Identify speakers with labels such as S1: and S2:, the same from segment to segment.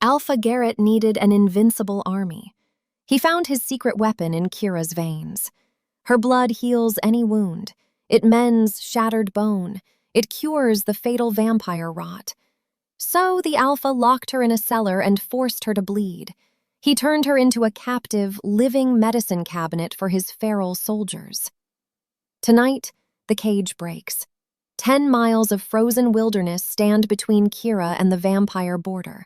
S1: Alpha Garrett needed an invincible army. He found his secret weapon in Kira's veins. Her blood heals any wound. It mends shattered bone. It cures the fatal vampire rot. So the Alpha locked her in a cellar and forced her to bleed. He turned her into a captive, living medicine cabinet for his feral soldiers. Tonight, the cage breaks. 10 miles of frozen wilderness stand between Kira and the vampire border.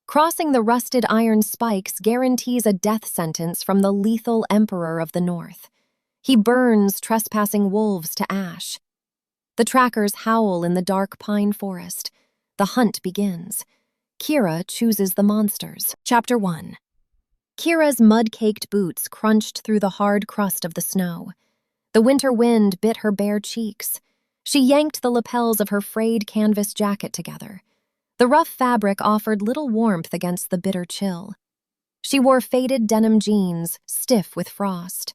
S1: Crossing the rusted iron spikes guarantees a death sentence from the lethal Emperor of the North. He burns trespassing wolves to ash. The trackers howl in the dark pine forest. The hunt begins. Kira chooses the monsters. Chapter 1. Kira's mud-caked boots crunched through the hard crust of the snow. The winter wind bit her bare cheeks. She yanked the lapels of her frayed canvas jacket together. The rough fabric offered little warmth against the bitter chill. She wore faded denim jeans, stiff with frost.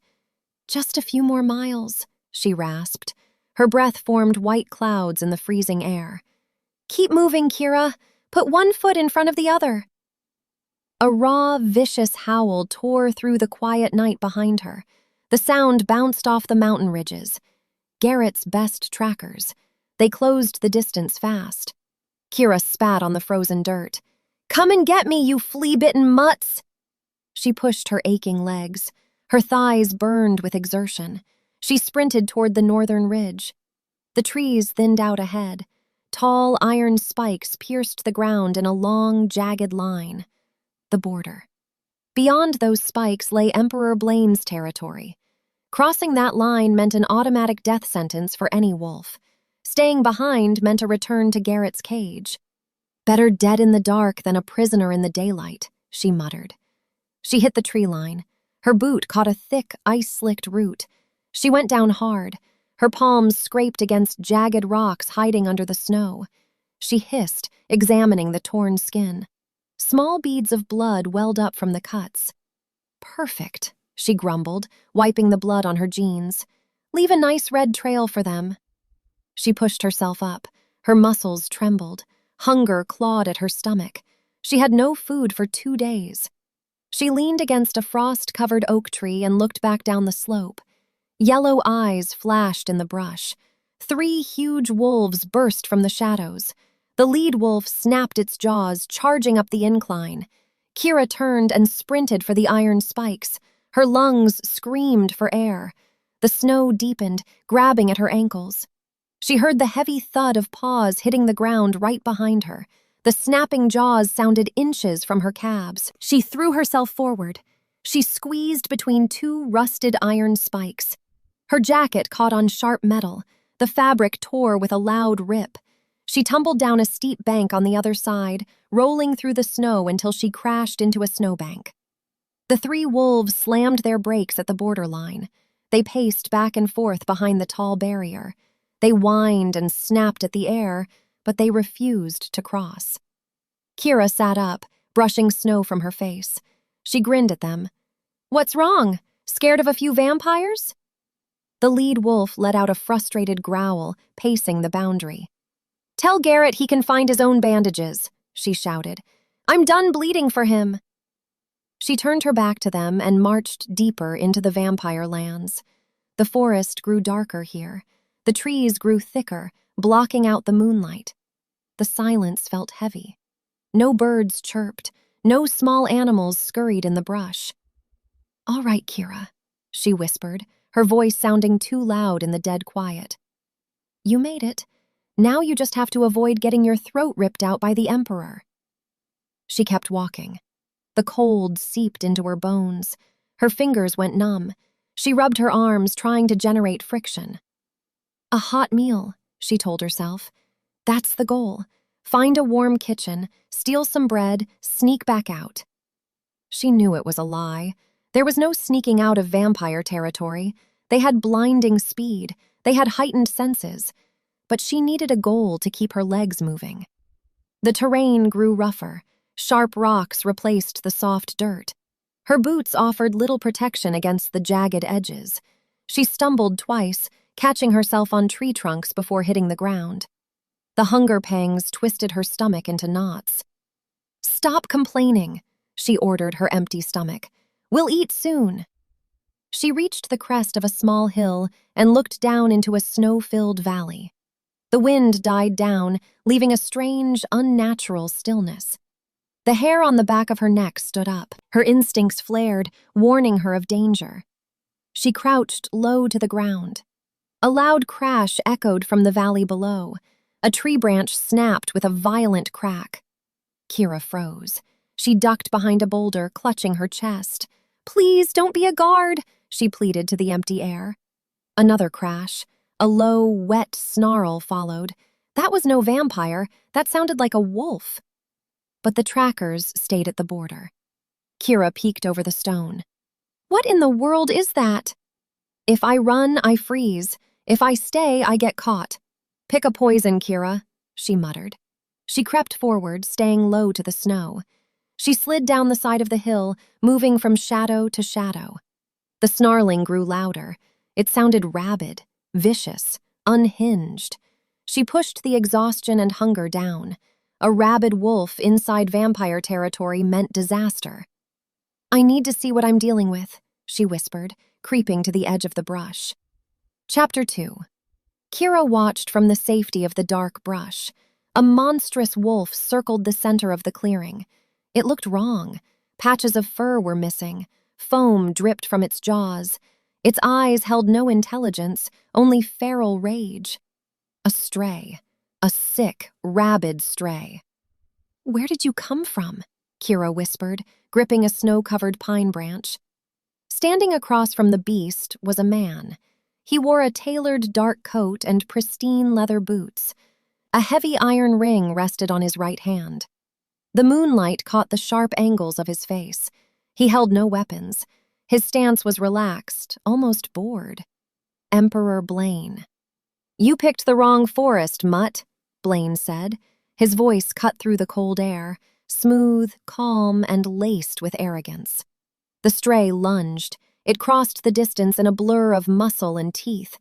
S1: "Just a few more miles," she rasped. Her breath formed white clouds in the freezing air. "Keep moving, Kira. Put one foot in front of the other." A raw, vicious howl tore through the quiet night behind her. The sound bounced off the mountain ridges. Garrett's best trackers. They closed the distance fast. Kira spat on the frozen dirt. "Come and get me, you flea-bitten mutts!" She pushed her aching legs. Her thighs burned with exertion. She sprinted toward the northern ridge. The trees thinned out ahead. Tall iron spikes pierced the ground in a long, jagged line. The border. Beyond those spikes lay Emperor Blaine's territory. Crossing that line meant an automatic death sentence for any wolf. Staying behind meant a return to Garrett's cage. "Better dead in the dark than a prisoner in the daylight," she muttered. She hit the tree line. Her boot caught a thick, ice-slicked root. She went down hard. Her palms scraped against jagged rocks hiding under the snow. She hissed, examining the torn skin. Small beads of blood welled up from the cuts. "Perfect," she grumbled, wiping the blood on her jeans. "Leave a nice red trail for them." She pushed herself up. Her muscles trembled. Hunger clawed at her stomach. She had no food for 2 days. She leaned against a frost-covered oak tree and looked back down the slope. Yellow eyes flashed in the brush. 3 huge wolves burst from the shadows. The lead wolf snapped its jaws, charging up the incline. Kira turned and sprinted for the iron spikes. Her lungs screamed for air. The snow deepened, grabbing at her ankles. She heard the heavy thud of paws hitting the ground right behind her. The snapping jaws sounded inches from her calves. She threw herself forward. She squeezed between 2 rusted iron spikes. Her jacket caught on sharp metal. The fabric tore with a loud rip. She tumbled down a steep bank on the other side, rolling through the snow until she crashed into a snowbank. The 3 wolves slammed their brakes at the borderline. They paced back and forth behind the tall barrier. They whined and snapped at the air, but they refused to cross. Kira sat up, brushing snow from her face. She grinned at them. "What's wrong? Scared of a few vampires?" The lead wolf let out a frustrated growl, pacing the boundary. "Tell Garrett he can find his own bandages," she shouted. "I'm done bleeding for him." She turned her back to them and marched deeper into the vampire lands. The forest grew darker here. The trees grew thicker, blocking out the moonlight. The silence felt heavy. No birds chirped. No small animals scurried in the brush. "All right, Kira," she whispered, her voice sounding too loud in the dead quiet. "You made it. Now you just have to avoid getting your throat ripped out by the Emperor." She kept walking. The cold seeped into her bones. Her fingers went numb. She rubbed her arms, trying to generate friction. "A hot meal," she told herself. "That's the goal. Find a warm kitchen, steal some bread, sneak back out." She knew it was a lie. There was no sneaking out of vampire territory. They had blinding speed. They had heightened senses. But she needed a goal to keep her legs moving. The terrain grew rougher. Sharp rocks replaced the soft dirt. Her boots offered little protection against the jagged edges. She stumbled twice, catching herself on tree trunks before hitting the ground. The hunger pangs twisted her stomach into knots. Stop complaining, she ordered her empty stomach. We'll eat soon. She reached the crest of a small hill and looked down into a snow-filled valley. The wind died down, leaving a strange, unnatural stillness. The hair on the back of her neck stood up. Her instincts flared, warning her of danger. She crouched low to the ground. A loud crash echoed from the valley below. A tree branch snapped with a violent crack. Kira froze. She ducked behind a boulder, clutching her chest. "Please, don't be a guard," she pleaded to the empty air. Another crash. A low, wet snarl followed. That was no vampire. That sounded like a wolf. But the trackers stayed at the border. Kira peeked over the stone. "What in the world is that?" "If I run, I freeze. If I stay, I get caught. Pick a poison, Kira," she muttered. She crept forward, staying low to the snow. She slid down the side of the hill, moving from shadow to shadow. The snarling grew louder. It sounded rabid, vicious, unhinged. She pushed the exhaustion and hunger down. A rabid wolf inside vampire territory meant disaster. "I need to see what I'm dealing with," she whispered, creeping to the edge of the brush. Chapter 2. Kira watched from the safety of the dark brush. A monstrous wolf circled the center of the clearing. It looked wrong. Patches of fur were missing. Foam dripped from its jaws. Its eyes held no intelligence, only feral rage. A stray. A sick, rabid stray. "Where did you come from?" Kira whispered, gripping a snow-covered pine branch. Standing across from the beast was a man. He wore a tailored dark coat and pristine leather boots. A heavy iron ring rested on his right hand. The moonlight caught the sharp angles of his face. He held no weapons. His stance was relaxed, almost bored. Emperor Blaine. "You picked the wrong forest, mutt," Blaine said. His voice cut through the cold air, smooth, calm, and laced with arrogance. The stray lunged. It crossed the distance in a blur of muscle and teeth.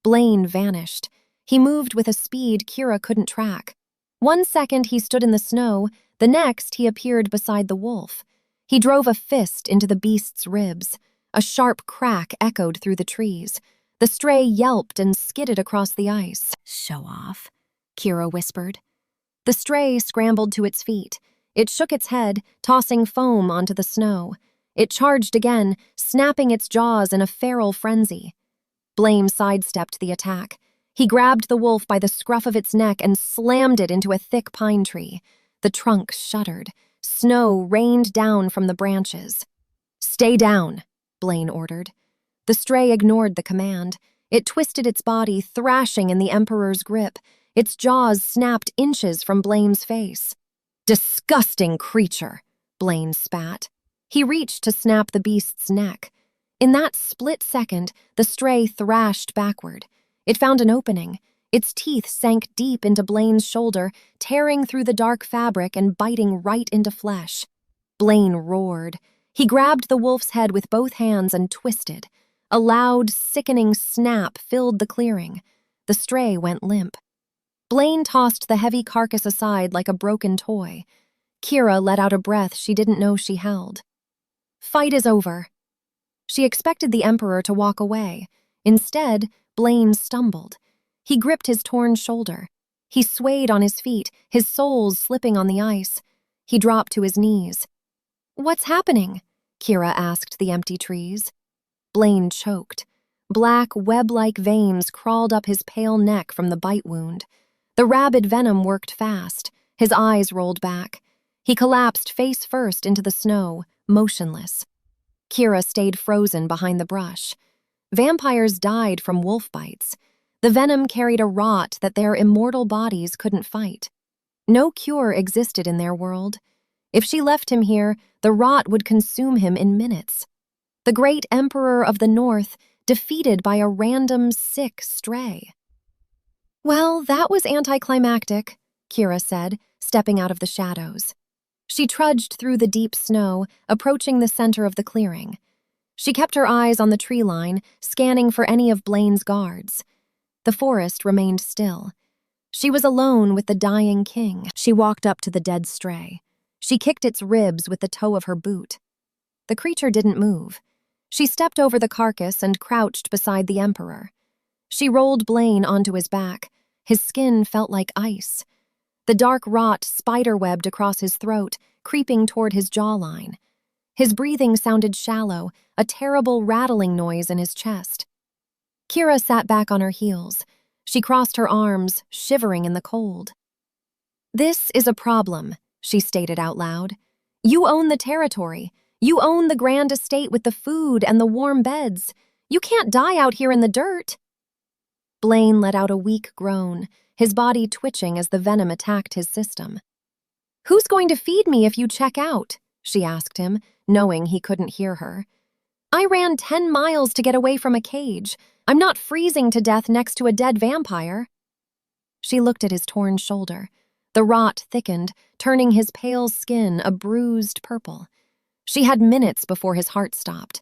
S1: Blaine vanished. He moved with a speed Kira couldn't track. 1 second he stood in the snow, the next he appeared beside the wolf. He drove a fist into the beast's ribs. A sharp crack echoed through the trees. The stray yelped and skidded across the ice. "Show off," Kira whispered. The stray scrambled to its feet. It shook its head, tossing foam onto the snow. It charged again, snapping its jaws in a feral frenzy. Blaine sidestepped the attack. He grabbed the wolf by the scruff of its neck and slammed it into a thick pine tree. The trunk shuddered. Snow rained down from the branches. "Stay down," Blaine ordered. The stray ignored the command. It twisted its body, thrashing in the Emperor's grip. Its jaws snapped inches from Blaine's face. "Disgusting creature," Blaine spat. He reached to snap the beast's neck. In that split second, the stray thrashed backward. It found an opening. Its teeth sank deep into Blaine's shoulder, tearing through the dark fabric and biting right into flesh. Blaine roared. He grabbed the wolf's head with both hands and twisted. A loud, sickening snap filled the clearing. The stray went limp. Blaine tossed the heavy carcass aside like a broken toy. Kira let out a breath she didn't know she held. "Fight is over." She expected the Emperor to walk away. Instead, Blaine stumbled. He gripped his torn shoulder. He swayed on his feet, his soles slipping on the ice. He dropped to his knees. "What's happening?" Kira asked the empty trees. Blaine choked. Black, web-like veins crawled up his pale neck from the bite wound. The rabid venom worked fast. His eyes rolled back. He collapsed face first into the snow, motionless. Kira stayed frozen behind the brush. Vampires died from wolf bites. The venom carried a rot that their immortal bodies couldn't fight. No cure existed in their world. If she left him here, the rot would consume him in minutes. The great Emperor of the North, defeated by a random sick stray. "Well, that was anticlimactic," Kira said, stepping out of the shadows. She trudged through the deep snow, approaching the center of the clearing. She kept her eyes on the tree line, scanning for any of Blaine's guards. The forest remained still. She was alone with the dying king. She walked up to the dead stray. She kicked its ribs with the toe of her boot. The creature didn't move. She stepped over the carcass and crouched beside the Emperor. She rolled Blaine onto his back. His skin felt like ice. The dark rot spiderwebbed across his throat, creeping toward his jawline. His breathing sounded shallow, a terrible rattling noise in his chest. Kira sat back on her heels. She crossed her arms, shivering in the cold. "This is a problem," she stated out loud. "You own the territory. You own the grand estate with the food and the warm beds. You can't die out here in the dirt." Blaine let out a weak groan, his body twitching as the venom attacked his system. "Who's going to feed me if you check out?" she asked him, knowing he couldn't hear her. "I ran 10 miles to get away from a cage. I'm not freezing to death next to a dead vampire." She looked at his torn shoulder. The rot thickened, turning his pale skin a bruised purple. She had minutes before his heart stopped.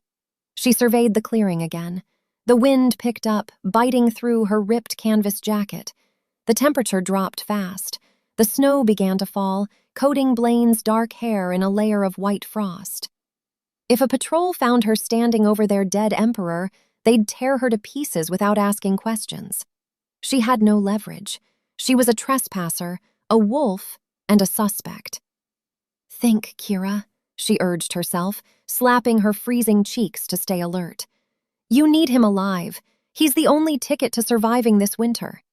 S1: She surveyed the clearing again. The wind picked up, biting through her ripped canvas jacket. The temperature dropped fast. The snow began to fall, coating Blaine's dark hair in a layer of white frost. If a patrol found her standing over their dead emperor, they'd tear her to pieces without asking questions. She had no leverage. She was a trespasser, a wolf, and a suspect. "Think, Kira," she urged herself, slapping her freezing cheeks to stay alert. "You need him alive. He's the only ticket to surviving this winter."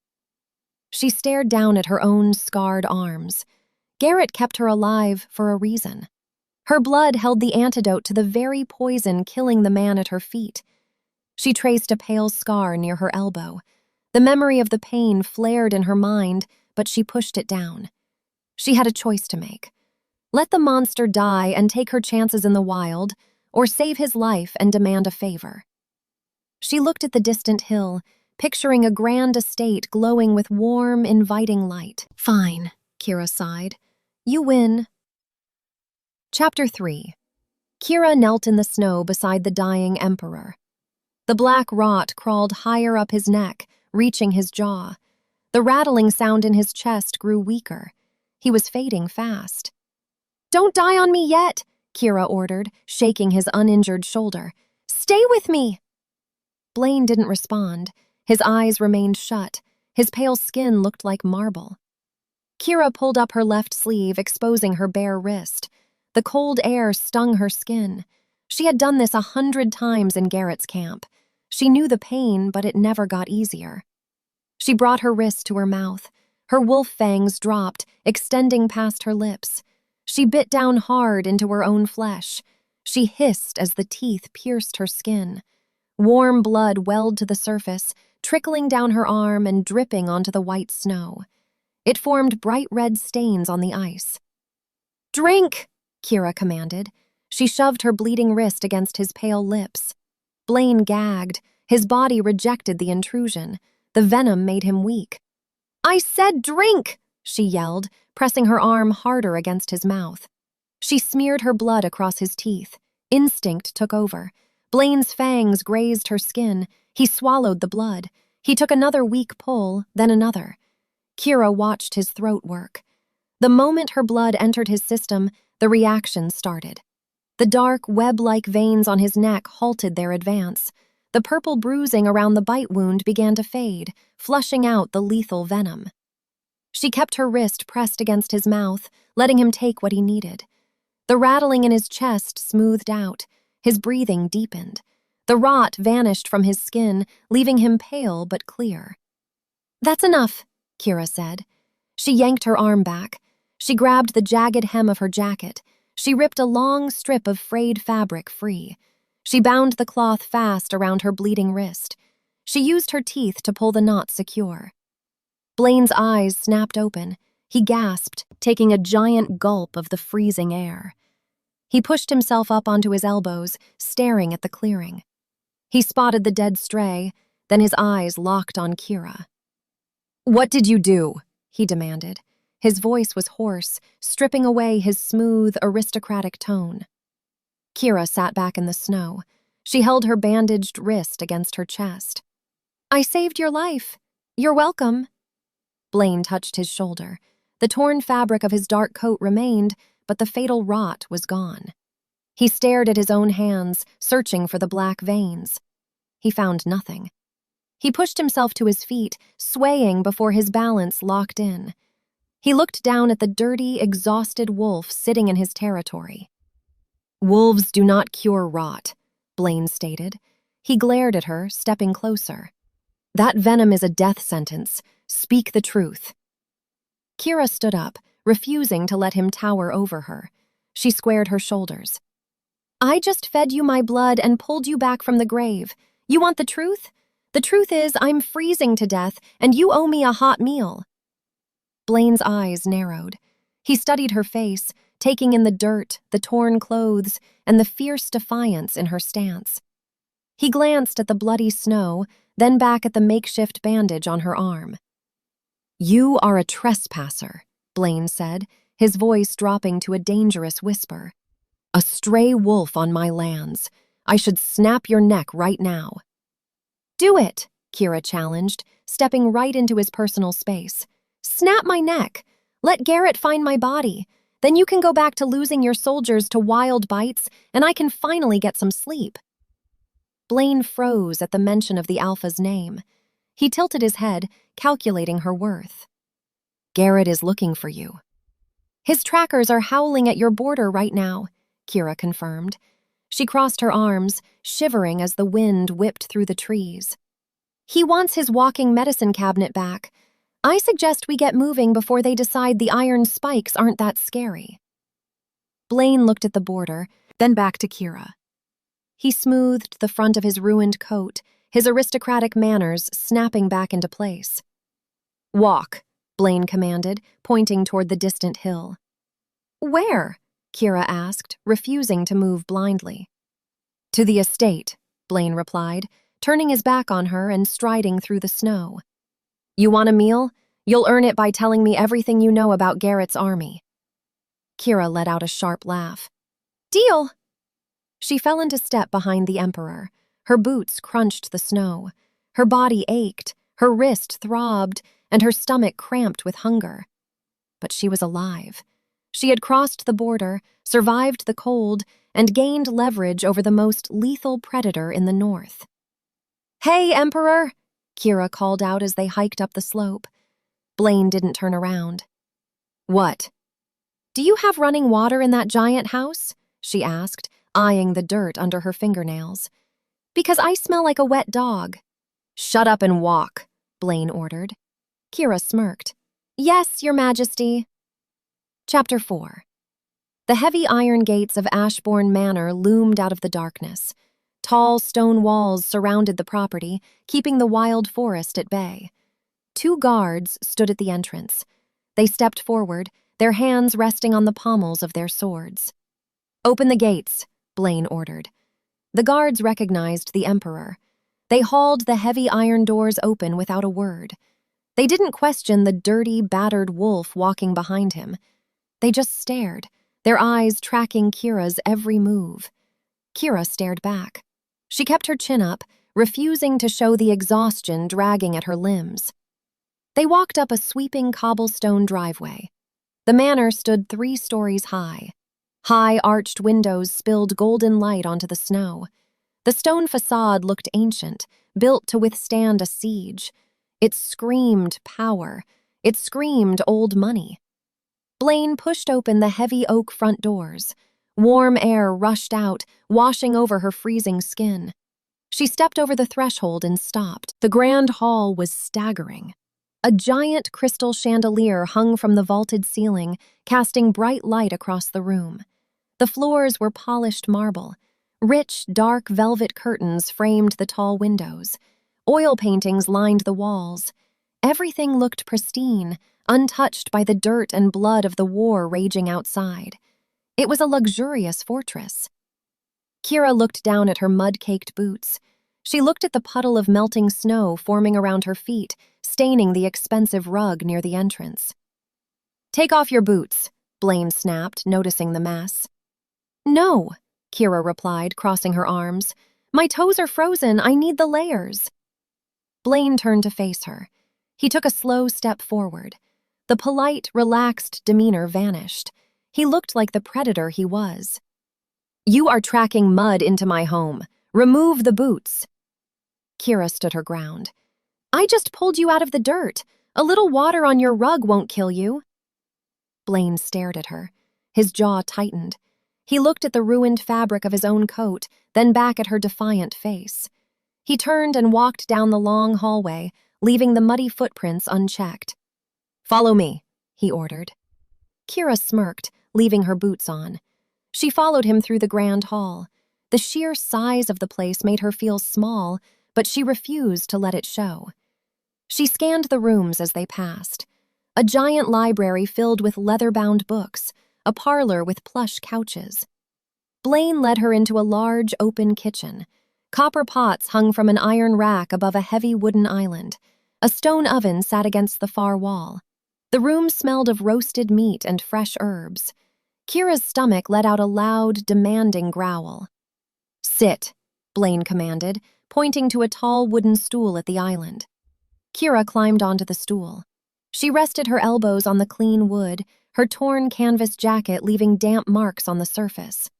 S1: She stared down at her own scarred arms. Garrett kept her alive for a reason. Her blood held the antidote to the very poison killing the man at her feet. She traced a pale scar near her elbow. The memory of the pain flared in her mind, but she pushed it down. She had a choice to make. Let the monster die and take her chances in the wild, or save his life and demand a favor. She looked at the distant hill, picturing a grand estate glowing with warm, inviting light. "Fine," Kira sighed. "You win." Chapter 3. Kira knelt in the snow beside the dying Emperor. The black rot crawled higher up his neck, reaching his jaw. The rattling sound in his chest grew weaker. He was fading fast. "Don't die on me yet," Kira ordered, shaking his uninjured shoulder. "Stay with me!" Blaine didn't respond. His eyes remained shut. His pale skin looked like marble. Kira pulled up her left sleeve, exposing her bare wrist. The cold air stung her skin. She had done this 100 times in Garrett's camp. She knew the pain, but it never got easier. She brought her wrist to her mouth. Her wolf fangs dropped, extending past her lips. She bit down hard into her own flesh. She hissed as the teeth pierced her skin. Warm blood welled to the surface, trickling down her arm and dripping onto the white snow. It formed bright red stains on the ice. "Drink!" Kira commanded. She shoved her bleeding wrist against his pale lips. Blaine gagged. His body rejected the intrusion. The venom made him weak. "I said drink!" she yelled, pressing her arm harder against his mouth. She smeared her blood across his teeth. Instinct took over. Blaine's fangs grazed her skin. He swallowed the blood. He took another weak pull, then another. Kira watched his throat work. The moment her blood entered his system, the reaction started. The dark, web-like veins on his neck halted their advance. The purple bruising around the bite wound began to fade, flushing out the lethal venom. She kept her wrist pressed against his mouth, letting him take what he needed. The rattling in his chest smoothed out. His breathing deepened. The rot vanished from his skin, leaving him pale but clear. "That's enough," Kira said. She yanked her arm back. She grabbed the jagged hem of her jacket. She ripped a long strip of frayed fabric free. She bound the cloth fast around her bleeding wrist. She used her teeth to pull the knot secure. Blaine's eyes snapped open. He gasped, taking a giant gulp of the freezing air. He pushed himself up onto his elbows, staring at the clearing. He spotted the dead stray, then his eyes locked on Kira. "What did you do?" he demanded. His voice was hoarse, stripping away his smooth, aristocratic tone. Kira sat back in the snow. She held her bandaged wrist against her chest. "I saved your life. You're welcome." Blaine touched his shoulder. The torn fabric of his dark coat remained, but the fatal rot was gone. He stared at his own hands, searching for the black veins. He found nothing. He pushed himself to his feet, swaying before his balance locked in. He looked down at the dirty, exhausted wolf sitting in his territory. "Wolves do not cure rot," Blaine stated. He glared at her, stepping closer. "That venom is a death sentence. Speak the truth." Kira stood up, refusing to let him tower over her. She squared her shoulders. "I just fed you my blood and pulled you back from the grave. You want the truth? The truth is I'm freezing to death, and you owe me a hot meal." Blaine's eyes narrowed. He studied her face, taking in the dirt, the torn clothes, and the fierce defiance in her stance. He glanced at the bloody snow, then back at the makeshift bandage on her arm. "You are a trespasser," Blaine said, his voice dropping to a dangerous whisper. "A stray wolf on my lands. I should snap your neck right now." "Do it," Kira challenged, stepping right into his personal space. "Snap my neck. Let Garrett find my body. Then you can go back to losing your soldiers to wild bites, and I can finally get some sleep." Blaine froze at the mention of the Alpha's name. He tilted his head, calculating her worth. "Garrett is looking for you." "His trackers are howling at your border right now," Kira confirmed. She crossed her arms, shivering as the wind whipped through the trees. "He wants his walking medicine cabinet back. I suggest we get moving before they decide the iron spikes aren't that scary." Blaine looked at the border, then back to Kira. He smoothed the front of his ruined coat, his aristocratic manners snapping back into place. "Walk," Blaine commanded, pointing toward the distant hill. "Where?" Kira asked, refusing to move blindly. "To the estate," Blaine replied, turning his back on her and striding through the snow. "You want a meal? You'll earn it by telling me everything you know about Garrett's army." Kira let out a sharp laugh. "Deal!" She fell into step behind the Emperor. Her boots crunched the snow. Her body ached, her wrist throbbed, and her stomach cramped with hunger. But she was alive. She had crossed the border, survived the cold, and gained leverage over the most lethal predator in the north. "Hey, Emperor!" Kira called out as they hiked up the slope. Blaine didn't turn around. "What?" "Do you have running water in that giant house?" she asked, eyeing the dirt under her fingernails. "Because I smell like a wet dog." "Shut up and walk," Blaine ordered. Kira smirked. "Yes, Your Majesty." Chapter 4. The heavy iron gates of Ashbourne Manor loomed out of the darkness. Tall stone walls surrounded the property, keeping the wild forest at bay. 2 guards stood at the entrance. They stepped forward, their hands resting on the pommels of their swords. "Open the gates," Blaine ordered. The guards recognized the Emperor. They hauled the heavy iron doors open without a word. They didn't question the dirty, battered wolf walking behind him. They just stared, their eyes tracking Kira's every move. Kira stared back. She kept her chin up, refusing to show the exhaustion dragging at her limbs. They walked up a sweeping cobblestone driveway. The manor stood 3 stories high. High arched windows spilled golden light onto the snow. The stone facade looked ancient, built to withstand a siege. It screamed power. It screamed old money. Blaine pushed open the heavy oak front doors. Warm air rushed out, washing over her freezing skin. She stepped over the threshold and stopped. The grand hall was staggering. A giant crystal chandelier hung from the vaulted ceiling, casting bright light across the room. The floors were polished marble. Rich, dark velvet curtains framed the tall windows. Oil paintings lined the walls. Everything looked pristine, untouched by the dirt and blood of the war raging outside. It was a luxurious fortress. Kira looked down at her mud-caked boots. She looked at the puddle of melting snow forming around her feet, staining the expensive rug near the entrance. "Take off your boots," Blaine snapped, noticing the mess. "No," Kira replied, crossing her arms. "My toes are frozen. I need the layers." Blaine turned to face her. He took a slow step forward. The polite, relaxed demeanor vanished. He looked like the predator he was. "You are tracking mud into my home. Remove the boots." Kira stood her ground. "I just pulled you out of the dirt. A little water on your rug won't kill you." Blaine stared at her. His jaw tightened. He looked at the ruined fabric of his own coat, then back at her defiant face. He turned and walked down the long hallway, leaving the muddy footprints unchecked. "Follow me," he ordered. Kira smirked, leaving her boots on. She followed him through the grand hall. The sheer size of the place made her feel small, but she refused to let it show. She scanned the rooms as they passed. A giant library filled with leather-bound books, a parlor with plush couches. Blaine led her into a large, open kitchen. Copper pots hung from an iron rack above a heavy wooden island. A stone oven sat against the far wall. The room smelled of roasted meat and fresh herbs. Kira's stomach let out a loud, demanding growl. "Sit," Blaine commanded, pointing to a tall wooden stool at the island. Kira climbed onto the stool. She rested her elbows on the clean wood, her torn canvas jacket leaving damp marks on the surface.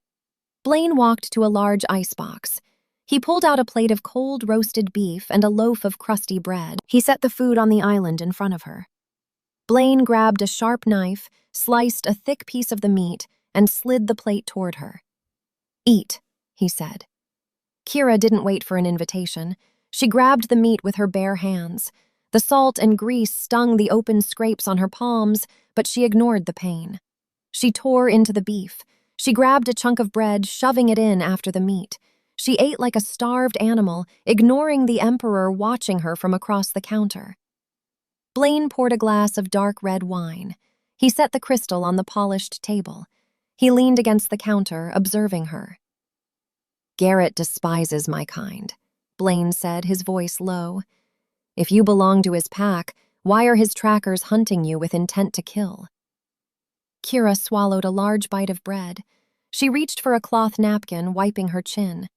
S1: Blaine walked to a large icebox. He pulled out a plate of cold roasted beef and a loaf of crusty bread. He set the food on the island in front of her. Blaine grabbed a sharp knife, sliced a thick piece of the meat, and slid the plate toward her. "Eat," he said. Kira didn't wait for an invitation. She grabbed the meat with her bare hands. The salt and grease stung the open scrapes on her palms, but she ignored the pain. She tore into the beef. She grabbed a chunk of bread, shoving it in after the meat. She ate like a starved animal, ignoring the Emperor watching her from across the counter. Blaine poured a glass of dark red wine. He set the crystal on the polished table. He leaned against the counter, observing her. "Garrett despises my kind," Blaine said, his voice low. "If you belong to his pack, why are his trackers hunting you with intent to kill?" Kira swallowed a large bite of bread. She reached for a cloth napkin, wiping her chin.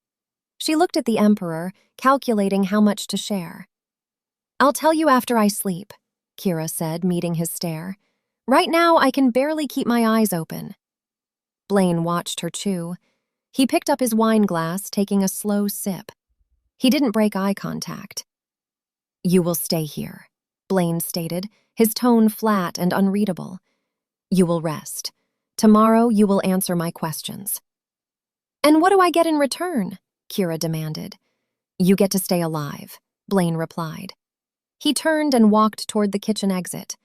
S1: She looked at the Emperor, calculating how much to share. "I'll tell you after I sleep," Kira said, meeting his stare. "Right now, I can barely keep my eyes open." Blaine watched her chew. He picked up his wine glass, taking a slow sip. He didn't break eye contact. "You will stay here," Blaine stated, his tone flat and unreadable. "You will rest. Tomorrow you will answer my questions." "And what do I get in return?" Kira demanded. "You get to stay alive," Blaine replied. He turned and walked toward the kitchen exit.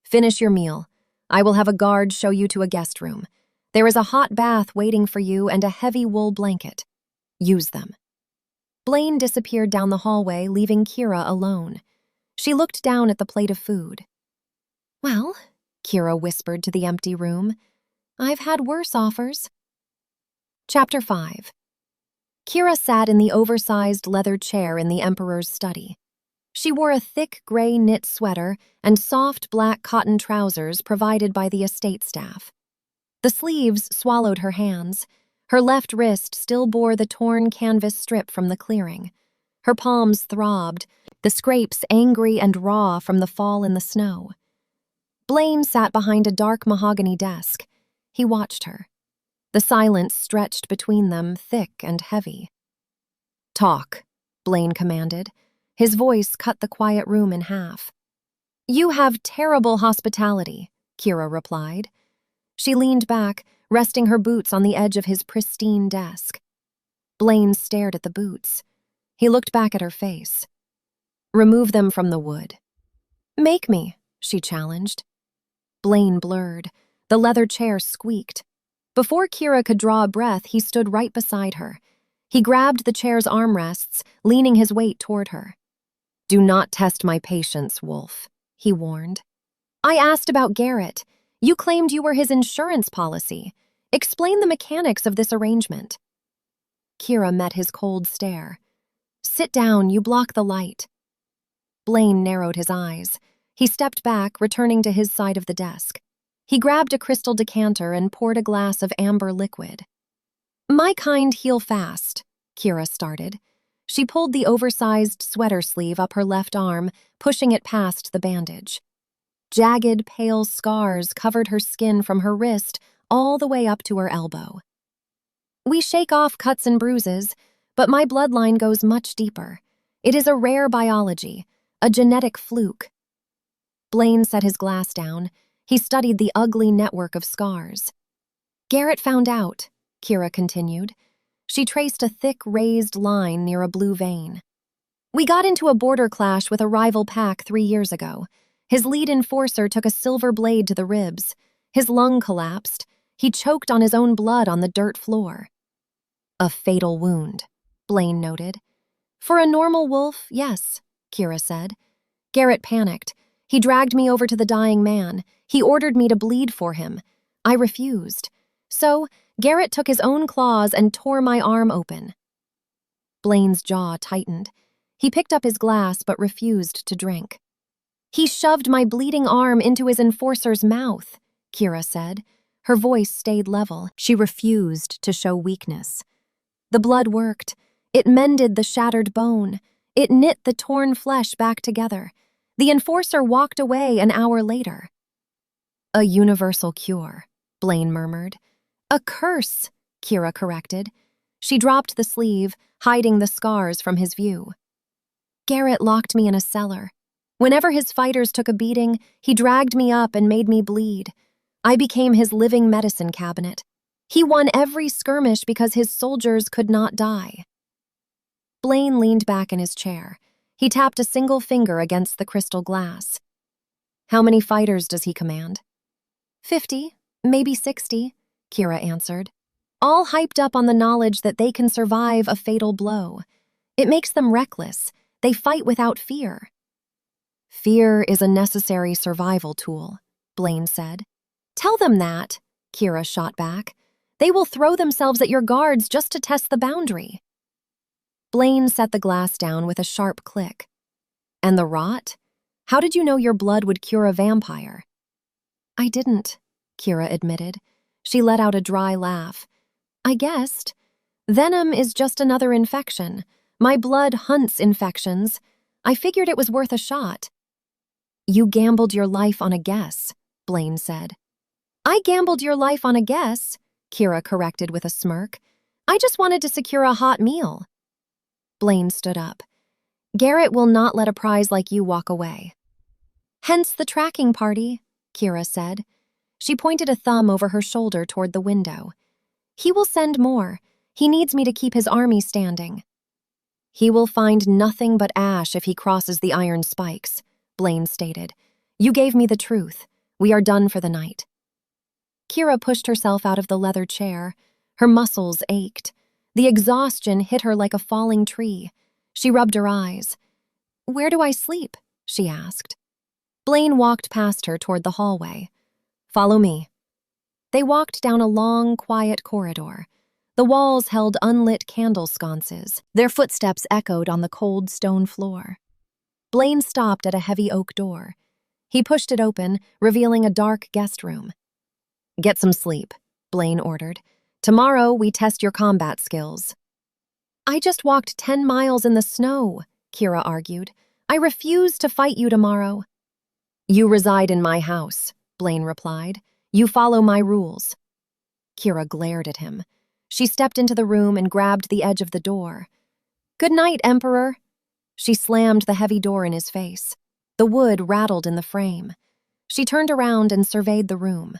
S1: "Finish your meal. I will have a guard show you to a guest room. There is a hot bath waiting for you and a heavy wool blanket. Use them." Blaine disappeared down the hallway, leaving Kira alone. She looked down at the plate of food. "Well," Kira whispered to the empty room, "I've had worse offers." Chapter 5. Kira sat in the oversized leather chair in the Emperor's study. She wore a thick gray knit sweater and soft black cotton trousers provided by the estate staff. The sleeves swallowed her hands. Her left wrist still bore the torn canvas strip from the clearing. Her palms throbbed, the scrapes angry and raw from the fall in the snow. Blaine sat behind a dark mahogany desk. He watched her. The silence stretched between them, thick and heavy. "Talk," Blaine commanded. His voice cut the quiet room in half. "You have terrible hospitality," Kira replied. She leaned back, resting her boots on the edge of his pristine desk. Blaine stared at the boots. He looked back at her face. "Remove them from the wood." "Make me," she challenged. Blaine blurred. The leather chair squeaked. Before Kira could draw a breath, he stood right beside her. He grabbed the chair's armrests, leaning his weight toward her. "Do not test my patience, Wolf," he warned. "I asked about Garrett. You claimed you were his insurance policy. Explain the mechanics of this arrangement." Kira met his cold stare. "Sit down, you block the light." Blaine narrowed his eyes. He stepped back, returning to his side of the desk. He grabbed a crystal decanter and poured a glass of amber liquid. "My kind heal fast," Kira started. She pulled the oversized sweater sleeve up her left arm, pushing it past the bandage. Jagged, pale scars covered her skin from her wrist all the way up to her elbow. We shake off cuts and bruises, but my bloodline goes much deeper. It is a rare biology, a genetic fluke. Blaine set his glass down. He studied the ugly network of scars. Garrett found out, Kira continued. She traced a thick, raised line near a blue vein. We got into a border clash with a rival pack 3 years ago. His lead enforcer took a silver blade to the ribs. His lung collapsed. He choked on his own blood on the dirt floor. A fatal wound, Blaine noted. For a normal wolf, yes, Kira said. Garrett panicked. He dragged me over to the dying man. He ordered me to bleed for him. I refused. So, Garrett took his own claws and tore my arm open. Blaine's jaw tightened. He picked up his glass but refused to drink. He shoved my bleeding arm into his enforcer's mouth, Kira said. Her voice stayed level. She refused to show weakness. The blood worked. It mended the shattered bone. It knit the torn flesh back together. The enforcer walked away an hour later. A universal cure, Blaine murmured. A curse, Kira corrected. She dropped the sleeve, hiding the scars from his view. Garrett locked me in a cellar. Whenever his fighters took a beating, he dragged me up and made me bleed. I became his living medicine cabinet. He won every skirmish because his soldiers could not die. Blaine leaned back in his chair. He tapped a single finger against the crystal glass. How many fighters does he command? 50, maybe 60, Kira answered. All hyped up on the knowledge that they can survive a fatal blow. It makes them reckless. They fight without fear. Fear is a necessary survival tool, Blaine said. Tell them that, Kira shot back. They will throw themselves at your guards just to test the boundary. Blaine set the glass down with a sharp click. And the rot? How did you know your blood would cure a vampire? I didn't, Kira admitted. She let out a dry laugh. I guessed. Venom is just another infection. My blood hunts infections. I figured it was worth a shot. You gambled your life on a guess, Blaine said. I gambled your life on a guess, Kira corrected with a smirk. I just wanted to secure a hot meal. Blaine stood up. Garrett will not let a prize like you walk away. Hence the tracking party, Kira said. She pointed a thumb over her shoulder toward the window. He will send more. He needs me to keep his army standing. He will find nothing but ash if he crosses the iron spikes, Blaine stated. You gave me the truth. We are done for the night. Kira pushed herself out of the leather chair. Her muscles ached. The exhaustion hit her like a falling tree. She rubbed her eyes. Where do I sleep? She asked. Blaine walked past her toward the hallway. Follow me. They walked down a long, quiet corridor. The walls held unlit candle sconces. Their footsteps echoed on the cold stone floor. Blaine stopped at a heavy oak door. He pushed it open, revealing a dark guest room. Get some sleep, Blaine ordered. Tomorrow we test your combat skills. I just walked 10 miles in the snow, Kira argued. I refuse to fight you tomorrow. You reside in my house, Blaine replied. You follow my rules. Kira glared at him. She stepped into the room and grabbed the edge of the door. Good night, Emperor. She slammed the heavy door in his face. The wood rattled in the frame. She turned around and surveyed the room.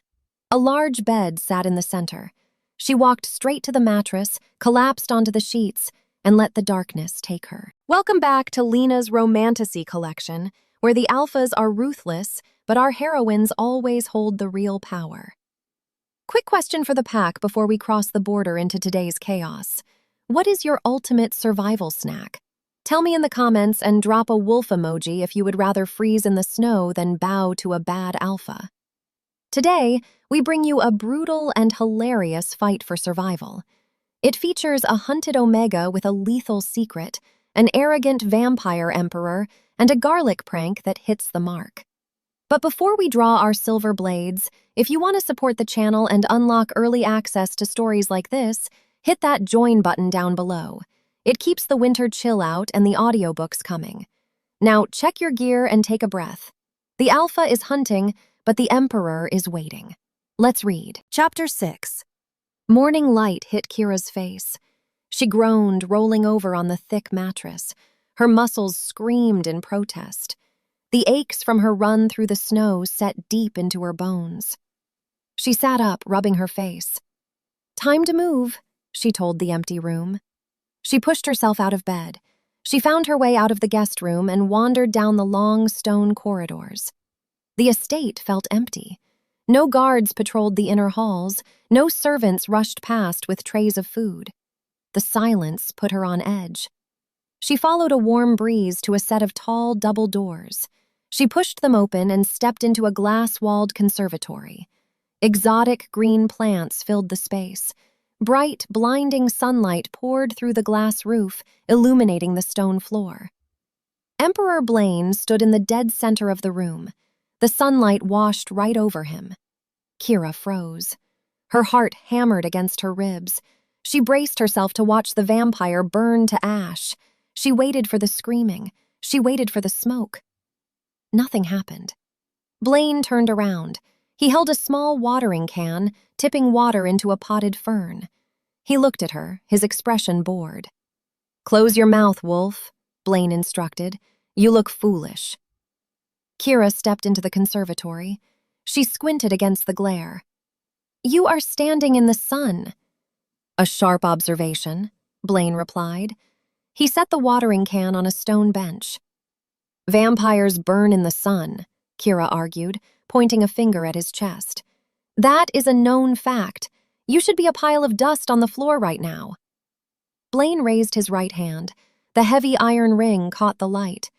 S1: A large bed sat in the center. She walked straight to the mattress, collapsed onto the sheets, and let the darkness take her. Welcome back to Linas' Romantasy collection, where the alphas are ruthless, but our heroines always hold the real power. Quick question for the pack before we cross the border into today's chaos. What is your ultimate survival snack? Tell me in the comments and drop a wolf emoji if you would rather freeze in the snow than bow to a bad alpha. Today, we bring you a brutal and hilarious fight for survival. It features a hunted Omega with a lethal secret, an arrogant vampire emperor, and a garlic prank that hits the mark. But before we draw our silver blades, if you want to support the channel and unlock early access to stories like this, hit that join button down below. It keeps the winter chill out and the audiobooks coming. Now check your gear and take a breath. The alpha is hunting, but the emperor is waiting. Let's read. Chapter 6. Morning light hit Kira's face. She groaned, rolling over on the thick mattress. Her muscles screamed in protest. The aches from her run through the snow set deep into her bones. She sat up, rubbing her face. "Time to move," she told the empty room. She pushed herself out of bed. She found her way out of the guest room and wandered down the long stone corridors. The estate felt empty. No guards patrolled the inner halls. No servants rushed past with trays of food. The silence put her on edge. She followed a warm breeze to a set of tall double doors. She pushed them open and stepped into a glass-walled conservatory. Exotic green plants filled the space. Bright, blinding sunlight poured through the glass roof, illuminating the stone floor. Emperor Blaine stood in the dead center of the room. The sunlight washed right over him. Kira froze. Her heart hammered against her ribs. She braced herself to watch the vampire burn to ash. She waited for the screaming. She waited for the smoke. Nothing happened. Blaine turned around. He held a small watering can, tipping water into a potted fern. He looked at her, his expression bored. "Close your mouth, Wolf," Blaine instructed. "You look foolish." Kira stepped into the conservatory. She squinted against the glare. "You are standing in the sun." "A sharp observation," Blaine replied. He set the watering can on a stone bench. "Vampires burn in the sun," Kira argued, pointing a finger at his chest. "That is a known fact. You should be a pile of dust on the floor right now." Blaine raised his right hand. The heavy iron ring caught the light.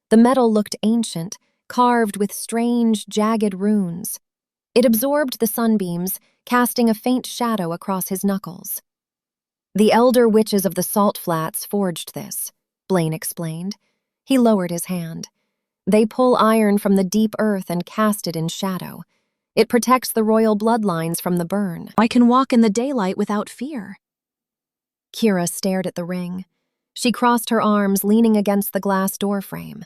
S1: The metal looked ancient, carved with strange, jagged runes. It absorbed the sunbeams, casting a faint shadow across his knuckles. "The elder witches of the Salt Flats forged this," Blaine explained. He lowered his hand. "They pull iron from the deep earth and cast it in shadow. It protects the royal bloodlines from the burn. I can walk in the daylight without fear." Kira stared at the ring. She crossed her arms, leaning against the glass doorframe.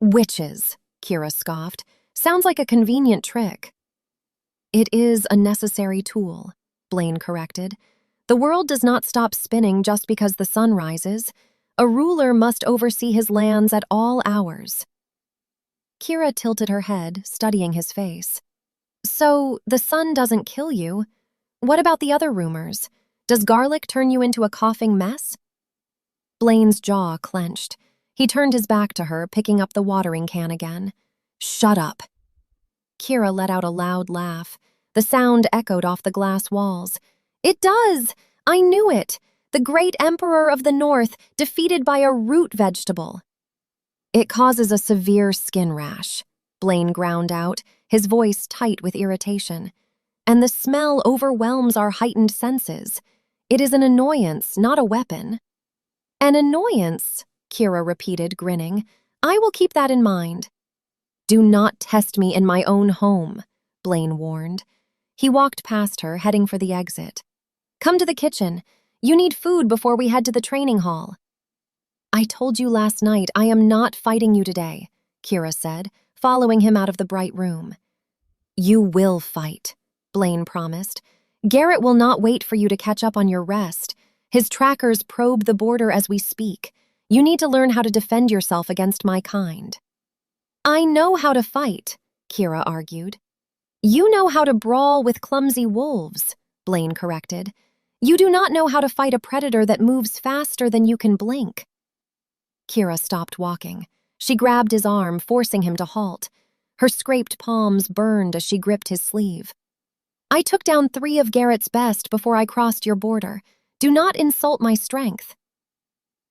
S1: "Witches," Kira scoffed. "Sounds like a convenient trick." "It is a necessary tool," Blaine corrected. "The world does not stop spinning just because the sun rises. A ruler must oversee his lands at all hours." Kira tilted her head, studying his face. "So, the sun doesn't kill you. What about the other rumors? Does garlic turn you into a coughing mess?" Blaine's jaw clenched. He turned his back to her, picking up the watering can again. "Shut up." Kira let out a loud laugh. The sound echoed off the glass walls. "It does! I knew it! The great Emperor of the North, defeated by a root vegetable." "It causes a severe skin rash," Blaine ground out, his voice tight with irritation. "And the smell overwhelms our heightened senses. It is an annoyance, not a weapon." "An annoyance," Kira repeated, grinning. "I will keep that in mind." "Do not test me in my own home," Blaine warned. He walked past her, heading for the exit. "Come to the kitchen. You need food before we head to the training hall." "I told you last night I am not fighting you today," Kira said, following him out of the bright room. "You will fight," Blaine promised. "Garrett will not wait for you to catch up on your rest. His trackers probe the border as we speak. You need to learn how to defend yourself against my kind." "I know how to fight," Kira argued. "You know how to brawl with clumsy wolves," Blaine corrected. "You do not know how to fight a predator that moves faster than you can blink." Kira stopped walking. She grabbed his arm, forcing him to halt. Her scraped palms burned as she gripped his sleeve. "I took down 3 of Garrett's best before I crossed your border. Do not insult my strength."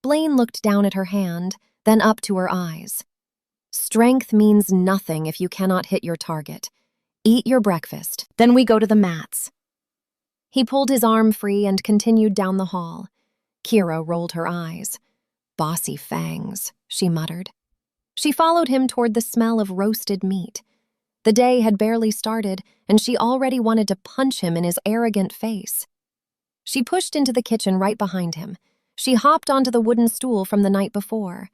S1: Blaine looked down at her hand, then up to her eyes. "Strength means nothing if you cannot hit your target. Eat your breakfast, then we go to the mats." He pulled his arm free and continued down the hall. Kira rolled her eyes. "Bossy fangs," she muttered. She followed him toward the smell of roasted meat. The day had barely started, and she already wanted to punch him in his arrogant face. She pushed into the kitchen right behind him. She hopped onto the wooden stool from the night before.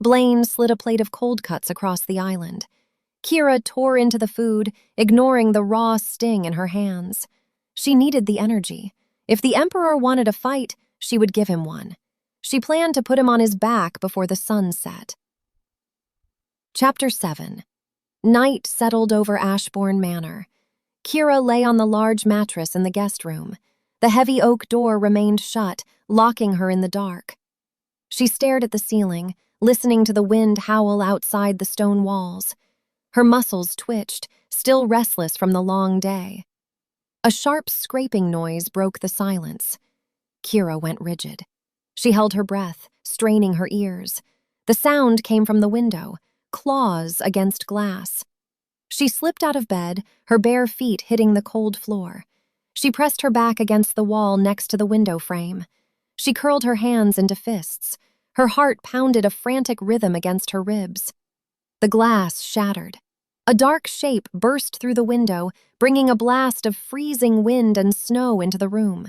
S1: Blaine slid a plate of cold cuts across the island. Kira tore into the food, ignoring the raw sting in her hands. She needed the energy. If the Emperor wanted a fight, she would give him one. She planned to put him on his back before the sun set. Chapter 7. Night settled over Ashbourne Manor. Kira lay on the large mattress in the guest room. The heavy oak door remained shut, locking her in the dark. She stared at the ceiling, listening to the wind howl outside the stone walls. Her muscles twitched, still restless from the long day. A sharp scraping noise broke the silence. Kira went rigid. She held her breath, straining her ears. The sound came from the window, claws against glass. She slipped out of bed, her bare feet hitting the cold floor. She pressed her back against the wall next to the window frame. She curled her hands into fists. Her heart pounded a frantic rhythm against her ribs. The glass shattered. A dark shape burst through the window, bringing a blast of freezing wind and snow into the room.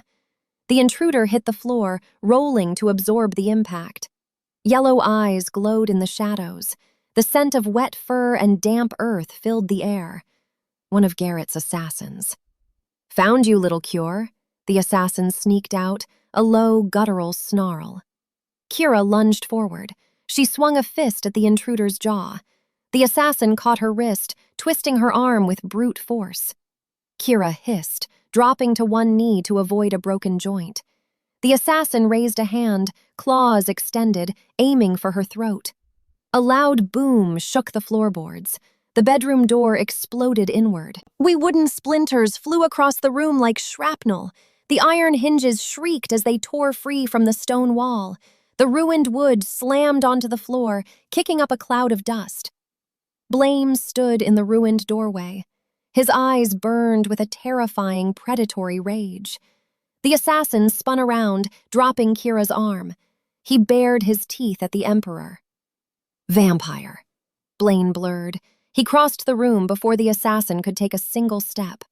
S1: The intruder hit the floor, rolling to absorb the impact. Yellow eyes glowed in the shadows. The scent of wet fur and damp earth filled the air. One of Garrett's assassins. "Found you, little cure." The assassin sneaked out, a low, guttural snarl. Kira lunged forward. She swung a fist at the intruder's jaw. The assassin caught her wrist, twisting her arm with brute force. Kira hissed, dropping to one knee to avoid a broken joint. The assassin raised a hand, claws extended, aiming for her throat. A loud boom shook the floorboards. The bedroom door exploded inward. Wooden splinters flew across the room like shrapnel. The iron hinges shrieked as they tore free from the stone wall. The ruined wood slammed onto the floor, kicking up a cloud of dust. Blaine stood in the ruined doorway. His eyes burned with a terrifying, predatory rage. The assassin spun around, dropping Kira's arm. He bared his teeth at the Emperor. "Vampire," Blaine blurred. He crossed the room before the assassin could take a single step.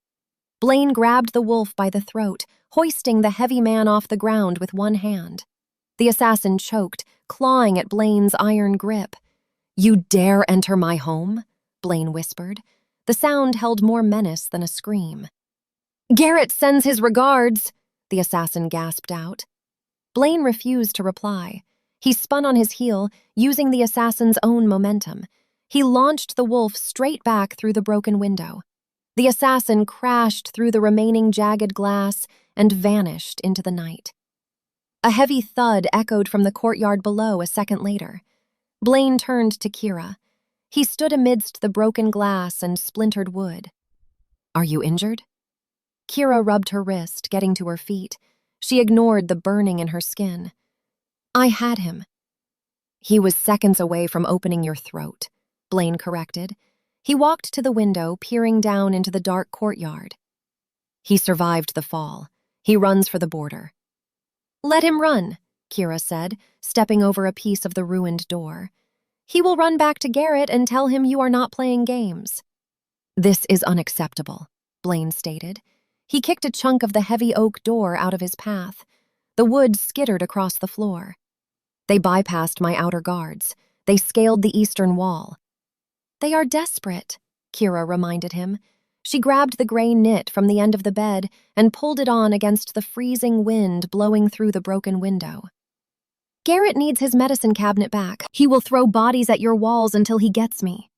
S1: Blaine grabbed the wolf by the throat, hoisting the heavy man off the ground with one hand. The assassin choked, clawing at Blaine's iron grip. "You dare enter my home?" Blaine whispered. The sound held more menace than a scream. "Garrett sends his regards," the assassin gasped out. Blaine refused to reply. He spun on his heel, using the assassin's own momentum. He launched the wolf straight back through the broken window. The assassin crashed through the remaining jagged glass and vanished into the night. A heavy thud echoed from the courtyard below a second later. Blaine turned to Kira. He stood amidst the broken glass and splintered wood. "Are you injured?" Kira rubbed her wrist, getting to her feet. She ignored the burning in her skin. "I had him." "He was seconds away from opening your throat," Blaine corrected. He walked to the window, peering down into the dark courtyard. "He survived the fall. He runs for the border." "Let him run," Kira said, stepping over a piece of the ruined door. "He will run back to Garrett and tell him you are not playing games." "This is unacceptable," Blaine stated. He kicked a chunk of the heavy oak door out of his path. The wood skittered across the floor. "They bypassed my outer guards. They scaled the eastern wall." "They are desperate," Kira reminded him. She grabbed the gray knit from the end of the bed and pulled it on against the freezing wind blowing through the broken window. "Garrett needs his medicine cabinet back. He will throw bodies at your walls until he gets me."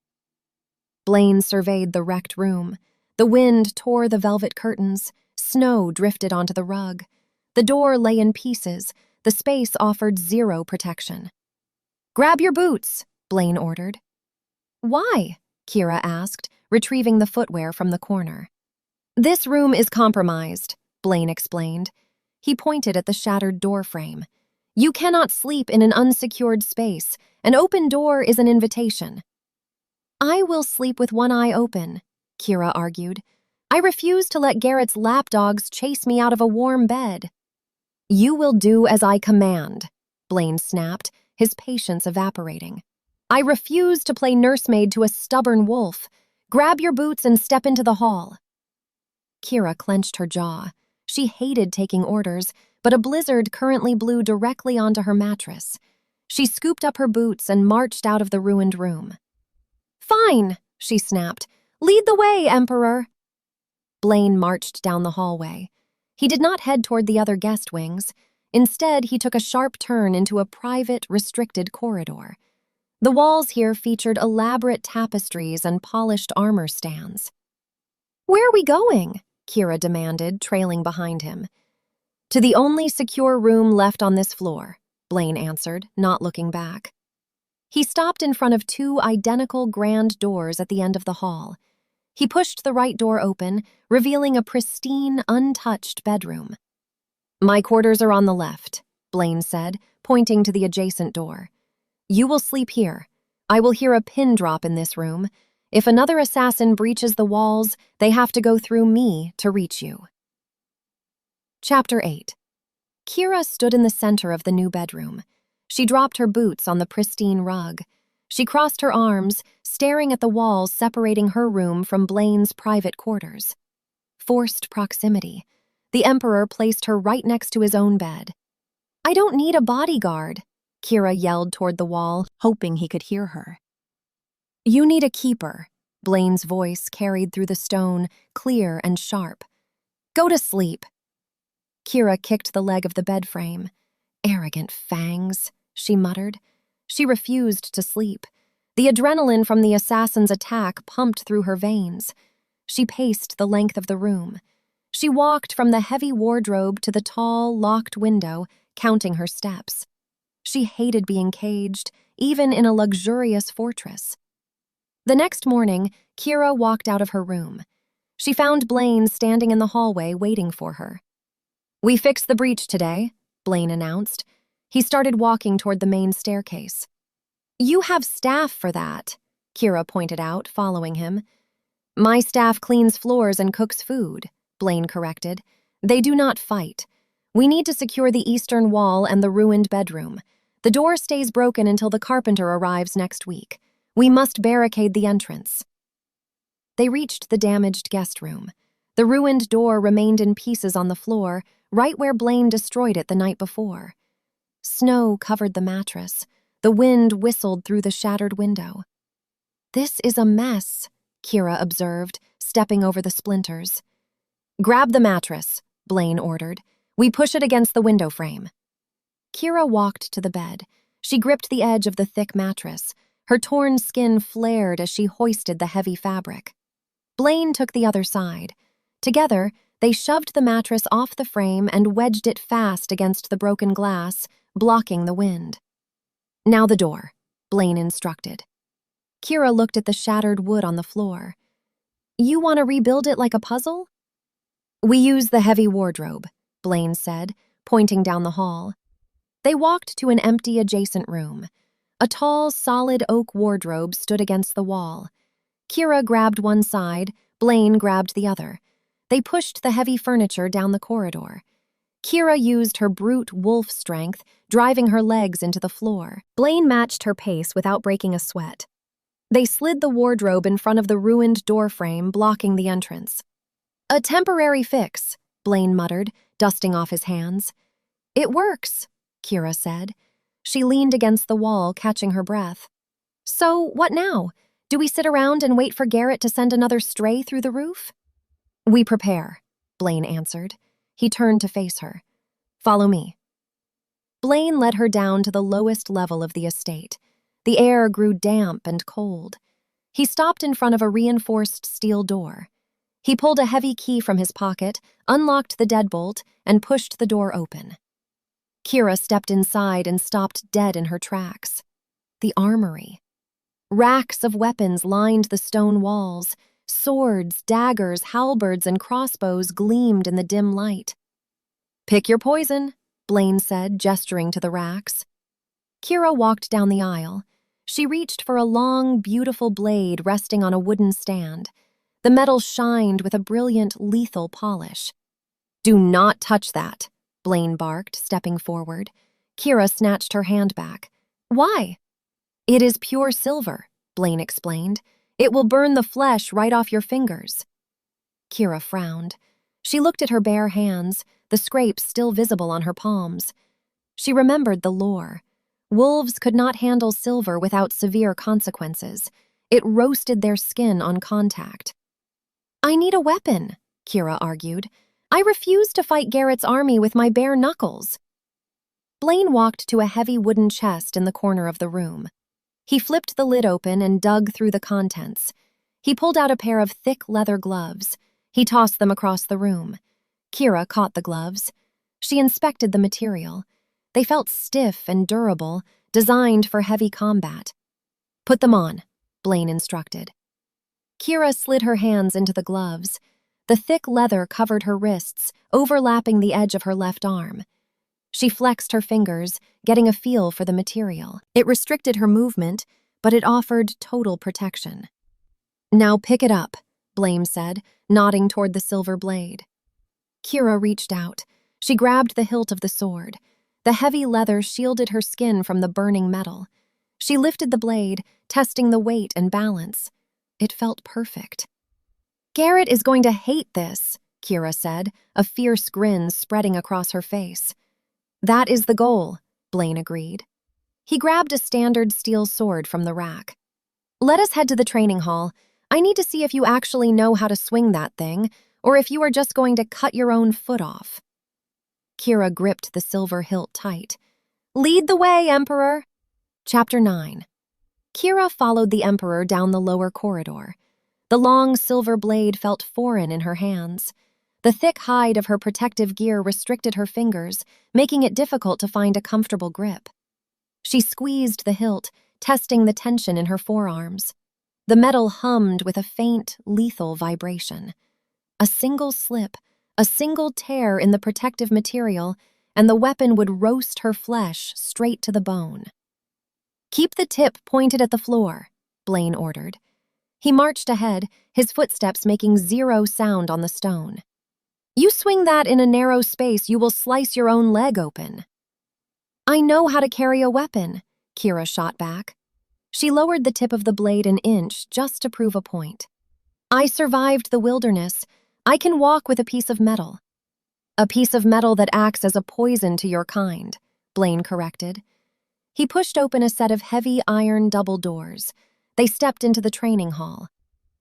S1: Blaine surveyed the wrecked room. The wind tore the velvet curtains. Snow drifted onto the rug. The door lay in pieces. The space offered zero protection. "Grab your boots," Blaine ordered. "Why?" Kira asked, retrieving the footwear from the corner. "This room is compromised," Blaine explained. He pointed at the shattered door frame. "You cannot sleep in an unsecured space. An open door is an invitation." "I will sleep with one eye open," Kira argued. "I refuse to let Garrett's lapdogs chase me out of a warm bed." "You will do as I command," Blaine snapped, his patience evaporating. "I refuse to play nursemaid to a stubborn wolf. Grab your boots and step into the hall." Kira clenched her jaw. She hated taking orders, but a blizzard currently blew directly onto her mattress. She scooped up her boots and marched out of the ruined room. "Fine," she snapped. "Lead the way, Emperor!" Blaine marched down the hallway. He did not head toward the other guest wings. Instead, he took a sharp turn into a private, restricted corridor. The walls here featured elaborate tapestries and polished armor stands. "Where are we going?" Kira demanded, trailing behind him. "To the only secure room left on this floor," Blaine answered, not looking back. He stopped in front of two identical grand doors at the end of the hall. He pushed the right door open, revealing a pristine, untouched bedroom. "My quarters are on the left," Blaine said, pointing to the adjacent door. "You will sleep here. I will hear a pin drop in this room. If another assassin breaches the walls, they have to go through me to reach you." Chapter 8. Kira stood in the center of the new bedroom. She dropped her boots on the pristine rug. She crossed her arms, staring at the walls separating her room from Blaine's private quarters. Forced proximity. The Emperor placed her right next to his own bed. "I don't need a bodyguard," Kira yelled toward the wall, hoping he could hear her. "You need a keeper," Blaine's voice carried through the stone, clear and sharp. "Go to sleep." Kira kicked the leg of the bed frame. "Arrogant fangs," she muttered. She refused to sleep. The adrenaline from the assassin's attack pumped through her veins. She paced the length of the room. She walked from the heavy wardrobe to the tall, locked window, counting her steps. She hated being caged, even in a luxurious fortress. The next morning, Kira walked out of her room. She found Blaine standing in the hallway waiting for her. "We fixed the breach today," Blaine announced. He started walking toward the main staircase. "You have staff for that," Kira pointed out, following him. "My staff cleans floors and cooks food," Blaine corrected. "They do not fight. We need to secure the eastern wall and the ruined bedroom. The door stays broken until the carpenter arrives next week. We must barricade the entrance." They reached the damaged guest room. The ruined door remained in pieces on the floor, right where Blaine destroyed it the night before. Snow covered the mattress. The wind whistled through the shattered window. "This is a mess," Kira observed, stepping over the splinters. "Grab the mattress," Blaine ordered. "We push it against the window frame." Kira walked to the bed. She gripped the edge of the thick mattress. Her torn skin flared as she hoisted the heavy fabric. Blaine took the other side. Together, they shoved the mattress off the frame and wedged it fast against the broken glass, blocking the wind. "Now the door," Blaine instructed. Kira looked at the shattered wood on the floor. "You want to rebuild it like a puzzle?" "We use the heavy wardrobe," Blaine said, pointing down the hall. They walked to an empty adjacent room. A tall, solid oak wardrobe stood against the wall. Kira grabbed one side, Blaine grabbed the other. They pushed the heavy furniture down the corridor. Kira used her brute wolf strength, driving her legs into the floor. Blaine matched her pace without breaking a sweat. They slid the wardrobe in front of the ruined doorframe, blocking the entrance. "A temporary fix," Blaine muttered, dusting off his hands. "It works," Kira said. She leaned against the wall, catching her breath. "So, what now? Do we sit around and wait for Garrett to send another stray through the roof?" "We prepare," Blaine answered. He turned to face her. "Follow me." Blaine led her down to the lowest level of the estate. The air grew damp and cold. He stopped in front of a reinforced steel door. He pulled a heavy key from his pocket, unlocked the deadbolt, and pushed the door open. Kira stepped inside and stopped dead in her tracks. The armory. Racks of weapons lined the stone walls. Swords, daggers, halberds, and crossbows gleamed in the dim light. "Pick your poison," Blaine said, gesturing to the racks. Kira walked down the aisle. She reached for a long, beautiful blade resting on a wooden stand. The metal shined with a brilliant, lethal polish. "Do not touch that," Blaine barked, stepping forward. Kira snatched her hand back. "Why?" "It is pure silver," Blaine explained. "It will burn the flesh right off your fingers." Kira frowned. She looked at her bare hands, the scrapes still visible on her palms. She remembered the lore. Wolves could not handle silver without severe consequences. It roasted their skin on contact. "I need a weapon," Kira argued. "I refuse to fight Garrett's army with my bare knuckles." Blaine walked to a heavy wooden chest in the corner of the room. He flipped the lid open and dug through the contents. He pulled out a pair of thick leather gloves. He tossed them across the room. Kira caught the gloves. She inspected the material. They felt stiff and durable, designed for heavy combat. "Put them on," Blaine instructed. Kira slid her hands into the gloves. The thick leather covered her wrists, overlapping the edge of her left arm. She flexed her fingers, getting a feel for the material. It restricted her movement, but it offered total protection. "Now pick it up," Blaine said, nodding toward the silver blade. Kira reached out. She grabbed the hilt of the sword. The heavy leather shielded her skin from the burning metal. She lifted the blade, testing the weight and balance. It felt perfect. "Garrett is going to hate this," Kira said, a fierce grin spreading across her face. "That is the goal," Blaine agreed. He grabbed a standard steel sword from the rack. "Let us head to the training hall. I need to see if you actually know how to swing that thing, or if you are just going to cut your own foot off." Kira gripped the silver hilt tight. "Lead the way, Emperor!" Chapter 9. Kira followed the Emperor down the lower corridor. The long silver blade felt foreign in her hands. The thick hide of her protective gear restricted her fingers, making it difficult to find a comfortable grip. She squeezed the hilt, testing the tension in her forearms. The metal hummed with a faint, lethal vibration. A single slip, a single tear in the protective material, and the weapon would roast her flesh straight to the bone. "Keep the tip pointed at the floor," Blaine ordered. He marched ahead, his footsteps making zero sound on the stone. "You swing that in a narrow space, you will slice your own leg open." "I know how to carry a weapon," Kira shot back. She lowered the tip of the blade an inch just to prove a point. "I survived the wilderness. I can walk with a piece of metal." "A piece of metal that acts as a poison to your kind," Blaine corrected. He pushed open a set of heavy iron double doors. They stepped into the training hall.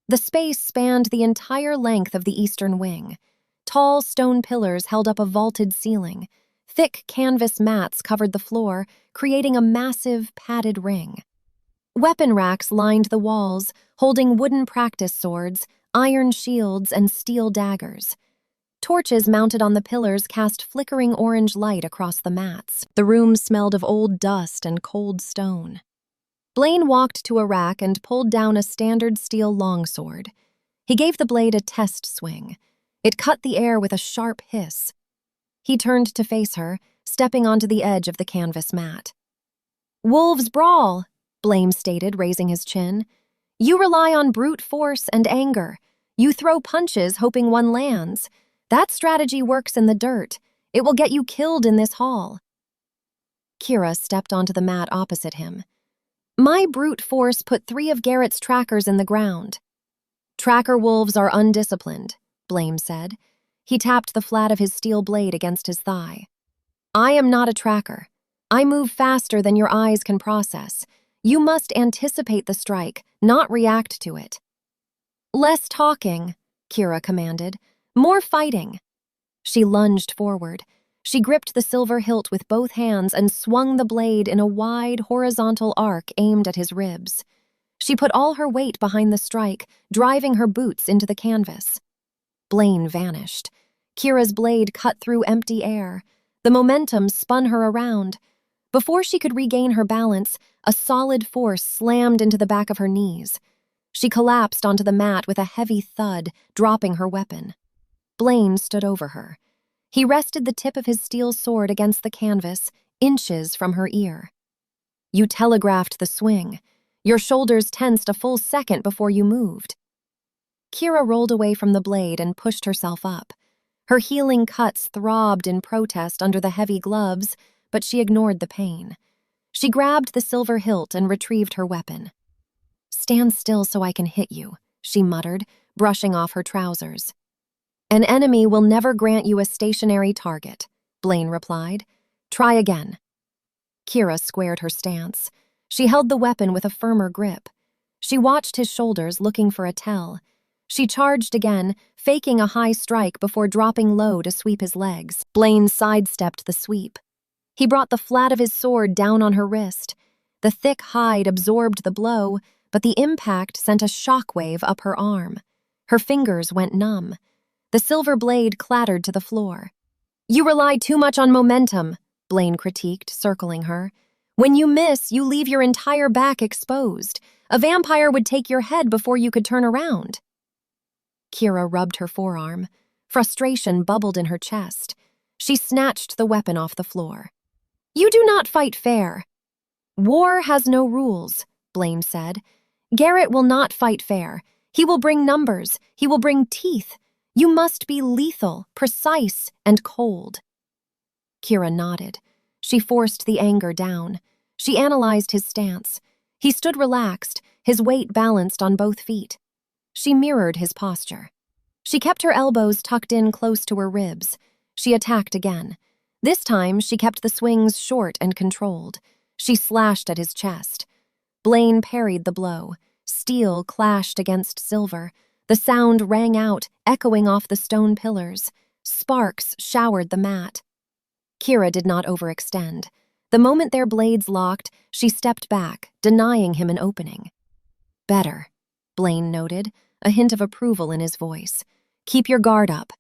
S1: The space spanned the entire length of the eastern wing. Tall stone pillars held up a vaulted ceiling. Thick canvas mats covered the floor, creating a massive, padded ring. Weapon racks lined the walls, holding wooden practice swords, iron shields, and steel daggers. Torches mounted on the pillars cast flickering orange light across the mats. The room smelled of old dust and cold stone. Blaine walked to a rack and pulled down a standard steel longsword. He gave the blade a test swing. It cut the air with a sharp hiss. He turned to face her, stepping onto the edge of the canvas mat. "Wolves brawl," Blaine stated, raising his chin. "You rely on brute force and anger. You throw punches hoping one lands. That strategy works in the dirt. It will get you killed in this hall." Kira stepped onto the mat opposite him. "My brute force put 3 of Garrett's trackers in the ground." "Tracker wolves are undisciplined," Blaine said. He tapped the flat of his steel blade against his thigh. "I am not a tracker. I move faster than your eyes can process. You must anticipate the strike, not react to it." "Less talking," Kira commanded. "More fighting." She lunged forward. She gripped the silver hilt with both hands and swung the blade in a wide, horizontal arc aimed at his ribs. She put all her weight behind the strike, driving her boots into the canvas. Blaine vanished. Kira's blade cut through empty air. The momentum spun her around. Before she could regain her balance, a solid force slammed into the back of her knees. She collapsed onto the mat with a heavy thud, dropping her weapon. Blaine stood over her. He rested the tip of his steel sword against the canvas, inches from her ear. "You telegraphed the swing. Your shoulders tensed a full second before you moved." Kira rolled away from the blade and pushed herself up. Her healing cuts throbbed in protest under the heavy gloves, but she ignored the pain. She grabbed the silver hilt and retrieved her weapon. "Stand still so I can hit you," she muttered, brushing off her trousers. "An enemy will never grant you a stationary target," Blaine replied. "Try again." Kira squared her stance. She held the weapon with a firmer grip. She watched his shoulders, looking for a tell. She charged again, faking a high strike before dropping low to sweep his legs. Blaine sidestepped the sweep. He brought the flat of his sword down on her wrist. The thick hide absorbed the blow, but the impact sent a shockwave up her arm. Her fingers went numb. The silver blade clattered to the floor. "You rely too much on momentum," Blaine critiqued, circling her. "When you miss, you leave your entire back exposed. A vampire would take your head before you could turn around." Kira rubbed her forearm. Frustration bubbled in her chest. She snatched the weapon off the floor. "You do not fight fair." "War has no rules," Blaine said. "Garrett will not fight fair. He will bring numbers. He will bring teeth. You must be lethal, precise, and cold." Kira nodded. She forced the anger down. She analyzed his stance. He stood relaxed, his weight balanced on both feet. She mirrored his posture. She kept her elbows tucked in close to her ribs. She attacked again. This time, she kept the swings short and controlled. She slashed at his chest. Blaine parried the blow. Steel clashed against silver. The sound rang out, echoing off the stone pillars. Sparks showered the mat. Kira did not overextend. The moment their blades locked, she stepped back, denying him an opening. "Better," Blaine noted, a hint of approval in his voice. "Keep your guard up."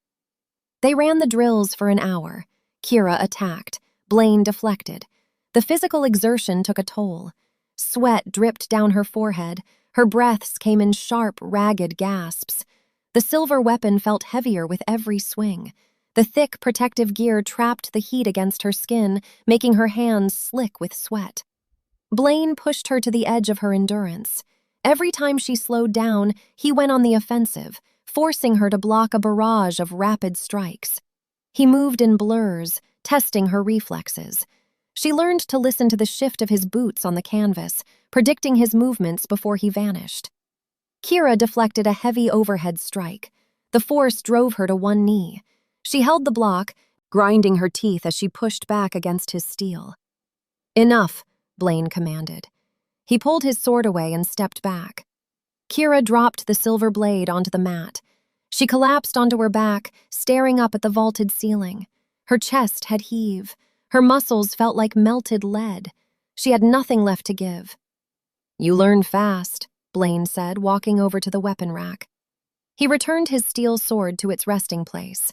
S1: They ran the drills for an hour. Kira attacked. Blaine deflected. The physical exertion took a toll. Sweat dripped down her forehead. Her breaths came in sharp, ragged gasps. The silver weapon felt heavier with every swing. The thick, protective gear trapped the heat against her skin, making her hands slick with sweat. Blaine pushed her to the edge of her endurance. Every time she slowed down, he went on the offensive, forcing her to block a barrage of rapid strikes. He moved in blurs, testing her reflexes. She learned to listen to the shift of his boots on the canvas, predicting his movements before he vanished. Kira deflected a heavy overhead strike. The force drove her to one knee. She held the block, grinding her teeth as she pushed back against his steel. "Enough," Blaine commanded. He pulled his sword away and stepped back. Kira dropped the silver blade onto the mat. She collapsed onto her back, staring up at the vaulted ceiling. Her chest had heave. Her muscles felt like melted lead. She had nothing left to give. "You learn fast," Blaine said, walking over to the weapon rack. He returned his steel sword to its resting place.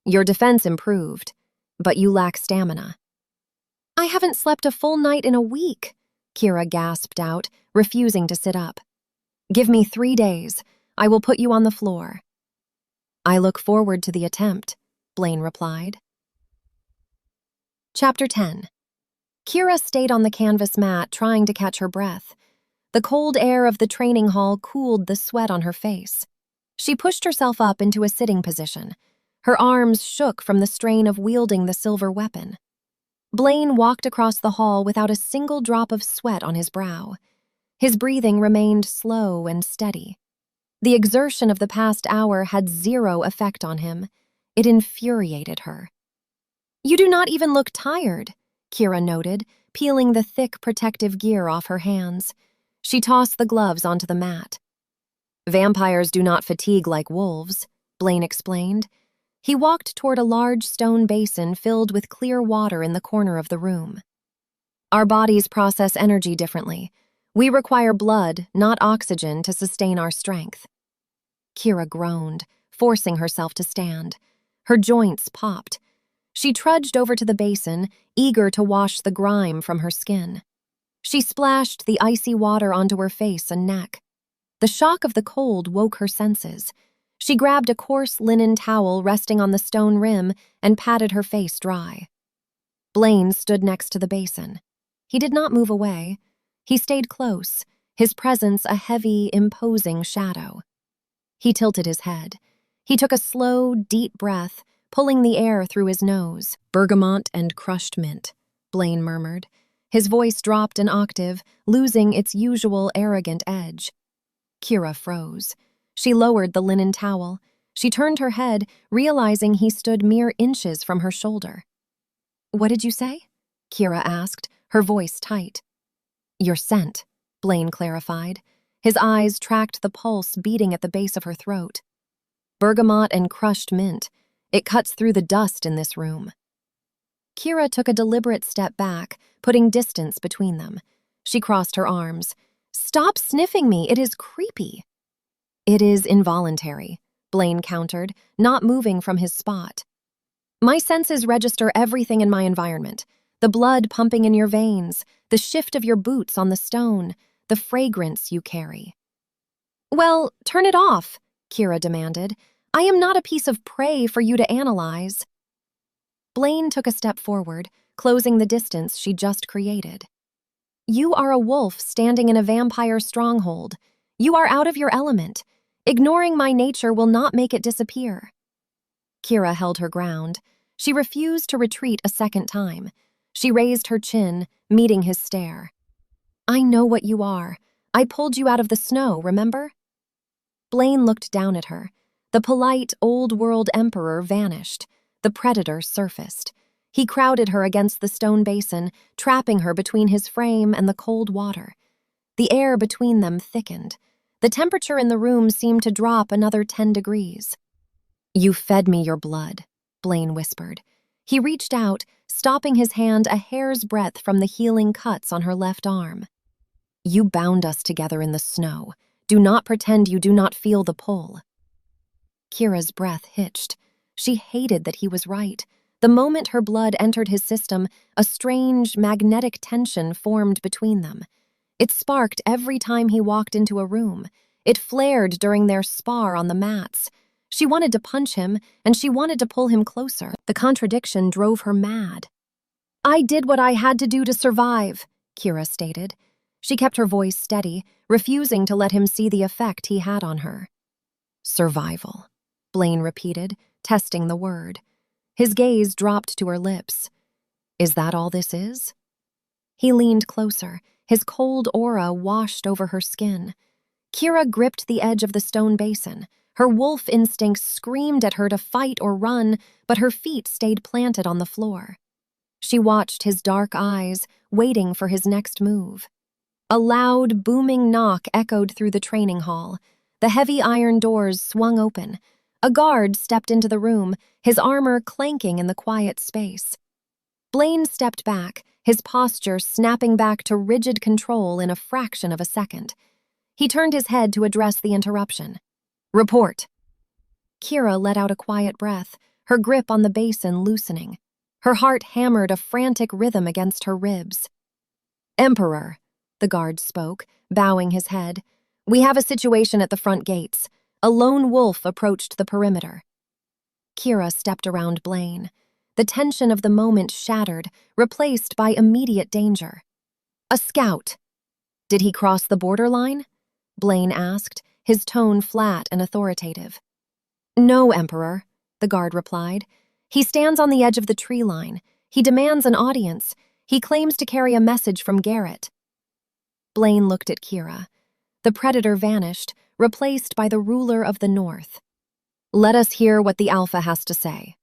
S1: "Your defense improved, but you lack stamina." "I haven't slept a full night in a week," Kira gasped out, refusing to sit up. "Give me 3 days. I will put you on the floor." "I look forward to the attempt," Blaine replied. Chapter 10. Kira stayed on the canvas mat, trying to catch her breath. The cold air of the training hall cooled the sweat on her face. She pushed herself up into a sitting position. Her arms shook from the strain of wielding the silver weapon. Blaine walked across the hall without a single drop of sweat on his brow. His breathing remained slow and steady. The exertion of the past hour had zero effect on him. It infuriated her. "You do not even look tired," Kira noted, peeling the thick protective gear off her hands. She tossed the gloves onto the mat. "Vampires do not fatigue like wolves," Blaine explained. He walked toward a large stone basin filled with clear water in the corner of the room. "Our bodies process energy differently. We require blood, not oxygen, to sustain our strength." Kira groaned, forcing herself to stand. Her joints popped. She trudged over to the basin, eager to wash the grime from her skin. She splashed the icy water onto her face and neck. The shock of the cold woke her senses. She grabbed a coarse linen towel resting on the stone rim and patted her face dry. Blaine stood next to the basin. He did not move away. He stayed close, his presence a heavy, imposing shadow. He tilted his head. He took a slow, deep breath, pulling the air through his nose. "Bergamot and crushed mint," Blaine murmured. His voice dropped an octave, losing its usual arrogant edge. Kira froze. She lowered the linen towel. She turned her head, realizing he stood mere inches from her shoulder. "What did you say?" Kira asked, her voice tight. "Your scent," Blaine clarified. His eyes tracked the pulse beating at the base of her throat. Bergamot and crushed mint. It cuts through the dust in this room. Kira took a deliberate step back, putting distance between them. She crossed her arms. "Stop sniffing me, it is creepy." "It is involuntary," Blaine countered, not moving from his spot. "My senses register everything in my environment. The blood pumping in your veins, the shift of your boots on the stone, the fragrance you carry." "Well, turn it off," Kira demanded. "I am not a piece of prey for you to analyze." Blaine took a step forward, closing the distance she just created. "You are a wolf standing in a vampire stronghold. You are out of your element. Ignoring my nature will not make it disappear." Kira held her ground. She refused to retreat a second time. She raised her chin, meeting his stare. "I know what you are. I pulled you out of the snow, remember?" Blaine looked down at her. The polite, old-world emperor vanished. The predator surfaced. He crowded her against the stone basin, trapping her between his frame and the cold water. The air between them thickened. The temperature in the room seemed to drop another 10 degrees. "You fed me your blood," Blaine whispered. He reached out, stopping his hand a hair's breadth from the healing cuts on her left arm. "You bound us together in the snow. Do not pretend you do not feel the pull." Kira's breath hitched. She hated that he was right. The moment her blood entered his system, a strange, magnetic tension formed between them. It sparked every time he walked into a room. It flared during their spar on the mats. She wanted to punch him, and she wanted to pull him closer. The contradiction drove her mad. "I did what I had to do to survive," Kira stated. She kept her voice steady, refusing to let him see the effect he had on her. "Survival," Blaine repeated, testing the word. His gaze dropped to her lips. "Is that all this is?" He leaned closer. His cold aura washed over her skin. Kira gripped the edge of the stone basin. Her wolf instincts screamed at her to fight or run, but her feet stayed planted on the floor. She watched his dark eyes, waiting for his next move. A loud, booming knock echoed through the training hall. The heavy iron doors swung open. A guard stepped into the room, his armor clanking in the quiet space. Blaine stepped back, his posture snapping back to rigid control in a fraction of a second. He turned his head to address the interruption. "Report." Kira let out a quiet breath, her grip on the basin loosening. Her heart hammered a frantic rhythm against her ribs. "Emperor," the guard spoke, bowing his head. "We have a situation at the front gates. A lone wolf approached the perimeter." Kira stepped around Blaine. The tension of the moment shattered, replaced by immediate danger. "A scout." "Did he cross the borderline?" Blaine asked, his tone flat and authoritative. "No, Emperor," the guard replied. "He stands on the edge of the tree line. He demands an audience. He claims to carry a message from Garrett." Blaine looked at Kira. The predator vanished, replaced by the ruler of the North. "Let us hear what the Alpha has to say."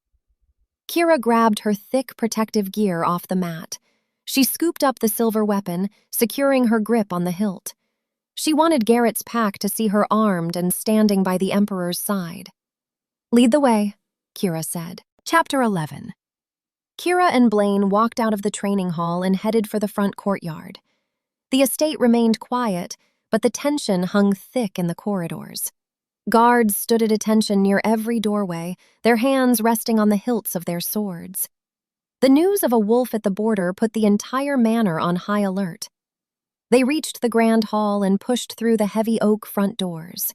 S1: Kira grabbed her thick protective gear off the mat. She scooped up the silver weapon, securing her grip on the hilt. She wanted Garrett's pack to see her armed and standing by the Emperor's side. "Lead the way," Kira said. Chapter 11. Kira and Blaine walked out of the training hall and headed for the front courtyard. The estate remained quiet, but the tension hung thick in the corridors. Guards stood at attention near every doorway, their hands resting on the hilts of their swords. The news of a wolf at the border put the entire manor on high alert. They reached the grand hall and pushed through the heavy oak front doors.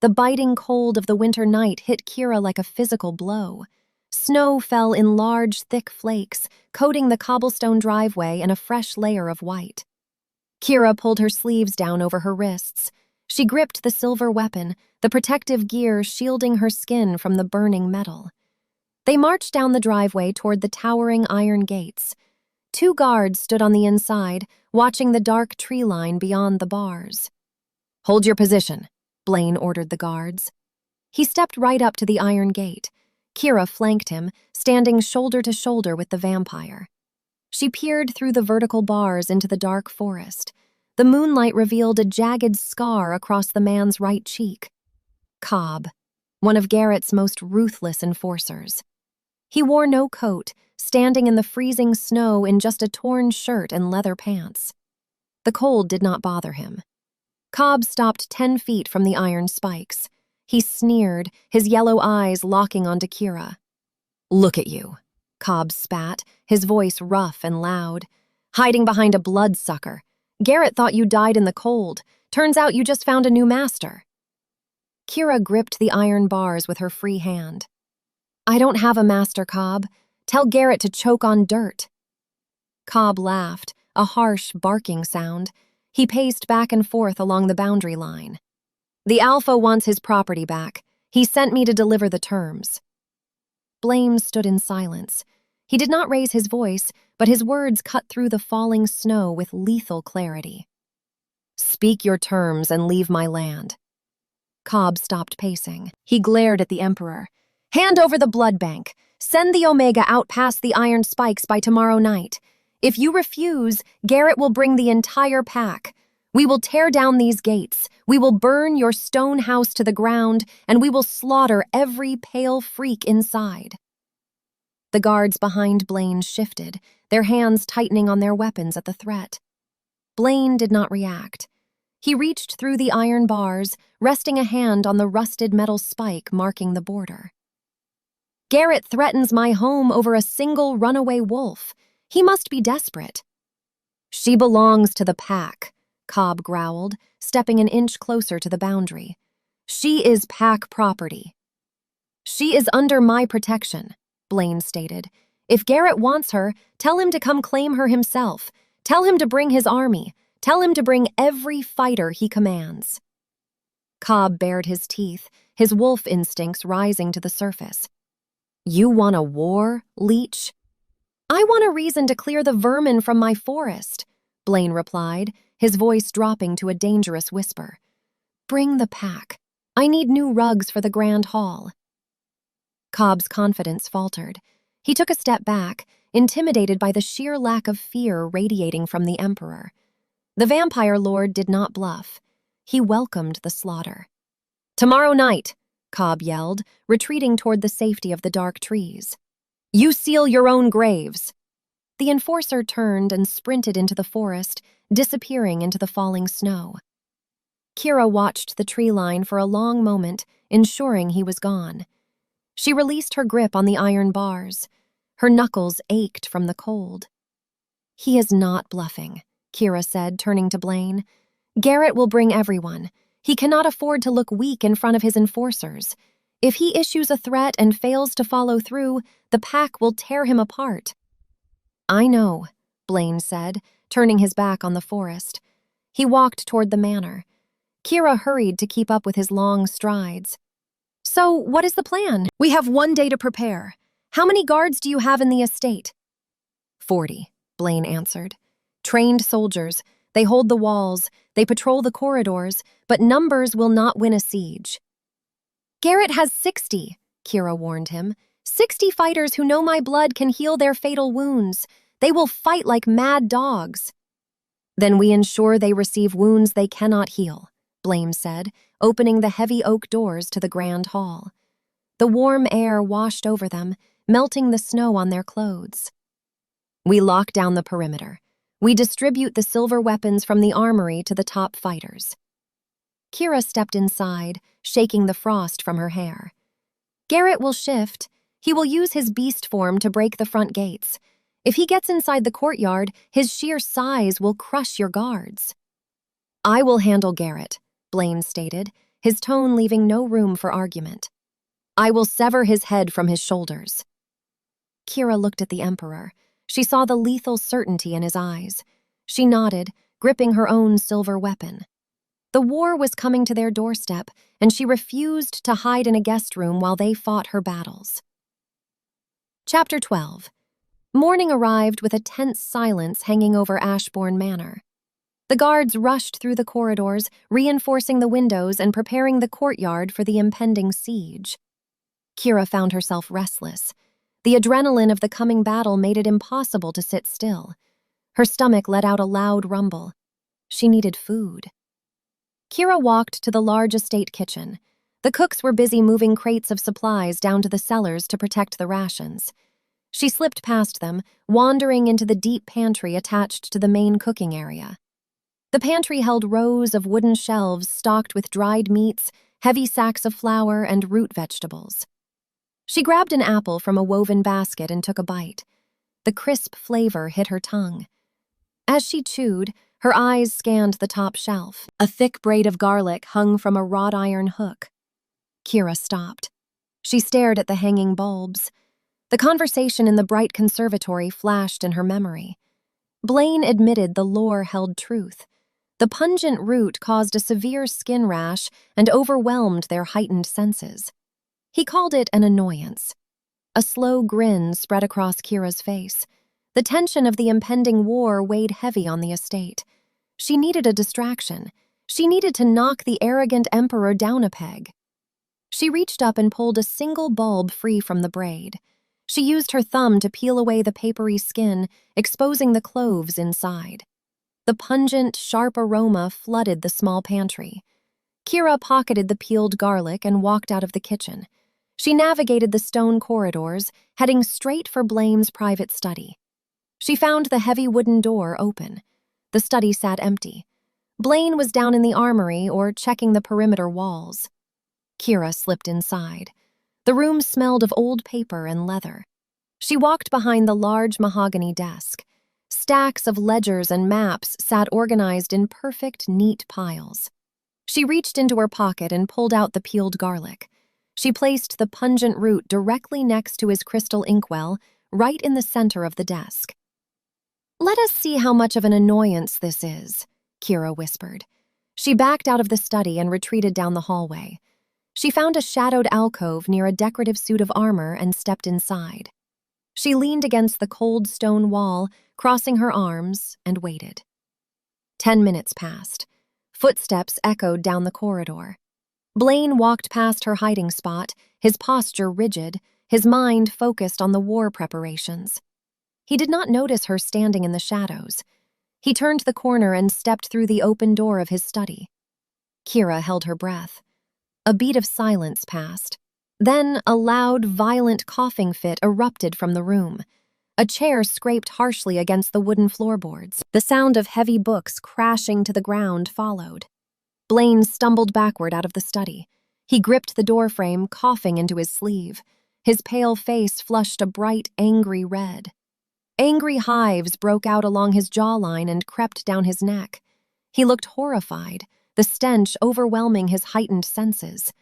S1: The biting cold of the winter night hit Kira like a physical blow. Snow fell in large, thick flakes, coating the cobblestone driveway in a fresh layer of white. Kira pulled her sleeves down over her wrists. She gripped the silver weapon, the protective gear shielding her skin from the burning metal. They marched down the driveway toward the towering iron gates. 2 guards stood on the inside, watching the dark tree line beyond the bars. "Hold your position," Blaine ordered the guards. He stepped right up to the iron gate. Kira flanked him, standing shoulder to shoulder with the vampire. She peered through the vertical bars into the dark forest. The moonlight revealed a jagged scar across the man's right cheek. Cobb, one of Garrett's most ruthless enforcers. He wore no coat, standing in the freezing snow in just a torn shirt and leather pants. The cold did not bother him. Cobb stopped 10 feet from the iron spikes. He sneered, his yellow eyes locking onto Kira. "Look at you," Cobb spat, his voice rough and loud. "Hiding behind a bloodsucker. Garrett thought you died in the cold. Turns out you just found a new master." Kira gripped the iron bars with her free hand. "I don't have a master, Cobb. Tell Garrett to choke on dirt." Cobb laughed, a harsh, barking sound. He paced back and forth along the boundary line. "The Alpha wants his property back. He sent me to deliver the terms." Blaine stood in silence. He did not raise his voice, but his words cut through the falling snow with lethal clarity. "Speak your terms and leave my land." Cobb stopped pacing. He glared at the Emperor. "Hand over the blood bank. Send the Omega out past the iron spikes by tomorrow night. If you refuse, Garrett will bring the entire pack. We will tear down these gates. We will burn your stone house to the ground, and we will slaughter every pale freak inside." The guards behind Blaine shifted, their hands tightening on their weapons at the threat. Blaine did not react. He reached through the iron bars, resting a hand on the rusted metal spike marking the border. "Garrett threatens my home over a single runaway wolf. He must be desperate." "She belongs to the pack," Cobb growled, stepping an inch closer to the boundary. "She is pack property." "She is under my protection," Blaine stated. "If Garrett wants her, tell him to come claim her himself. Tell him to bring his army. Tell him to bring every fighter he commands." Cobb bared his teeth, his wolf instincts rising to the surface. "You want a war, leech?" "I want a reason to clear the vermin from my forest," Blaine replied, his voice dropping to a dangerous whisper. "Bring the pack. I need new rugs for the Grand Hall." Cobb's confidence faltered. He took a step back, intimidated by the sheer lack of fear radiating from the Emperor. The vampire lord did not bluff. He welcomed the slaughter. "Tomorrow night," Cobb yelled, retreating toward the safety of the dark trees. "You seal your own graves." The enforcer turned and sprinted into the forest, disappearing into the falling snow. Kira watched the tree line for a long moment, ensuring he was gone. She released her grip on the iron bars. Her knuckles ached from the cold. "He is not bluffing," Kira said, turning to Blaine. "Garrett will bring everyone. He cannot afford to look weak in front of his enforcers. If he issues a threat and fails to follow through, the pack will tear him apart." "I know," Blaine said, turning his back on the forest. He walked toward the manor. Kira hurried to keep up with his long strides. "So, what is the plan? We have 1 day to prepare. How many guards do you have in the estate?" 40, Blaine answered. "Trained soldiers. They hold the walls, they patrol the corridors, but numbers will not win a siege." "Garrett has 60, Kira warned him. 60 fighters who know my blood can heal their fatal wounds. They will fight like mad dogs." "Then we ensure they receive wounds they cannot heal," Blaine said, opening the heavy oak doors to the grand hall. The warm air washed over them, melting the snow on their clothes. "We lock down the perimeter. We distribute the silver weapons from the armory to the top fighters." Kira stepped inside, shaking the frost from her hair. "Garrett will shift. He will use his beast form to break the front gates. If he gets inside the courtyard, his sheer size will crush your guards." "I will handle Garrett," Blaine stated, his tone leaving no room for argument. "I will sever his head from his shoulders." Kira looked at the Emperor. She saw the lethal certainty in his eyes. She nodded, gripping her own silver weapon. The war was coming to their doorstep, and she refused to hide in a guest room while they fought her battles. Chapter 12. Morning arrived with a tense silence hanging over Ashbourne Manor. The guards rushed through the corridors, reinforcing the windows and preparing the courtyard for the impending siege. Kira found herself restless. The adrenaline of the coming battle made it impossible to sit still. Her stomach let out a loud rumble. She needed food. Kira walked to the large estate kitchen. The cooks were busy moving crates of supplies down to the cellars to protect the rations. She slipped past them, wandering into the deep pantry attached to the main cooking area. The pantry held rows of wooden shelves stocked with dried meats, heavy sacks of flour, and root vegetables. She grabbed an apple from a woven basket and took a bite. The crisp flavor hit her tongue. As she chewed, her eyes scanned the top shelf. A thick braid of garlic hung from a wrought iron hook. Kira stopped. She stared at the hanging bulbs. The conversation in the bright conservatory flashed in her memory. Blaine admitted the lore held truth. The pungent root caused a severe skin rash and overwhelmed their heightened senses. He called it an annoyance. A slow grin spread across Kira's face. The tension of the impending war weighed heavy on the estate. She needed a distraction. She needed to knock the arrogant emperor down a peg. She reached up and pulled a single bulb free from the braid. She used her thumb to peel away the papery skin, exposing the cloves inside. The pungent, sharp aroma flooded the small pantry. Kira pocketed the peeled garlic and walked out of the kitchen. She navigated the stone corridors, heading straight for Blaine's private study. She found the heavy wooden door open. The study sat empty. Blaine was down in the armory or checking the perimeter walls. Kira slipped inside. The room smelled of old paper and leather. She walked behind the large mahogany desk. Stacks of ledgers and maps sat organized in perfect, neat piles. She reached into her pocket and pulled out the peeled garlic. She placed the pungent root directly next to his crystal inkwell, right in the center of the desk. "Let us see how much of an annoyance this is," Kira whispered. She backed out of the study and retreated down the hallway. She found a shadowed alcove near a decorative suit of armor and stepped inside. She leaned against the cold stone wall, crossing her arms, and waited. 10 minutes passed. Footsteps echoed down the corridor. Blaine walked past her hiding spot, his posture rigid, his mind focused on the war preparations. He did not notice her standing in the shadows. He turned the corner and stepped through the open door of his study. Kira held her breath. A beat of silence passed. Then a loud, violent coughing fit erupted from the room. A chair scraped harshly against the wooden floorboards. The sound of heavy books crashing to the ground followed. Blaine stumbled backward out of the study. He gripped the doorframe, coughing into his sleeve. His pale face flushed a bright, angry red. Angry hives broke out along his jawline and crept down his neck. He looked horrified, the stench overwhelming his heightened senses.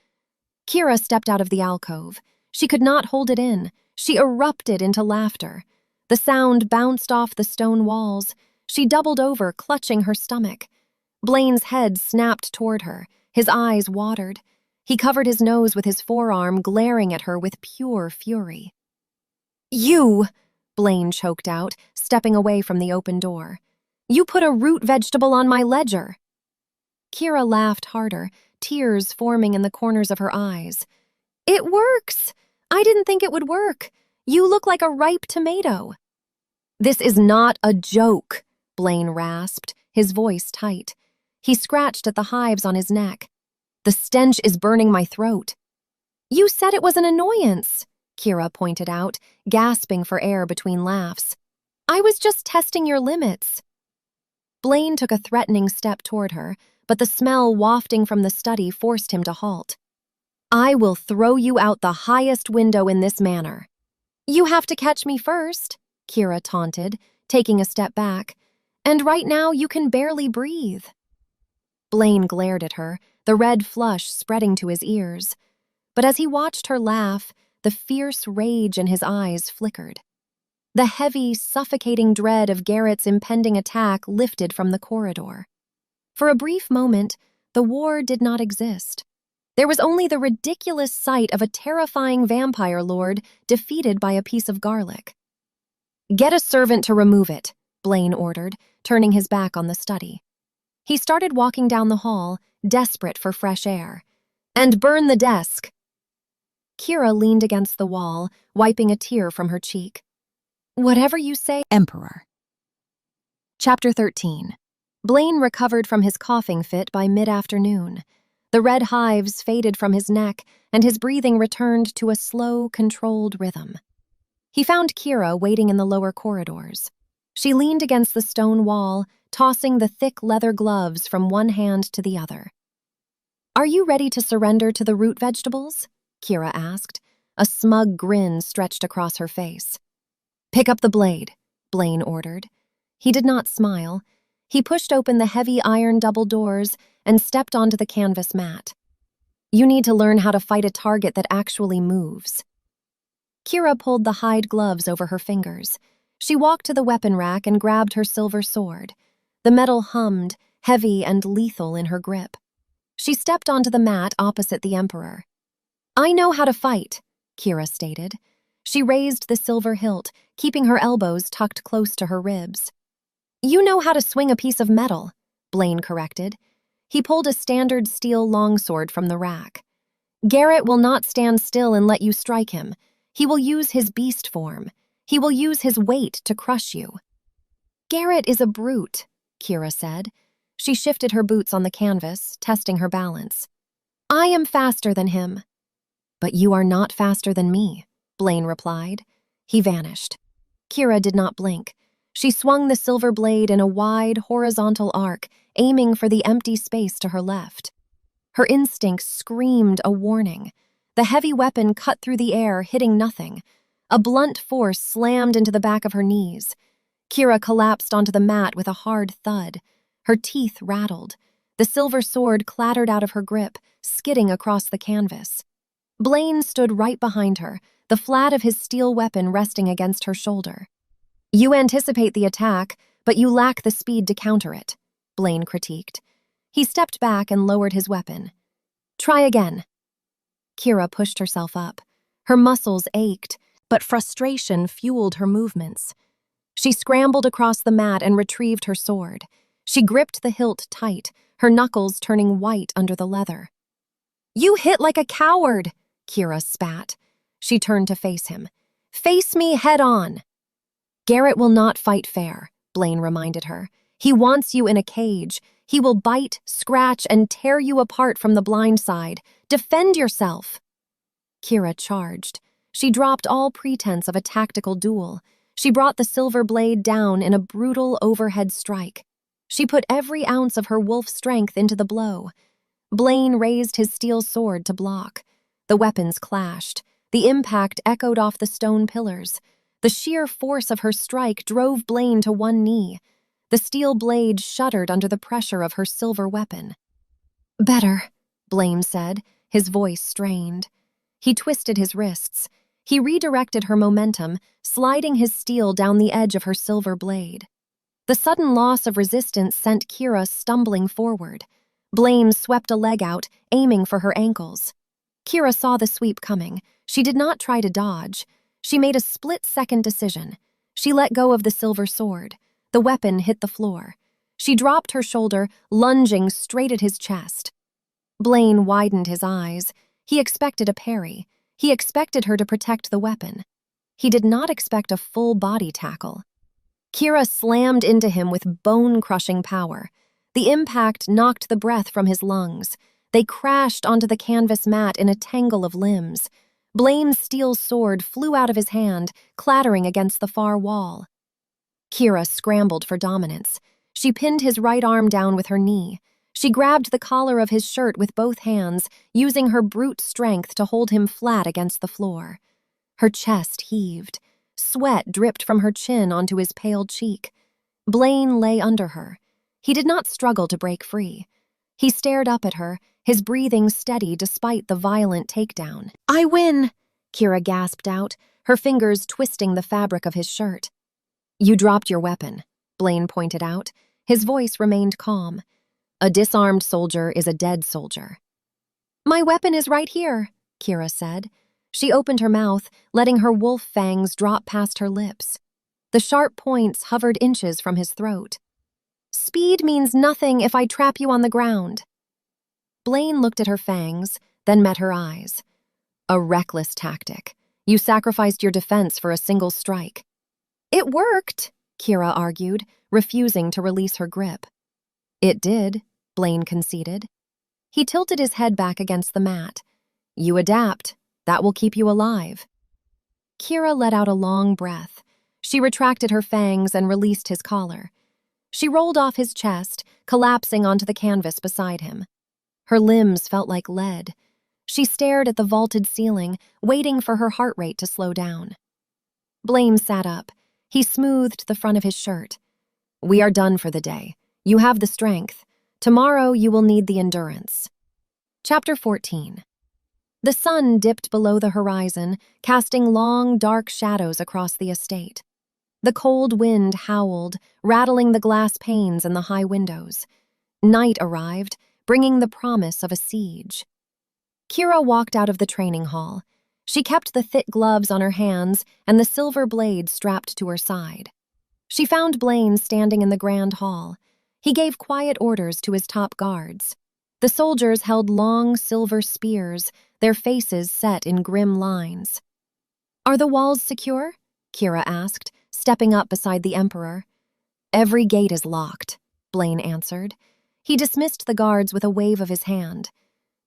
S1: Kira stepped out of the alcove. She could not hold it in. She erupted into laughter. The sound bounced off the stone walls. She doubled over, clutching her stomach. Blaine's head snapped toward her. His eyes watered. He covered his nose with his forearm, glaring at her with pure fury. "You!" Blaine choked out, stepping away from the open door. "You put a root vegetable on my ledger." Kira laughed harder, tears forming in the corners of her eyes. "It works! I didn't think it would work. You look like a ripe tomato." "This is not a joke," Blaine rasped, his voice tight. He scratched at the hives on his neck. "The stench is burning my throat." "You said it was an annoyance," Kira pointed out, gasping for air between laughs. "I was just testing your limits." Blaine took a threatening step toward her, but the smell wafting from the study forced him to halt. "I will throw you out the highest window in this manner." "You have to catch me first," Kira taunted, taking a step back. "And right now you can barely breathe." Blaine glared at her, the red flush spreading to his ears. But as he watched her laugh, the fierce rage in his eyes flickered. The heavy, suffocating dread of Garrett's impending attack lifted from the corridor. For a brief moment, the war did not exist. There was only the ridiculous sight of a terrifying vampire lord defeated by a piece of garlic. "Get a servant to remove it," Blaine ordered, turning his back on the study. He started walking down the hall, desperate for fresh air. "And burn the desk." Kira leaned against the wall, wiping a tear from her cheek. "Whatever you say, Emperor." Chapter 13. Blaine recovered from his coughing fit by mid-afternoon. The red hives faded from his neck, and his breathing returned to a slow, controlled rhythm. He found Kira waiting in the lower corridors. She leaned against the stone wall, tossing the thick leather gloves from one hand to the other. "Are you ready to surrender to the root vegetables?" Kira asked. A smug grin stretched across her face. "Pick up the blade," Blaine ordered. He did not smile. He pushed open the heavy iron double doors and stepped onto the canvas mat. "You need to learn how to fight a target that actually moves." Kira pulled the hide gloves over her fingers. She walked to the weapon rack and grabbed her silver sword. The metal hummed, heavy and lethal in her grip. She stepped onto the mat opposite the Emperor. "I know how to fight," Kira stated. She raised the silver hilt, keeping her elbows tucked close to her ribs. "You know how to swing a piece of metal," Blaine corrected. He pulled a standard steel longsword from the rack. "Garrett will not stand still and let you strike him. He will use his beast form. He will use his weight to crush you." "Garrett is a brute," Kira said. She shifted her boots on the canvas, testing her balance. "I am faster than him." "But you are not faster than me," Blaine replied. He vanished. Kira did not blink. She swung the silver blade in a wide, horizontal arc, aiming for the empty space to her left. Her instincts screamed a warning. The heavy weapon cut through the air, hitting nothing. A blunt force slammed into the back of her knees. Kira collapsed onto the mat with a hard thud. Her teeth rattled. The silver sword clattered out of her grip, skidding across the canvas. Blaine stood right behind her, the flat of his steel weapon resting against her shoulder. "You anticipate the attack, but you lack the speed to counter it," Blaine critiqued. He stepped back and lowered his weapon. "Try again." Kira pushed herself up. Her muscles ached, but frustration fueled her movements. She scrambled across the mat and retrieved her sword. She gripped the hilt tight, her knuckles turning white under the leather. "You hit like a coward," Kira spat. She turned to face him. "Face me head on." "Garrett will not fight fair," Blaine reminded her. "He wants you in a cage. He will bite, scratch, and tear you apart from the blind side. Defend yourself." Kira charged. She dropped all pretense of a tactical duel. She brought the silver blade down in a brutal overhead strike. She put every ounce of her wolf strength into the blow. Blaine raised his steel sword to block. The weapons clashed. The impact echoed off the stone pillars. The sheer force of her strike drove Blaine to one knee. The steel blade shuddered under the pressure of her silver weapon. "Better," Blaine said, his voice strained. He twisted his wrists. He redirected her momentum, sliding his steel down the edge of her silver blade. The sudden loss of resistance sent Kira stumbling forward. Blaine swept a leg out, aiming for her ankles. Kira saw the sweep coming. She did not try to dodge. She made a split-second decision. She let go of the silver sword. The weapon hit the floor. She dropped her shoulder, lunging straight at his chest. Blaine widened his eyes. He expected a parry. He expected her to protect the weapon. He did not expect a full-body tackle. Kira slammed into him with bone-crushing power. The impact knocked the breath from his lungs. They crashed onto the canvas mat in a tangle of limbs. Blaine's steel sword flew out of his hand, clattering against the far wall. Kira scrambled for dominance. She pinned his right arm down with her knee. She grabbed the collar of his shirt with both hands, using her brute strength to hold him flat against the floor. Her chest heaved. Sweat dripped from her chin onto his pale cheek. Blaine lay under her. He did not struggle to break free. He stared up at her, his breathing steady despite the violent takedown. "I win," Kira gasped out, her fingers twisting the fabric of his shirt. "You dropped your weapon," Blaine pointed out. His voice remained calm. "A disarmed soldier is a dead soldier." "My weapon is right here," Kira said. She opened her mouth, letting her wolf fangs drop past her lips. The sharp points hovered inches from his throat. "Speed means nothing if I trap you on the ground." Blaine looked at her fangs, then met her eyes. "A reckless tactic. You sacrificed your defense for a single strike." "It worked," Kira argued, refusing to release her grip. It did, Blaine conceded. He tilted his head back against the mat. You adapt. That will keep you alive. Kira let out a long breath. She retracted her fangs and released his collar. She rolled off his chest, collapsing onto the canvas beside him. Her limbs felt like lead. She stared at the vaulted ceiling, waiting for her heart rate to slow down. Blaine sat up. He smoothed the front of his shirt. We are done for the day. You have the strength. Tomorrow you will need the endurance. Chapter 14. The sun dipped below the horizon, casting long, dark shadows across the estate. The cold wind howled, rattling the glass panes in the high windows. Night arrived, bringing the promise of a siege. Kira walked out of the training hall. She kept the thick gloves on her hands and the silver blade strapped to her side. She found Blaine standing in the grand hall. He gave quiet orders to his top guards. The soldiers held long silver spears, their faces set in grim lines. Are the walls secure? Kira asked, stepping up beside the Emperor. Every gate is locked, Blaine answered. He dismissed the guards with a wave of his hand.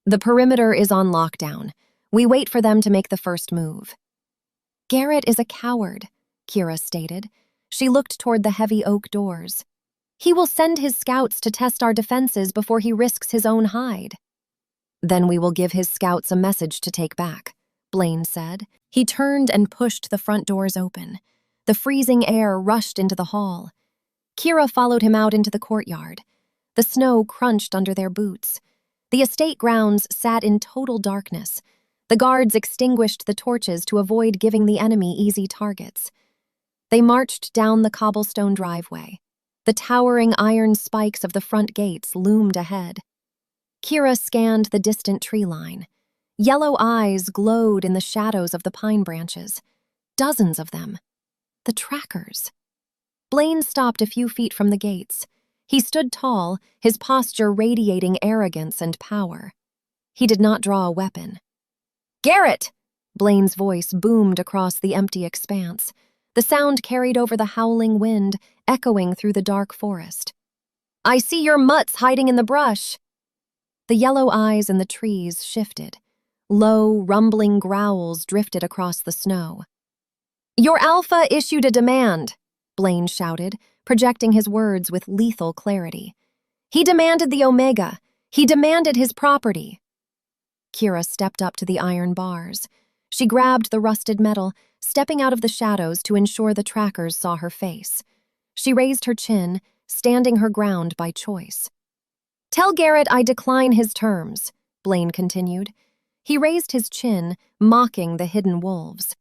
S1: The perimeter is on lockdown. We wait for them to make the first move. Garrett is a coward, Kira stated. She looked toward the heavy oak doors. He will send his scouts to test our defenses before he risks his own hide. Then we will give his scouts a message to take back, Blaine said. He turned and pushed the front doors open. The freezing air rushed into the hall. Kira followed him out into the courtyard. The snow crunched under their boots. The estate grounds sat in total darkness. The guards extinguished the torches to avoid giving the enemy easy targets. They marched down the cobblestone driveway. The towering iron spikes of the front gates loomed ahead. Kira scanned the distant tree line. Yellow eyes glowed in the shadows of the pine branches. Dozens of them. The trackers. Blaine stopped a few feet from the gates. He stood tall, his posture radiating arrogance and power. He did not draw a weapon. Garrett! Blaine's voice boomed across the empty expanse. The sound carried over the howling wind, echoing through the dark forest. I see your mutts hiding in the brush. The yellow eyes in the trees shifted. Low, rumbling growls drifted across the snow. Your alpha issued a demand, Blaine shouted, projecting his words with lethal clarity. He demanded the Omega. He demanded his property. Kira stepped up to the iron bars. She grabbed the rusted metal, stepping out of the shadows to ensure the trackers saw her face. She raised her chin, standing her ground by choice. Tell Garrett I decline his terms, Blaine continued. He raised his chin, mocking the hidden wolves.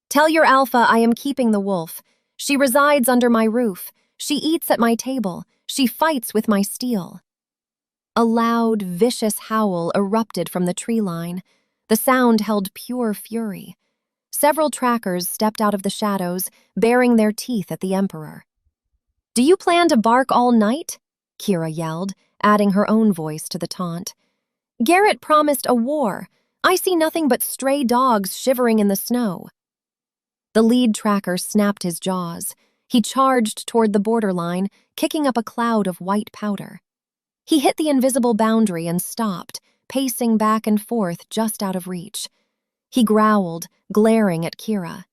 S1: Tell your alpha I am keeping the wolf. She resides under my roof. She eats at my table. She fights with my steel. A loud, vicious howl erupted from the tree line. The sound held pure fury. Several trackers stepped out of the shadows, baring their teeth at the Emperor. Do you plan to bark all night? Kira yelled, adding her own voice to the taunt. Garrett promised a war. I see nothing but stray dogs shivering in the snow. The lead tracker snapped his jaws. He charged toward the borderline, kicking up a cloud of white powder. He hit the invisible boundary and stopped, pacing back and forth just out of reach. He growled, glaring at Kira.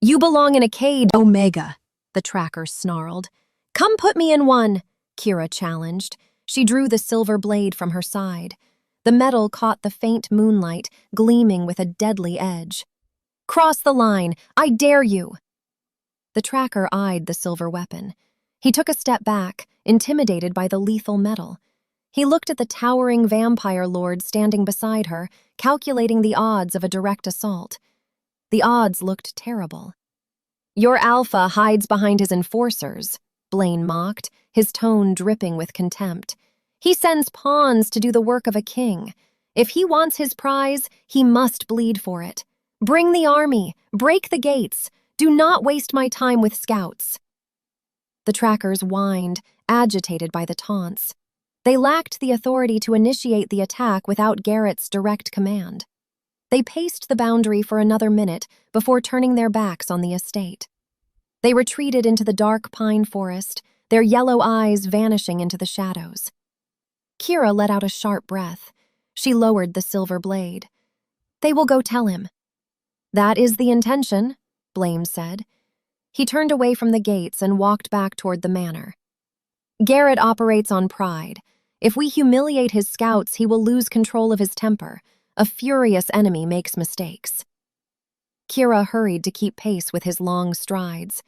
S1: You belong in a cage, Omega, the tracker snarled. Come put me in one, Kira challenged. She drew the silver blade from her side. The metal caught the faint moonlight, gleaming with a deadly edge. Cross the line, I dare you! The tracker eyed the silver weapon. He took a step back, intimidated by the lethal metal. He looked at the towering vampire lord standing beside her, calculating the odds of a direct assault. The odds looked terrible. Your alpha hides behind his enforcers, Blaine mocked, his tone dripping with contempt. He sends pawns to do the work of a king. If he wants his prize, he must bleed for it. Bring the army, break the gates. Do not waste my time with scouts. The trackers whined, agitated by the taunts. They lacked the authority to initiate the attack without Garrett's direct command. They paced the boundary for another minute before turning their backs on the estate. They retreated into the dark pine forest, their yellow eyes vanishing into the shadows. Kira let out a sharp breath. She lowered the silver blade. "They will go tell him." "That is the intention," Blaine said. He turned away from the gates and walked back toward the manor. "Garrett operates on pride. If we humiliate his scouts, he will lose control of his temper. A furious enemy makes mistakes." Kira hurried to keep pace with his long strides.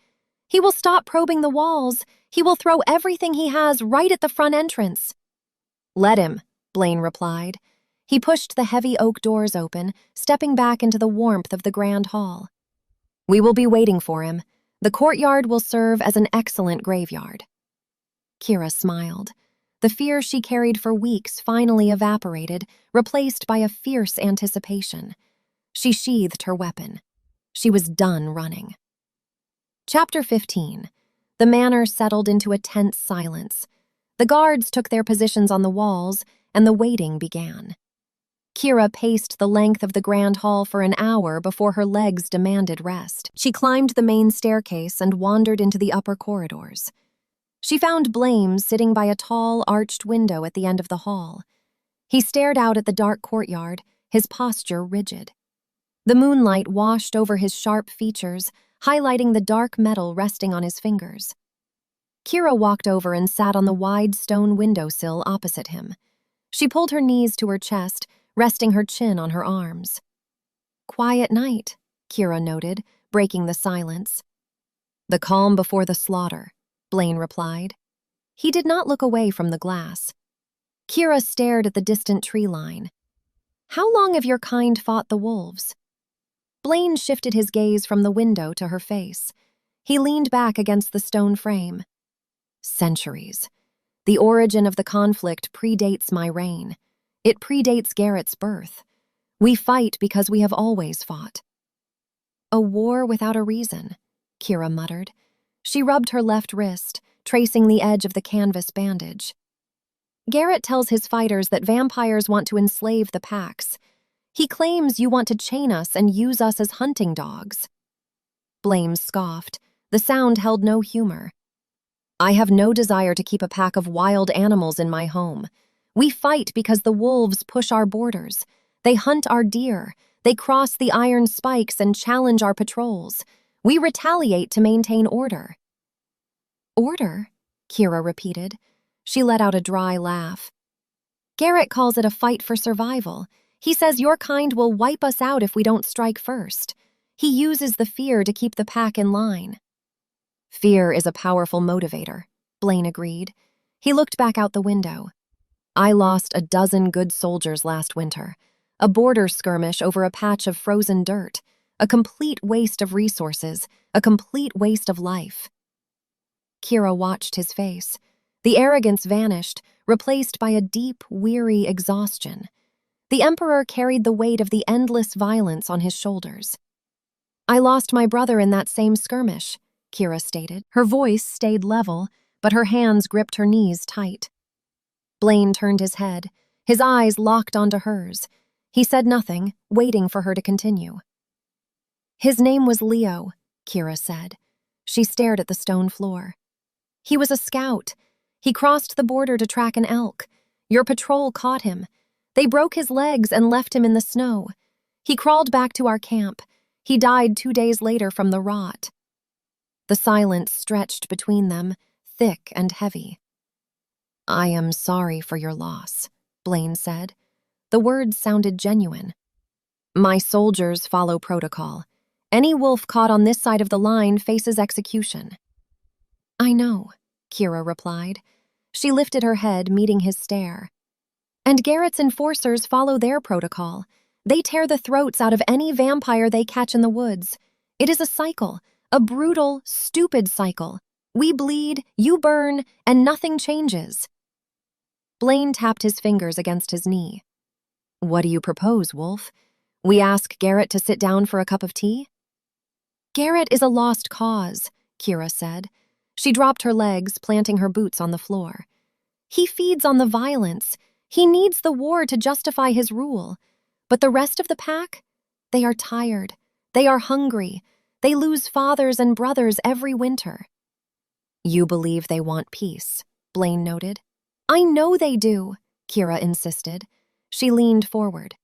S1: "He will stop probing the walls. He will throw everything he has right at the front entrance." "Let him," Blaine replied. He pushed the heavy oak doors open, stepping back into the warmth of the grand hall. "We will be waiting for him. The courtyard will serve as an excellent graveyard." Kira smiled. The fear she carried for weeks finally evaporated, replaced by a fierce anticipation. She sheathed her weapon. She was done running. Chapter 15. The manor settled into a tense silence. The guards took their positions on the walls, and the waiting began. Kira paced the length of the grand hall for an hour before her legs demanded rest. She climbed the main staircase and wandered into the upper corridors. She found Blaine sitting by a tall, arched window at the end of the hall. He stared out at the dark courtyard, his posture rigid. The moonlight washed over his sharp features, highlighting the dark metal resting on his fingers. Kira walked over and sat on the wide stone windowsill opposite him. She pulled her knees to her chest, resting her chin on her arms. "Quiet night," Kira noted, breaking the silence. "The calm before the slaughter," Blaine replied. He did not look away from the glass. Kira stared at the distant tree line. "How long have your kind fought the wolves?" Blaine shifted his gaze from the window to her face. He leaned back against the stone frame. "Centuries. The origin of the conflict predates my reign. It predates Garrett's birth. We fight because we have always fought." "A war without a reason," Kira muttered. She rubbed her left wrist, tracing the edge of the canvas bandage. "Garrett tells his fighters that vampires want to enslave the packs. He claims you want to chain us and use us as hunting dogs." Blaine scoffed. The sound held no humor. "I have no desire to keep a pack of wild animals in my home. We fight because the wolves push our borders. They hunt our deer. They cross the iron spikes and challenge our patrols. We retaliate to maintain order." "Order?" Kira repeated. She let out a dry laugh. "Garrett calls it a fight for survival. He says your kind will wipe us out if we don't strike first. He uses the fear to keep the pack in line." "Fear is a powerful motivator," Blaine agreed. He looked back out the window. "I lost a dozen good soldiers last winter. A border skirmish over a patch of frozen dirt. A complete waste of resources. A complete waste of life." Kira watched his face. The arrogance vanished, replaced by a deep, weary exhaustion. The Emperor carried the weight of the endless violence on his shoulders. "I lost my brother in that same skirmish," Kira stated. Her voice stayed level, but her hands gripped her knees tight. Blaine turned his head. His eyes locked onto hers. He said nothing, waiting for her to continue. "His name was Leo," Kira said. She stared at the stone floor. "He was a scout. He crossed the border to track an elk. Your patrol caught him. They broke his legs and left him in the snow. He crawled back to our camp. He died 2 days later from the rot." The silence stretched between them, thick and heavy. "I am sorry for your loss," Blaine said. The words sounded genuine. "My soldiers follow protocol. Any wolf caught on this side of the line faces execution." "I know," Kira replied. She lifted her head, meeting his stare. "And Garrett's enforcers follow their protocol. They tear the throats out of any vampire they catch in the woods. It is a cycle, a brutal, stupid cycle. We bleed, you burn, and nothing changes." Blaine tapped his fingers against his knee. "What do you propose, Wolf? We ask Garrett to sit down for a cup of tea?" "Garrett is a lost cause," Kira said. She dropped her legs, planting her boots on the floor. "He feeds on the violence. He needs the war to justify his rule. But the rest of the pack? They are tired. They are hungry. They lose fathers and brothers every winter." You believe they want peace, Blaine noted. I know they do, Kira insisted. She leaned forward.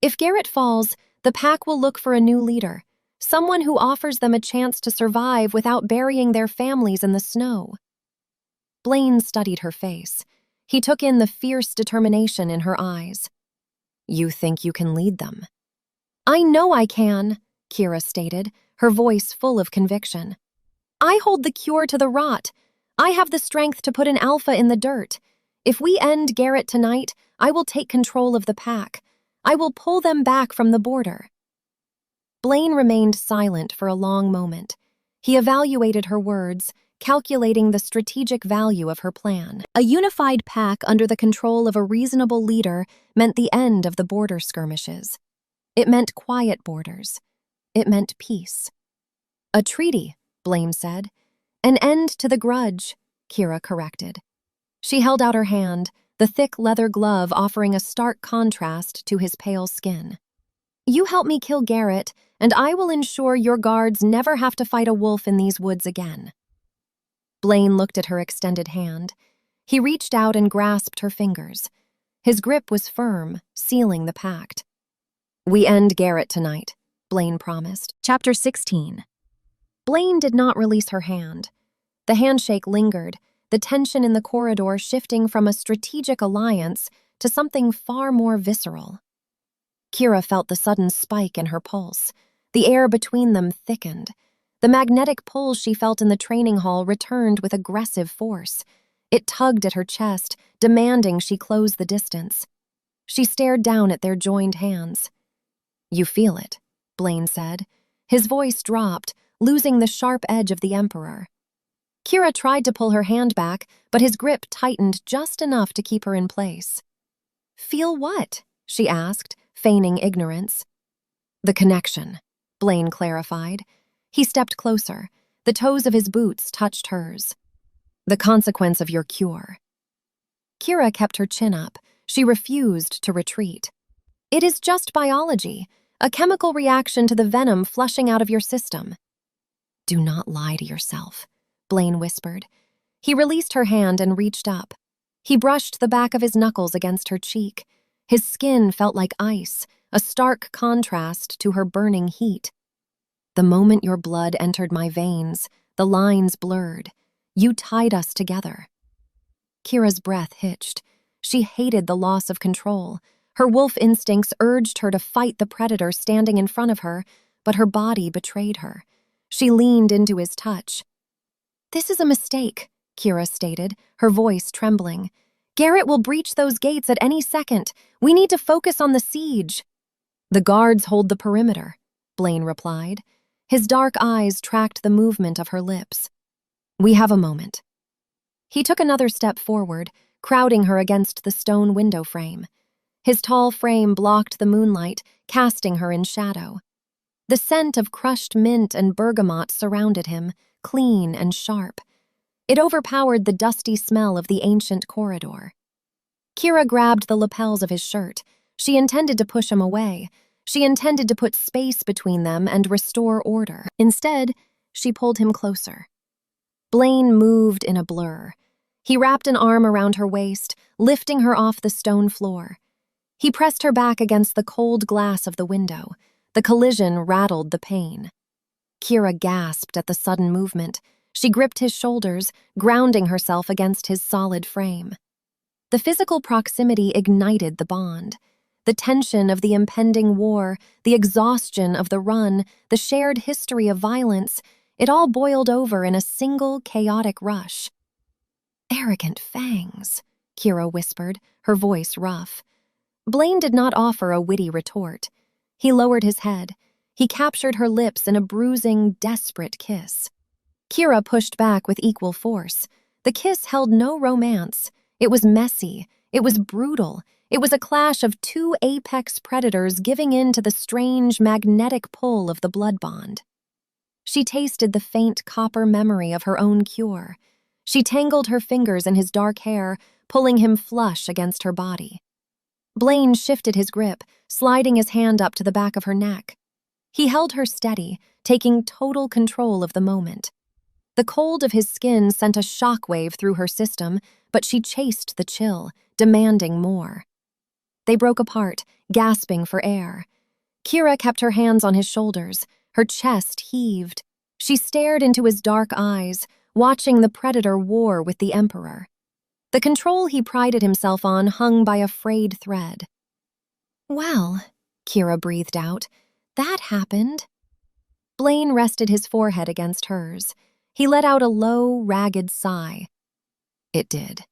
S1: If Garrett falls, the pack will look for a new leader, someone who offers them a chance to survive without burying their families in the snow. Blaine studied her face. He took in the fierce determination in her eyes. You think you can lead them? I know I can, Kira stated, her voice full of conviction. I hold the cure to the rot. I have the strength to put an alpha in the dirt. If we end Garrett tonight, I will take control of the pack. I will pull them back from the border. Blaine remained silent for a long moment. He evaluated her words, calculating the strategic value of her plan. A unified pack under the control of a reasonable leader meant the end of the border skirmishes. It meant quiet borders. It meant peace. A treaty, Blaine said. An end to the grudge, Kira corrected. She held out her hand, the thick leather glove offering a stark contrast to his pale skin. You help me kill Garrett, and I will ensure your guards never have to fight a wolf in these woods again. Blaine looked at her extended hand. He reached out and grasped her fingers. His grip was firm, sealing the pact. We end Garrett tonight, Blaine promised. Chapter 16. Blaine did not release her hand. The handshake lingered, the tension in the corridor shifting from a strategic alliance to something far more visceral. Kira felt the sudden spike in her pulse. The air between them thickened. The magnetic pull she felt in the training hall returned with aggressive force. It tugged at her chest, demanding she close the distance. She stared down at their joined hands. You feel it, Blaine said. His voice dropped, losing the sharp edge of the Emperor. Kira tried to pull her hand back, but his grip tightened just enough to keep her in place. Feel what? She asked, feigning ignorance. The connection, Blaine clarified. He stepped closer. The toes of his boots touched hers. The consequence of your cure. Kira kept her chin up. She refused to retreat. It is just biology, a chemical reaction to the venom flushing out of your system. Do not lie to yourself, Blaine whispered. He released her hand and reached up. He brushed the back of his knuckles against her cheek. His skin felt like ice, a stark contrast to her burning heat. The moment your blood entered my veins, the lines blurred. You tied us together. Kira's breath hitched. She hated the loss of control. Her wolf instincts urged her to fight the predator standing in front of her, but her body betrayed her. She leaned into his touch. This is a mistake, Kira stated, her voice trembling. Garrett will breach those gates at any second. We need to focus on the siege. The guards hold the perimeter, Blaine replied. His dark eyes tracked the movement of her lips. We have a moment. He took another step forward, crowding her against the stone window frame. His tall frame blocked the moonlight, casting her in shadow. The scent of crushed mint and bergamot surrounded him, clean and sharp. It overpowered the dusty smell of the ancient corridor. Kira grabbed the lapels of his shirt. She intended to push him away. She intended to put space between them and restore order. Instead, she pulled him closer. Blaine moved in a blur. He wrapped an arm around her waist, lifting her off the stone floor. He pressed her back against the cold glass of the window. The collision rattled the pane. Kira gasped at the sudden movement. She gripped his shoulders, grounding herself against his solid frame. The physical proximity ignited the bond. The tension of the impending war, the exhaustion of the run, the shared history of violence, it all boiled over in a single chaotic rush. Arrogant fangs, Kira whispered, her voice rough. Blaine did not offer a witty retort. He lowered his head. He captured her lips in a bruising, desperate kiss. Kira pushed back with equal force. The kiss held no romance. It was messy. It was brutal. It was a clash of two apex predators giving in to the strange, magnetic pull of the blood bond. She tasted the faint copper memory of her own cure. She tangled her fingers in his dark hair, pulling him flush against her body. Blaine shifted his grip, sliding his hand up to the back of her neck. He held her steady, taking total control of the moment. The cold of his skin sent a shockwave through her system, but she chased the chill, demanding more. They broke apart, gasping for air. Kira kept her hands on his shoulders. Her chest heaved. She stared into his dark eyes, watching the predator war with the Emperor. The control he prided himself on hung by a frayed thread. "Well," Kira breathed out, "that happened." Blaine rested his forehead against hers. He let out a low, ragged sigh. It did.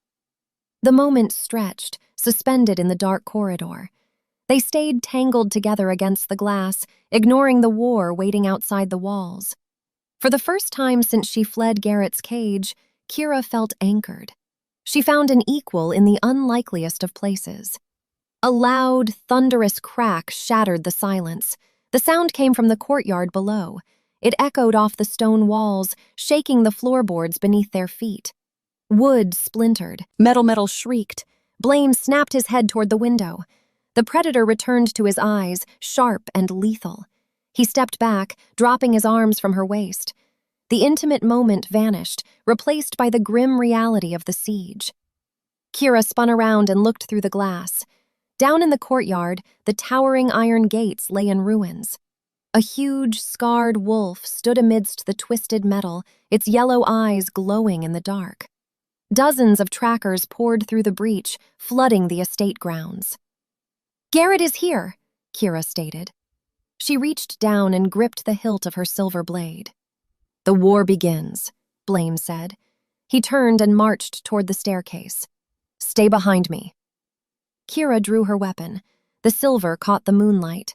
S1: The moment stretched, suspended in the dark corridor. They stayed tangled together against the glass, ignoring the war waiting outside the walls. For the first time since she fled Garrett's cage, Kira felt anchored. She found an equal in the unlikeliest of places. A loud, thunderous crack shattered the silence. The sound came from the courtyard below. It echoed off the stone walls, shaking the floorboards beneath their feet. Wood splintered. Metal shrieked. Blaine snapped his head toward the window. The predator returned to his eyes, sharp and lethal. He stepped back, dropping his arms from her waist. The intimate moment vanished, replaced by the grim reality of the siege. Kira spun around and looked through the glass. Down in the courtyard, the towering iron gates lay in ruins. A huge, scarred wolf stood amidst the twisted metal, its yellow eyes glowing in the dark. Dozens of trackers poured through the breach, flooding the estate grounds. "Garrett is here," Kira stated. She reached down and gripped the hilt of her silver blade. "The war begins," Blaine said. He turned and marched toward the staircase. "Stay behind me." Kira drew her weapon. The silver caught the moonlight.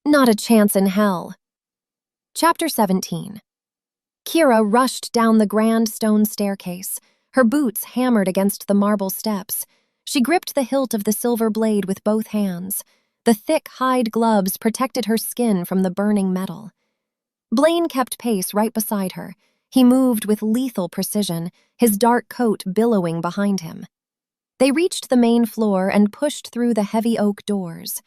S1: Not a chance in hell. Chapter 17. Kira rushed down the grand stone staircase. Her boots hammered against the marble steps. She gripped the hilt of the silver blade with both hands. The thick hide gloves protected her skin from the burning metal. Blaine kept pace right beside her. He moved with lethal precision, his dark coat billowing behind him. They reached the main floor and pushed through the heavy oak doors.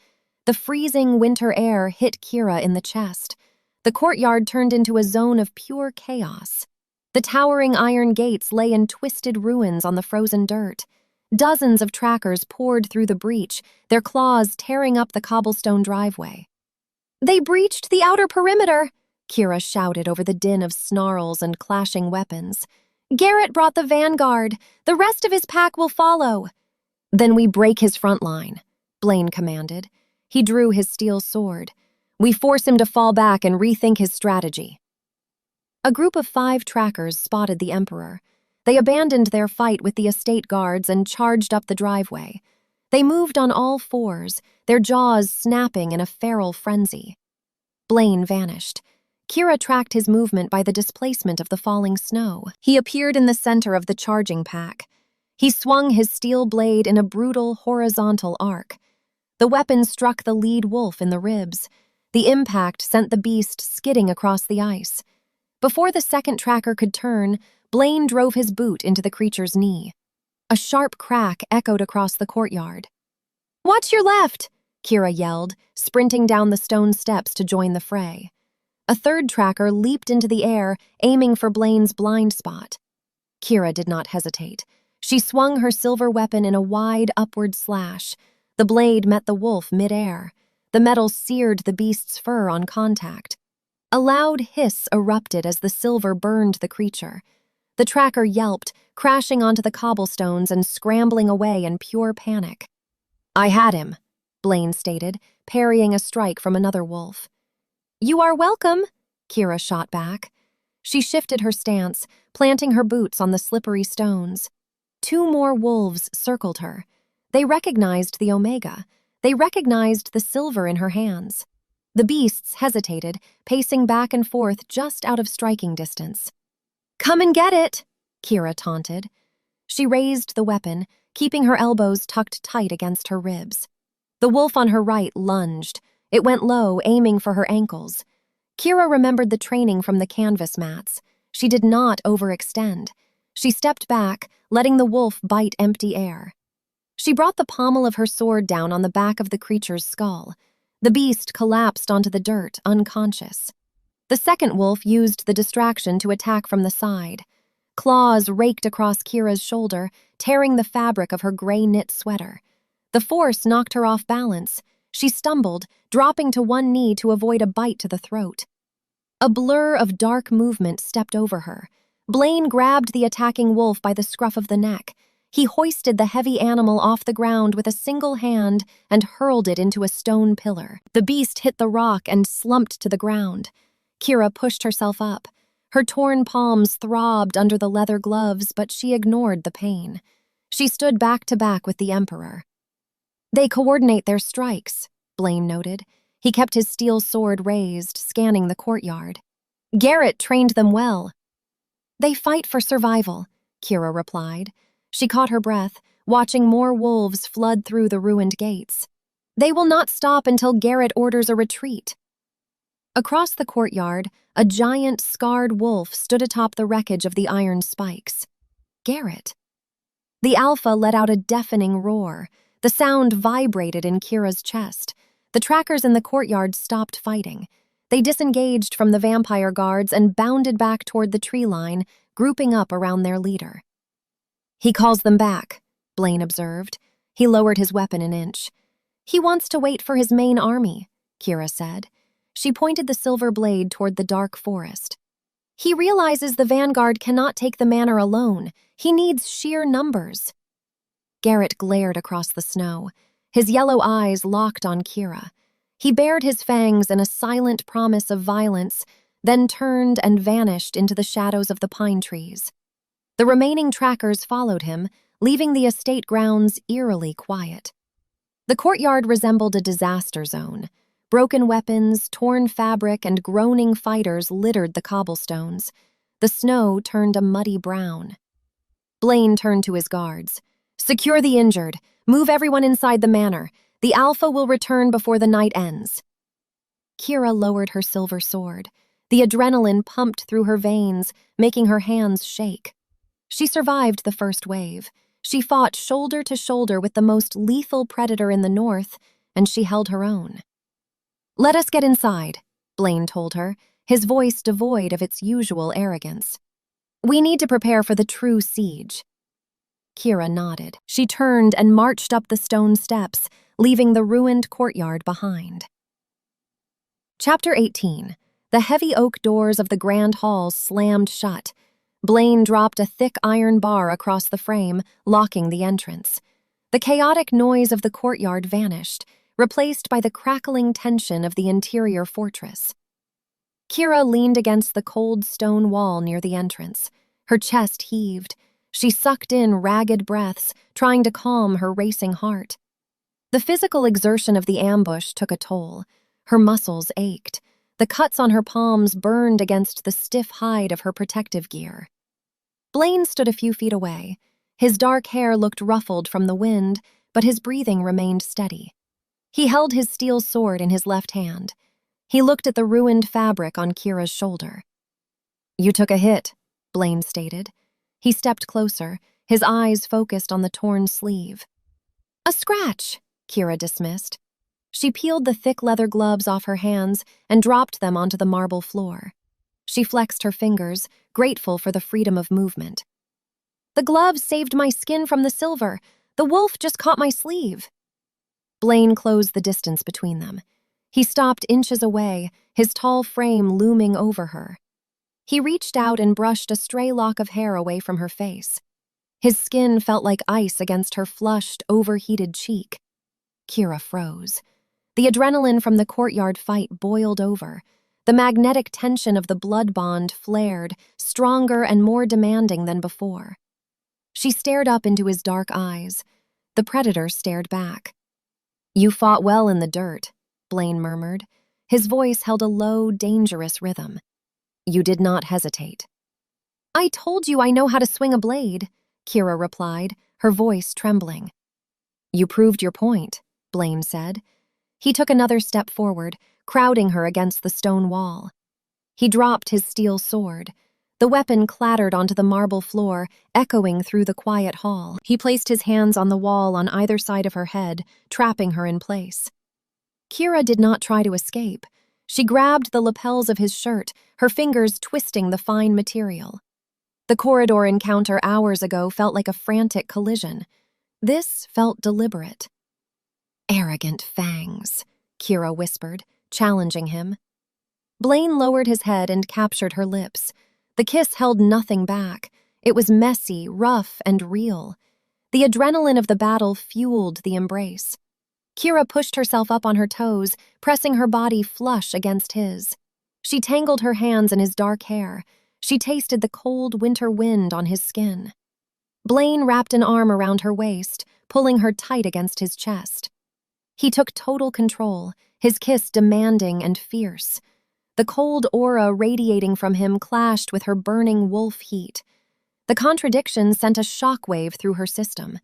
S1: The freezing winter air hit Kira in the chest. The courtyard turned into a zone of pure chaos. The towering iron gates lay in twisted ruins on the frozen dirt. Dozens of trackers poured through the breach, their claws tearing up the cobblestone driveway. "They breached the outer perimeter!" Kira shouted over the din of snarls and clashing weapons. "Garrett brought the vanguard. The rest of his pack will follow." "Then we break his front line," Blaine commanded. He drew his steel sword. "We force him to fall back and rethink his strategy." A group of 5 trackers spotted the Emperor. They abandoned their fight with the estate guards and charged up the driveway. They moved on all fours, their jaws snapping in a feral frenzy. Blaine vanished. Kira tracked his movement by the displacement of the falling snow. He appeared in the center of the charging pack. He swung his steel blade in a brutal horizontal arc. The weapon struck the lead wolf in the ribs. The impact sent the beast skidding across the ice. Before the second tracker could turn, Blaine drove his boot into the creature's knee. A sharp crack echoed across the courtyard. "Watch your left!" Kira yelled, sprinting down the stone steps to join the fray. A third tracker leaped into the air, aiming for Blaine's blind spot. Kira did not hesitate. She swung her silver weapon in a wide upward slash. The blade met the wolf mid-air. The metal seared the beast's fur on contact. A loud hiss erupted as the silver burned the creature. The tracker yelped, crashing onto the cobblestones and scrambling away in pure panic. "I had him," Blaine stated, parrying a strike from another wolf. "You are welcome," Kira shot back. She shifted her stance, planting her boots on the slippery stones. 2 more wolves circled her. They recognized the Omega. They recognized the silver in her hands. The beasts hesitated, pacing back and forth just out of striking distance. "Come and get it," Kira taunted. She raised the weapon, keeping her elbows tucked tight against her ribs. The wolf on her right lunged. It went low, aiming for her ankles. Kira remembered the training from the canvas mats. She did not overextend. She stepped back, letting the wolf bite empty air. She brought the pommel of her sword down on the back of the creature's skull. The beast collapsed onto the dirt, unconscious. The second wolf used the distraction to attack from the side. Claws raked across Kira's shoulder, tearing the fabric of her gray knit sweater. The force knocked her off balance. She stumbled, dropping to one knee to avoid a bite to the throat. A blur of dark movement stepped over her. Blaine grabbed the attacking wolf by the scruff of the neck. He hoisted the heavy animal off the ground with a single hand and hurled it into a stone pillar. The beast hit the rock and slumped to the ground. Kira pushed herself up. Her torn palms throbbed under the leather gloves, but she ignored the pain. She stood back to back with the Emperor. "They coordinate their strikes," Blaine noted. He kept his steel sword raised, scanning the courtyard. "Garrett trained them well." "They fight for survival," Kira replied. She caught her breath, watching more wolves flood through the ruined gates. "They will not stop until Garrett orders a retreat." Across the courtyard, a giant, scarred wolf stood atop the wreckage of the iron spikes. Garrett. The Alpha let out a deafening roar. The sound vibrated in Kira's chest. The trackers in the courtyard stopped fighting. They disengaged from the vampire guards and bounded back toward the tree line, grouping up around their leader. "He calls them back," Blaine observed. He lowered his weapon an inch. "He wants to wait for his main army," Kira said. She pointed the silver blade toward the dark forest. "He realizes the vanguard cannot take the manor alone. He needs sheer numbers." Garrett glared across the snow. His yellow eyes locked on Kira. He bared his fangs in a silent promise of violence, then turned and vanished into the shadows of the pine trees. The remaining trackers followed him, leaving the estate grounds eerily quiet. The courtyard resembled a disaster zone. Broken weapons, torn fabric, and groaning fighters littered the cobblestones. The snow turned a muddy brown. Blaine turned to his guards. "Secure the injured. Move everyone inside the manor. The Alpha will return before the night ends." Kira lowered her silver sword. The adrenaline pumped through her veins, making her hands shake. She survived the first wave. She fought shoulder to shoulder with the most lethal predator in the north, and she held her own. "Let us get inside," Blaine told her, his voice devoid of its usual arrogance. "We need to prepare for the true siege." Kira nodded. She turned and marched up the stone steps, leaving the ruined courtyard behind. Chapter 18. The heavy oak doors of the grand hall slammed shut. Blaine dropped a thick iron bar across the frame, locking the entrance. The chaotic noise of the courtyard vanished, replaced by the crackling tension of the interior fortress. Kira leaned against the cold stone wall near the entrance. Her chest heaved. She sucked in ragged breaths, trying to calm her racing heart. The physical exertion of the ambush took a toll. Her muscles ached. The cuts on her palms burned against the stiff hide of her protective gear. Blaine stood a few feet away. His dark hair looked ruffled from the wind, but his breathing remained steady. He held his steel sword in his left hand. He looked at the ruined fabric on Kira's shoulder. "You took a hit," Blaine stated. He stepped closer, his eyes focused on the torn sleeve. "A scratch," Kira dismissed. She peeled the thick leather gloves off her hands and dropped them onto the marble floor. She flexed her fingers, grateful for the freedom of movement. "The gloves saved my skin from the silver. The wolf just caught my sleeve." Blaine closed the distance between them. He stopped inches away, his tall frame looming over her. He reached out and brushed a stray lock of hair away from her face. His skin felt like ice against her flushed, overheated cheek. Kira froze. The adrenaline from the courtyard fight boiled over. The magnetic tension of the blood bond flared, stronger and more demanding than before. She stared up into his dark eyes. The predator stared back. "You fought well in the dirt," Blaine murmured. His voice held a low, dangerous rhythm. "You did not hesitate." "I told you I know how to swing a blade," Kira replied, her voice trembling. "You proved your point," Blaine said. He took another step forward, crowding her against the stone wall. He dropped his steel sword. The weapon clattered onto the marble floor, echoing through the quiet hall. He placed his hands on the wall on either side of her head, trapping her in place. Kira did not try to escape. She grabbed the lapels of his shirt, her fingers twisting the fine material. The corridor encounter hours ago felt like a frantic collision. This felt deliberate. "Arrogant fangs," Kira whispered, challenging him. Blaine lowered his head and captured her lips. The kiss held nothing back. It was messy, rough, and real. The adrenaline of the battle fueled the embrace. Kira pushed herself up on her toes, pressing her body flush against his. She tangled her hands in his dark hair. She tasted the cold winter wind on his skin. Blaine wrapped an arm around her waist, pulling her tight against his chest. He took total control, his kiss demanding and fierce. The cold aura radiating from him clashed with her burning wolf heat. The contradiction sent a shockwave through her system.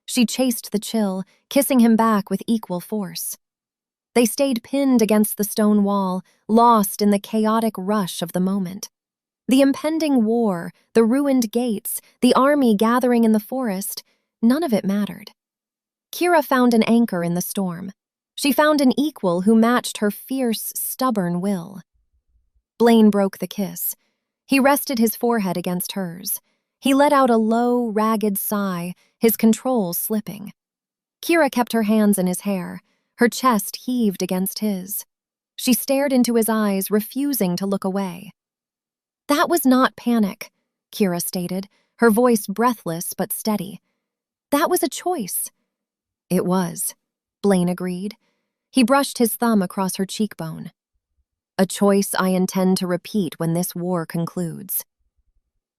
S1: She chased the chill, kissing him back with equal force. They stayed pinned against the stone wall, lost in the chaotic rush of the moment. The impending war, the ruined gates, the army gathering in the forest, none of it mattered. Kira found an anchor in the storm. She found an equal who matched her fierce, stubborn will. Blaine broke the kiss. He rested his forehead against hers. He let out a low, ragged sigh, his control slipping. Kira kept her hands in his hair. Her chest heaved against his. She stared into his eyes, refusing to look away. "That was not panic," Kira stated, her voice breathless but steady. "That was a choice." "It was," Blaine agreed. He brushed his thumb across her cheekbone. "A choice I intend to repeat when this war concludes."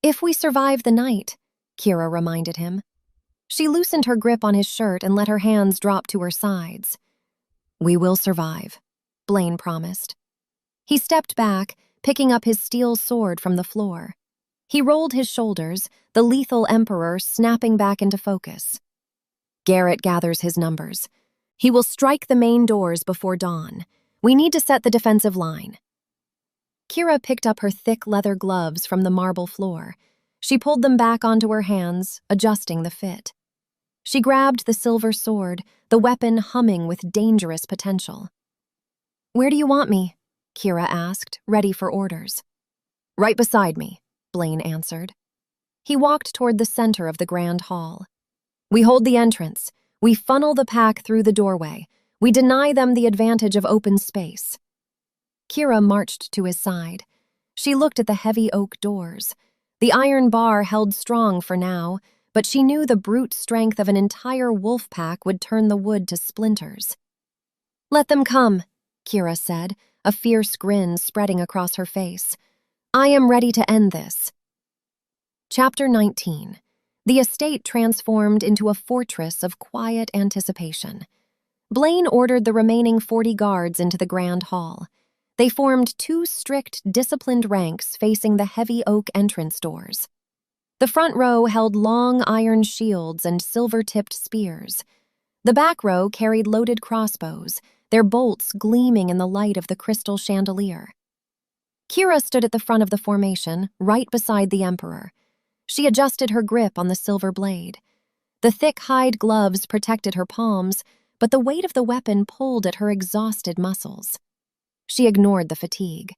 S1: "If we survive the night," Kira reminded him. She loosened her grip on his shirt and let her hands drop to her sides. "We will survive," Blaine promised. He stepped back, picking up his steel sword from the floor. He rolled his shoulders, the lethal Emperor snapping back into focus. Garrett gathers his numbers. He will strike the main doors before dawn. We need to set the defensive line. Kira picked up her thick leather gloves from the marble floor. She pulled them back onto her hands, adjusting the fit. She grabbed the silver sword, the weapon humming with dangerous potential. "Where do you want me?" Kira asked, ready for orders. "Right beside me," Blaine answered. He walked toward the center of the grand hall. "We hold the entrance. We funnel the pack through the doorway. We deny them the advantage of open space." Kira marched to his side. She looked at the heavy oak doors. The iron bar held strong for now, but she knew the brute strength of an entire wolf pack would turn the wood to splinters. "Let them come," Kira said, a fierce grin spreading across her face. "I am ready to end this." Chapter 19. The estate transformed into a fortress of quiet anticipation. Blaine ordered the remaining 40 guards into the grand hall. They formed 2 strict, disciplined ranks facing the heavy oak entrance doors. The front row held long iron shields and silver-tipped spears. The back row carried loaded crossbows, their bolts gleaming in the light of the crystal chandelier. Kira stood at the front of the formation, right beside the Emperor. She adjusted her grip on the silver blade. The thick hide gloves protected her palms, but the weight of the weapon pulled at her exhausted muscles. She ignored the fatigue.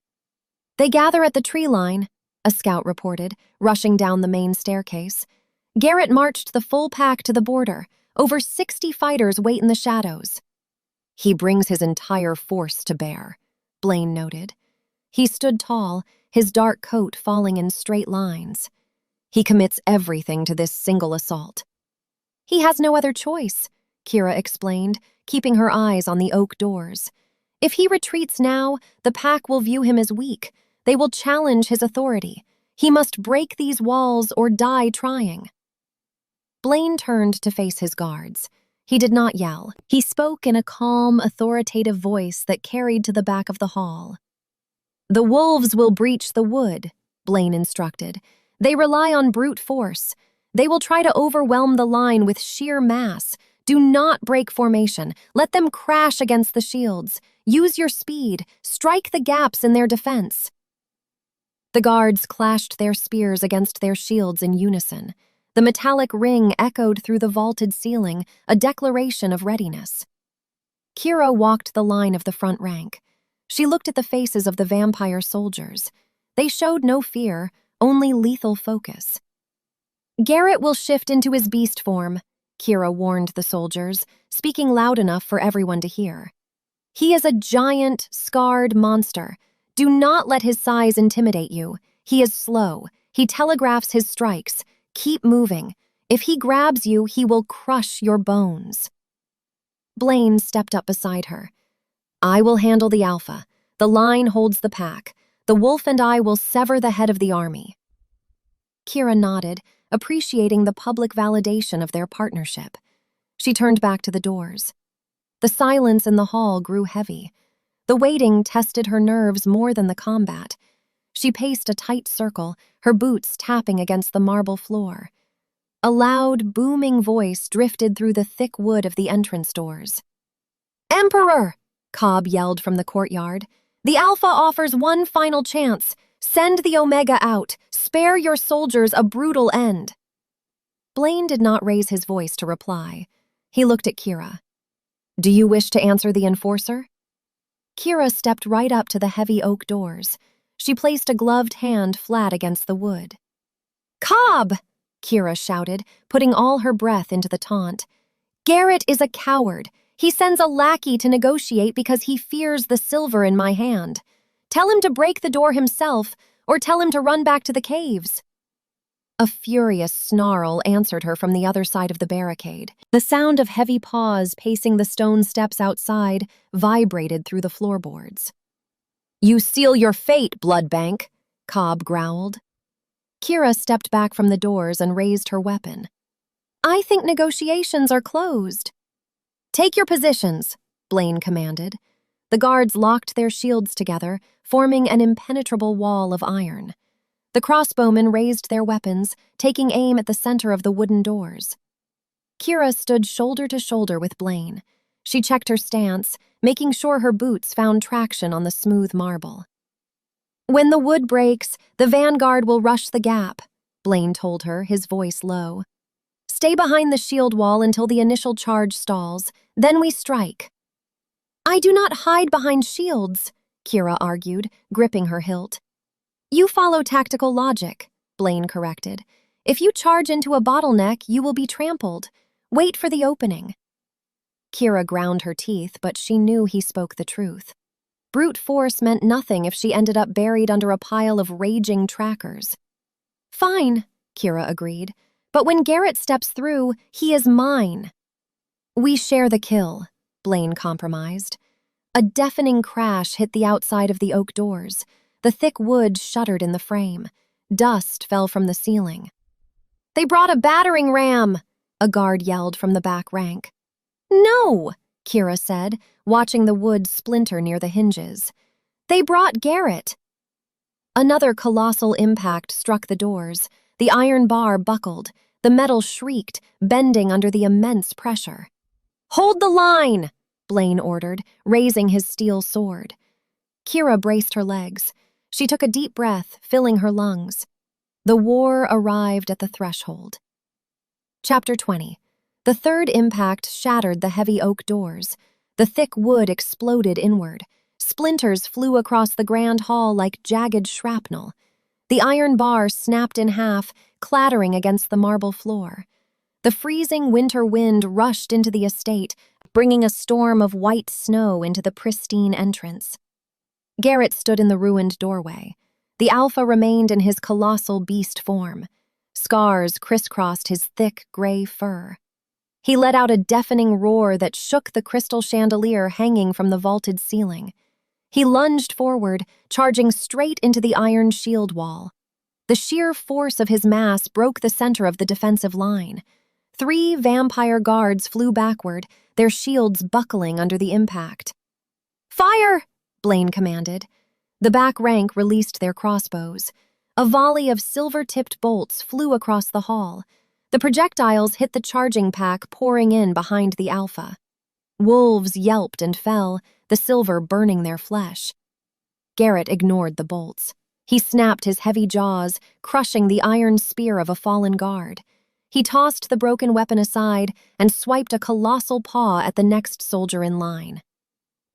S1: "They gather at the tree line," a scout reported, rushing down the main staircase. Garrett marched the full pack to the border. Over 60 fighters wait in the shadows. "He brings his entire force to bear," Blaine noted. He stood tall, his dark coat falling in straight lines. "He commits everything to this single assault." "He has no other choice," Kira explained, keeping her eyes on the oak doors. "If he retreats now, the pack will view him as weak. They will challenge his authority. He must break these walls or die trying." Blaine turned to face his guards. He did not yell. He spoke in a calm, authoritative voice that carried to the back of the hall. "The wolves will breach the wood," Blaine instructed. "They rely on brute force. They will try to overwhelm the line with sheer mass. Do not break formation. Let them crash against the shields. Use your speed. Strike the gaps in their defense." The guards clashed their spears against their shields in unison. The metallic ring echoed through the vaulted ceiling, a declaration of readiness. Kira walked the line of the front rank. She looked at the faces of the vampire soldiers. They showed no fear, only lethal focus. "Garrett will shift into his beast form," Kira warned the soldiers, speaking loud enough for everyone to hear. "He is a giant, scarred monster. Do not let his size intimidate you. He is slow. He telegraphs his strikes. Keep moving. If he grabs you, he will crush your bones." Blaine stepped up beside her. "I will handle the alpha. The line holds the pack. The wolf and I will sever the head of the army." Kira nodded, appreciating the public validation of their partnership. She turned back to the doors. The silence in the hall grew heavy. The waiting tested her nerves more than the combat. She paced a tight circle, her boots tapping against the marble floor. A loud, booming voice drifted through the thick wood of the entrance doors. "Emperor!" Cobb yelled from the courtyard. "The Alpha offers one final chance. Send the Omega out. Spare your soldiers a brutal end." Blaine did not raise his voice to reply. He looked at Kira. "Do you wish to answer the enforcer?" Kira stepped right up to the heavy oak doors. She placed a gloved hand flat against the wood. "Cobb!" Kira shouted, putting all her breath into the taunt. "Garrett is a coward. He sends a lackey to negotiate because he fears the silver in my hand. Tell him to break the door himself, or tell him to run back to the caves." A furious snarl answered her from the other side of the barricade. The sound of heavy paws pacing the stone steps outside vibrated through the floorboards. "You seal your fate, Bloodbank," Cobb growled. Kira stepped back from the doors and raised her weapon. "I think negotiations are closed." "Take your positions," Blaine commanded. The guards locked their shields together, forming an impenetrable wall of iron. The crossbowmen raised their weapons, taking aim at the center of the wooden doors. Kira stood shoulder to shoulder with Blaine. She checked her stance, making sure her boots found traction on the smooth marble. "When the wood breaks, the vanguard will rush the gap," Blaine told her, his voice low. "Stay behind the shield wall until the initial charge stalls, then we strike." "I do not hide behind shields," Kira argued, gripping her hilt. "You follow tactical logic," Blaine corrected. "If you charge into a bottleneck, you will be trampled. Wait for the opening." Kira ground her teeth, but she knew he spoke the truth. Brute force meant nothing if she ended up buried under a pile of raging trackers. "Fine," Kira agreed, "but when Garrett steps through, he is mine." "We share the kill," Blaine compromised. A deafening crash hit the outside of the oak doors. The thick wood shuddered in the frame. Dust fell from the ceiling. "They brought a battering ram!" a guard yelled from the back rank. "No!" Kira said, watching the wood splinter near the hinges. "They brought Garrett." Another colossal impact struck the doors. The iron bar buckled. The metal shrieked, bending under the immense pressure. "Hold the line!" Blaine ordered, raising his steel sword. Kira braced her legs. She took a deep breath, filling her lungs. The war arrived at the threshold. Chapter 20. The third impact shattered the heavy oak doors. The thick wood exploded inward. Splinters flew across the grand hall like jagged shrapnel. The iron bar snapped in half, clattering against the marble floor. The freezing winter wind rushed into the estate, bringing a storm of white snow into the pristine entrance. Garrett stood in the ruined doorway. The Alpha remained in his colossal beast form. Scars crisscrossed his thick, gray fur. He let out a deafening roar that shook the crystal chandelier hanging from the vaulted ceiling. He lunged forward, charging straight into the iron shield wall. The sheer force of his mass broke the center of the defensive line. 3 vampire guards flew backward, their shields buckling under the impact. "Fire!" Blaine commanded. The back rank released their crossbows. A volley of silver-tipped bolts flew across the hall. The projectiles hit the charging pack pouring in behind the Alpha. Wolves yelped and fell, the silver burning their flesh. Garrett ignored the bolts. He snapped his heavy jaws, crushing the iron spear of a fallen guard. He tossed the broken weapon aside and swiped a colossal paw at the next soldier in line.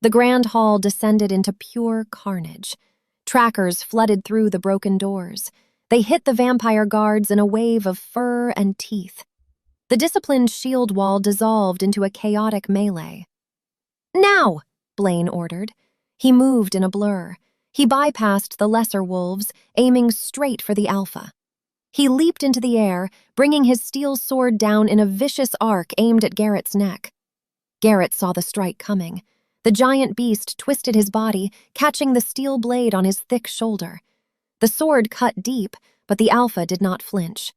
S1: The grand hall descended into pure carnage. Trackers flooded through the broken doors. They hit the vampire guards in a wave of fur and teeth. The disciplined shield wall dissolved into a chaotic melee. "Now!" Blaine ordered. He moved in a blur. He bypassed the lesser wolves, aiming straight for the alpha. He leaped into the air, bringing his steel sword down in a vicious arc aimed at Garrett's neck. Garrett saw the strike coming. The giant beast twisted his body, catching the steel blade on his thick shoulder. The sword cut deep, but the alpha did not flinch.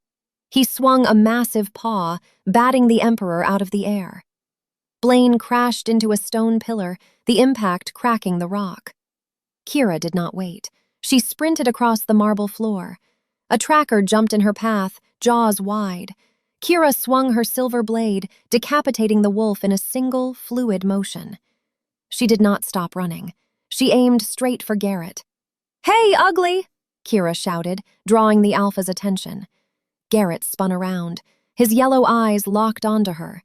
S1: He swung a massive paw, batting the Emperor out of the air. Blaine crashed into a stone pillar, the impact cracking the rock. Kira did not wait. She sprinted across the marble floor. A tracker jumped in her path, jaws wide. Kira swung her silver blade, decapitating the wolf in a single, fluid motion. She did not stop running. She aimed straight for Garrett. "Hey, ugly!" Kira shouted, drawing the alpha's attention. Garrett spun around. His yellow eyes locked onto her.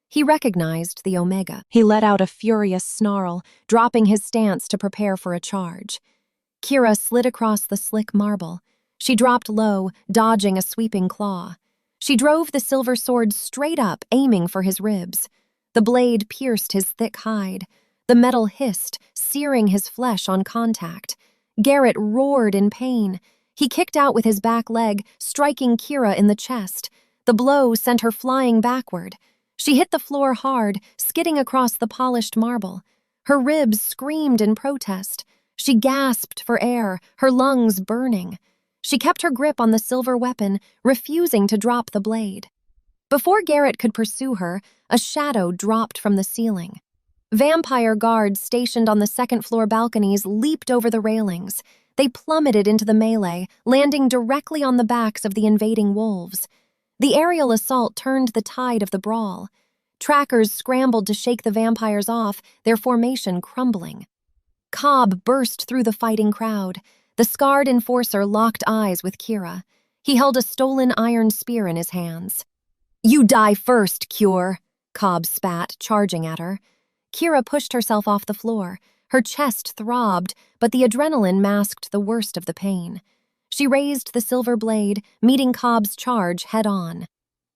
S1: He recognized the Omega. He let out a furious snarl, dropping his stance to prepare for a charge. Kira slid across the slick marble. She dropped low, dodging a sweeping claw. She drove the silver sword straight up, aiming for his ribs. The blade pierced his thick hide. The metal hissed, searing his flesh on contact. Garrett roared in pain. He kicked out with his back leg, striking Kira in the chest. The blow sent her flying backward. She hit the floor hard, skidding across the polished marble. Her ribs screamed in protest. She gasped for air, her lungs burning. She kept her grip on the silver weapon, refusing to drop the blade. Before Garrett could pursue her, a shadow dropped from the ceiling. Vampire guards stationed on the second-floor balconies leaped over the railings. They plummeted into the melee, landing directly on the backs of the invading wolves. The aerial assault turned the tide of the brawl. Trackers scrambled to shake the vampires off, their formation crumbling. Cobb burst through the fighting crowd. The scarred enforcer locked eyes with Kira. He held a stolen iron spear in his hands. "You die first, Cure," Cobb spat, charging at her. Kira pushed herself off the floor. Her chest throbbed, but the adrenaline masked the worst of the pain. She raised the silver blade, meeting Cobb's charge head-on.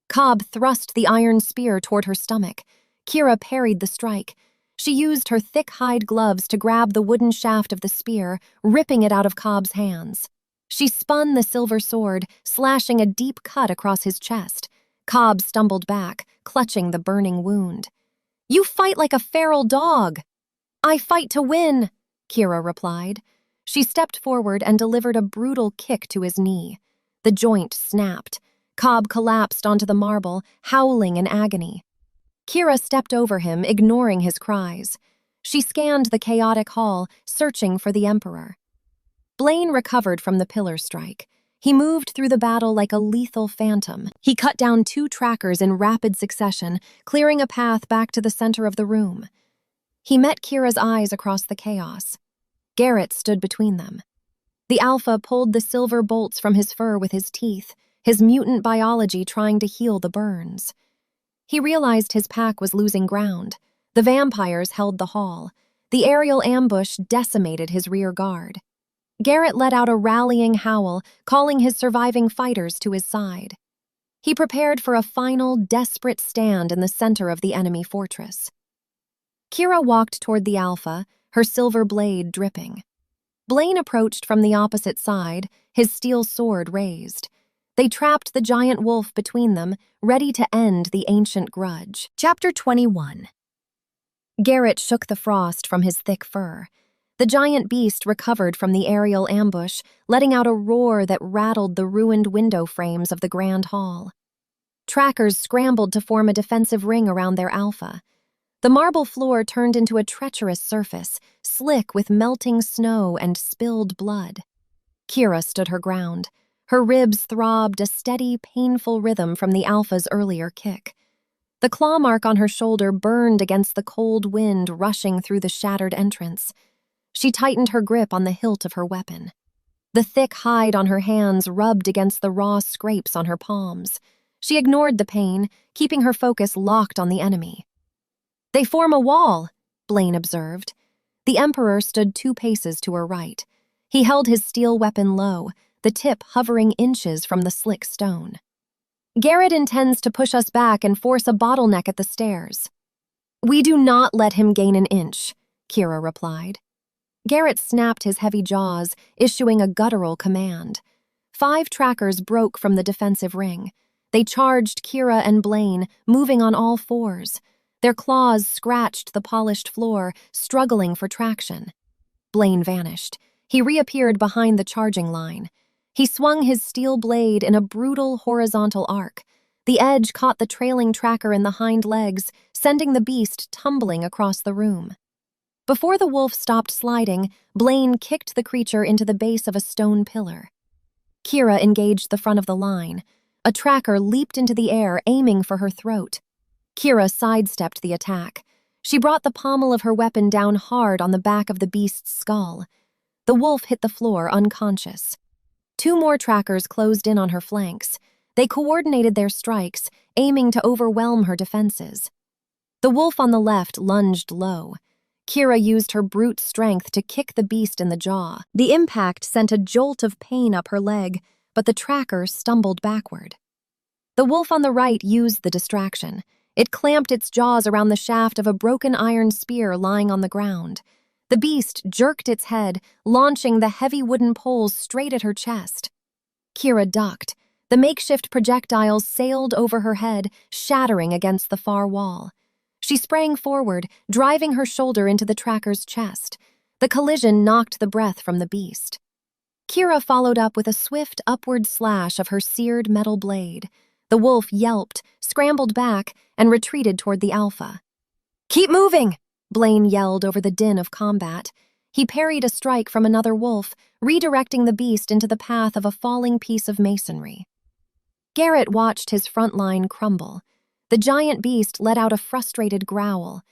S1: Cobb thrust the iron spear toward her stomach. Kira parried the strike. She used her thick hide gloves to grab the wooden shaft of the spear, ripping it out of Cobb's hands. She spun the silver sword, slashing a deep cut across his chest. Cobb stumbled back, clutching the burning wound. "You fight like a feral dog." "I fight to win," Kira replied. She stepped forward and delivered a brutal kick to his knee. The joint snapped. Cobb collapsed onto the marble, howling in agony. Kira stepped over him, ignoring his cries. She scanned the chaotic hall, searching for the Emperor. Blaine recovered from the pillar strike. He moved through the battle like a lethal phantom. He cut down 2 trackers in rapid succession, clearing a path back to the center of the room. He met Kira's eyes across the chaos. Garrett stood between them. The Alpha pulled the silver bolts from his fur with his teeth, his mutant biology trying to heal the burns. He realized his pack was losing ground. The vampires held the hall. The aerial ambush decimated his rear guard. Garrett let out a rallying howl, calling his surviving fighters to his side. He prepared for a final, desperate stand in the center of the enemy fortress. Kira walked toward the Alpha, her silver blade dripping. Blaine approached from the opposite side, his steel sword raised. They trapped the giant wolf between them, ready to end the ancient grudge. Chapter 21. Garrett shook the frost from his thick fur. The giant beast recovered from the aerial ambush, letting out a roar that rattled the ruined window frames of the grand hall. Trackers scrambled to form a defensive ring around their Alpha. The marble floor turned into a treacherous surface, slick with melting snow and spilled blood. Kira stood her ground. Her ribs throbbed a steady, painful rhythm from the Alpha's earlier kick. The claw mark on her shoulder burned against the cold wind rushing through the shattered entrance. She tightened her grip on the hilt of her weapon. The thick hide on her hands rubbed against the raw scrapes on her palms. She ignored the pain, keeping her focus locked on the enemy. "They form a wall," Blaine observed. The Emperor stood 2 paces to her right. He held his steel weapon low, the tip hovering inches from the slick stone. Garrett intends to push us back and force a bottleneck at the stairs. We do not let him gain an inch, Kira replied. Garrett snapped his heavy jaws, issuing a guttural command. 5 trackers broke from the defensive ring. They charged Kira and Blaine, moving on all 4s. Their claws scratched the polished floor, struggling for traction. Blaine vanished. He reappeared behind the charging line. He swung his steel blade in a brutal horizontal arc. The edge caught the trailing tracker in the hind legs, sending the beast tumbling across the room. Before the wolf stopped sliding, Blaine kicked the creature into the base of a stone pillar. Kira engaged the front of the line. A tracker leaped into the air, aiming for her throat. Kira sidestepped the attack. She brought the pommel of her weapon down hard on the back of the beast's skull. The wolf hit the floor unconscious. 2 more trackers closed in on her flanks. They coordinated their strikes, aiming to overwhelm her defenses. The wolf on the left lunged low. Kira used her brute strength to kick the beast in the jaw. The impact sent a jolt of pain up her leg, but the tracker stumbled backward. The wolf on the right used the distraction. It clamped its jaws around the shaft of a broken iron spear lying on the ground. The beast jerked its head, launching the heavy wooden poles straight at her chest. Kira ducked. The makeshift projectiles sailed over her head, shattering against the far wall. She sprang forward, driving her shoulder into the tracker's chest. The collision knocked the breath from the beast. Kira followed up with a swift upward slash of her seared metal blade. The wolf yelped, scrambled back, and retreated toward the alpha. "Keep moving!" Blaine yelled over the din of combat. He parried a strike from another wolf, redirecting the beast into the path of a falling piece of masonry. Garrett watched his front line crumble. The giant beast let out a frustrated growl.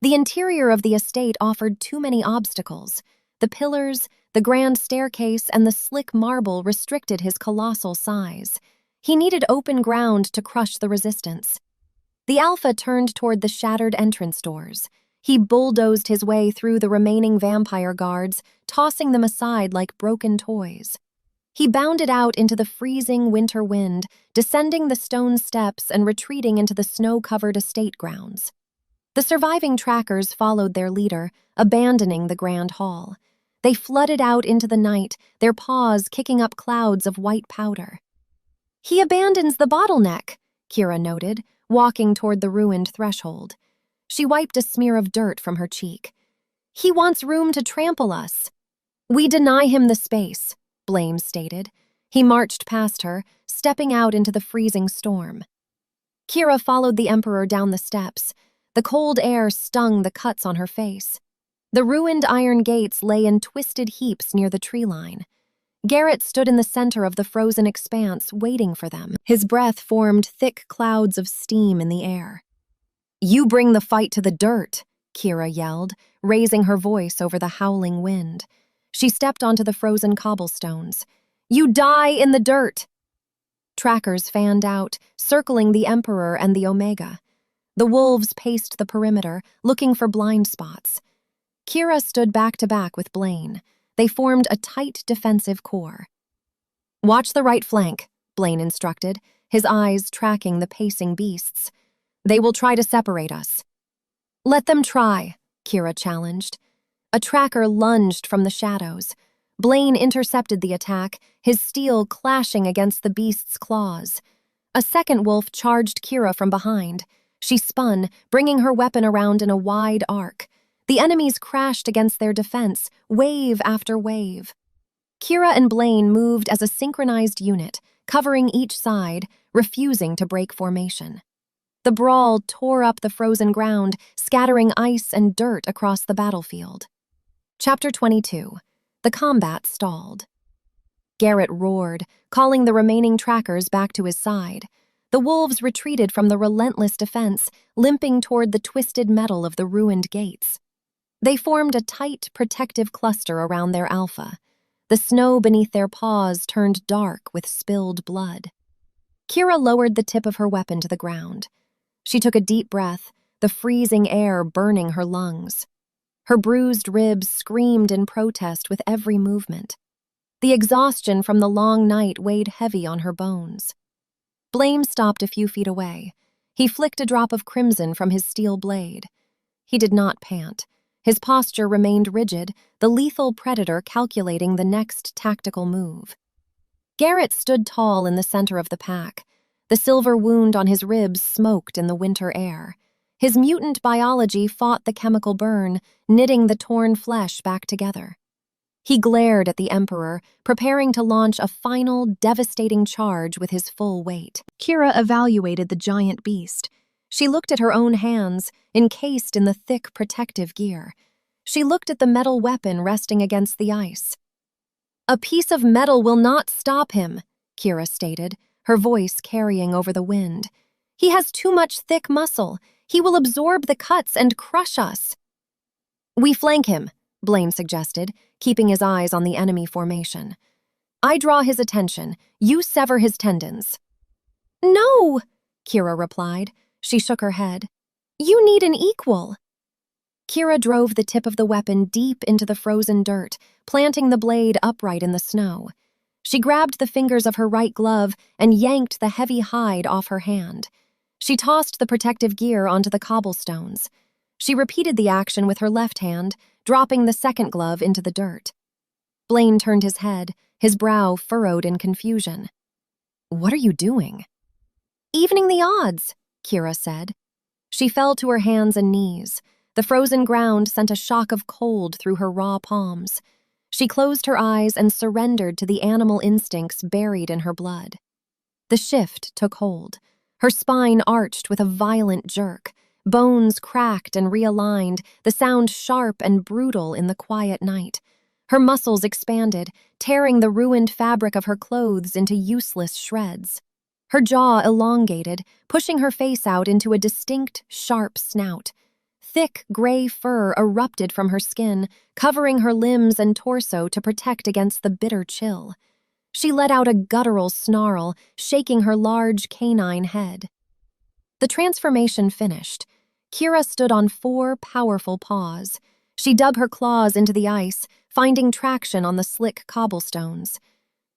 S1: The interior of the estate offered too many obstacles. The pillars, the grand staircase, and the slick marble restricted his colossal size. He needed open ground to crush the resistance. The Alpha turned toward the shattered entrance doors. He bulldozed his way through the remaining vampire guards, tossing them aside like broken toys. He bounded out into the freezing winter wind, descending the stone steps and retreating into the snow-covered estate grounds. The surviving trackers followed their leader, abandoning the grand hall. They flooded out into the night, their paws kicking up clouds of white powder. "He abandons the bottleneck," Kira noted, walking toward the ruined threshold. She wiped a smear of dirt from her cheek. "He wants room to trample us." "We deny him the space," Blaine stated. He marched past her, stepping out into the freezing storm. Kira followed the Emperor down the steps. The cold air stung the cuts on her face. The ruined iron gates lay in twisted heaps near the tree line. Garrett stood in the center of the frozen expanse, waiting for them. His breath formed thick clouds of steam in the air. "You bring the fight to the dirt," Kira yelled, raising her voice over the howling wind. She stepped onto the frozen cobblestones. "You die in the dirt!" Trackers fanned out, circling the Emperor and the Omega. The wolves paced the perimeter, looking for blind spots. Kira stood back to back with Blaine. They formed a tight defensive core. "Watch the right flank," Blaine instructed, his eyes tracking the pacing beasts. "They will try to separate us." "Let them try," Kira challenged. A tracker lunged from the shadows. Blaine intercepted the attack, his steel clashing against the beast's claws. A second wolf charged Kira from behind. She spun, bringing her weapon around in a wide arc. The enemies crashed against their defense, wave after wave. Kira and Blaine moved as a synchronized unit, covering each side, refusing to break formation. The brawl tore up the frozen ground, scattering ice and dirt across the battlefield. Chapter 22. The combat stalled. Garrett roared, calling the remaining trackers back to his side. The wolves retreated from the relentless defense, limping toward the twisted metal of the ruined gates. They formed a tight, protective cluster around their alpha. The snow beneath their paws turned dark with spilled blood. Kira lowered the tip of her weapon to the ground. She took a deep breath, the freezing air burning her lungs. Her bruised ribs screamed in protest with every movement. The exhaustion from the long night weighed heavy on her bones. Blaine stopped a few feet away. He flicked a drop of crimson from his steel blade. He did not pant. His posture remained rigid, the lethal predator calculating the next tactical move. Garrett stood tall in the center of the pack. The silver wound on his ribs smoked in the winter air. His mutant biology fought the chemical burn, knitting the torn flesh back together. He glared at the Emperor, preparing to launch a final, devastating charge with his full weight. Kira evaluated the giant beast. She looked at her own hands, encased in the thick protective gear. She looked at the metal weapon resting against the ice. "A piece of metal will not stop him," Kira stated, her voice carrying over the wind. "He has too much thick muscle. He will absorb the cuts and crush us." "We flank him," Blaine suggested, keeping his eyes on the enemy formation. "I draw his attention. You sever his tendons." "No," Kira replied. She shook her head. "You need an equal." Kira drove the tip of the weapon deep into the frozen dirt, planting the blade upright in the snow. She grabbed the fingers of her right glove and yanked the heavy hide off her hand. She tossed the protective gear onto the cobblestones. She repeated the action with her left hand, dropping the second glove into the dirt. Blaine turned his head, his brow furrowed in confusion. "What are you doing?" "Evening the odds," Kira said. She fell to her hands and knees. The frozen ground sent a shock of cold through her raw palms. She closed her eyes and surrendered to the animal instincts buried in her blood. The shift took hold. Her spine arched with a violent jerk. Bones cracked and realigned, the sound sharp and brutal in the quiet night. Her muscles expanded, tearing the ruined fabric of her clothes into useless shreds. Her jaw elongated, pushing her face out into a distinct, sharp snout. Thick, gray fur erupted from her skin, covering her limbs and torso to protect against the bitter chill. She let out a guttural snarl, shaking her large canine head. The transformation finished. Kira stood on 4 powerful paws. She dug her claws into the ice, finding traction on the slick cobblestones.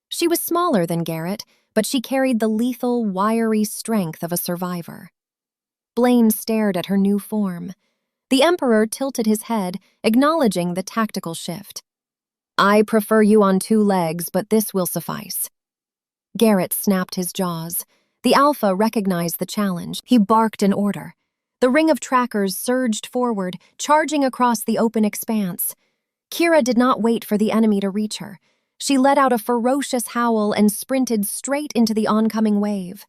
S1: She was smaller than Garrett, but she carried the lethal, wiry strength of a survivor. Blaine stared at her new form. The Emperor tilted his head, acknowledging the tactical shift. "I prefer you on 2 legs, but this will suffice." Garrett snapped his jaws. The Alpha recognized the challenge. He barked an order. The ring of trackers surged forward, charging across the open expanse. Kira did not wait for the enemy to reach her. She let out a ferocious howl and sprinted straight into the oncoming wave.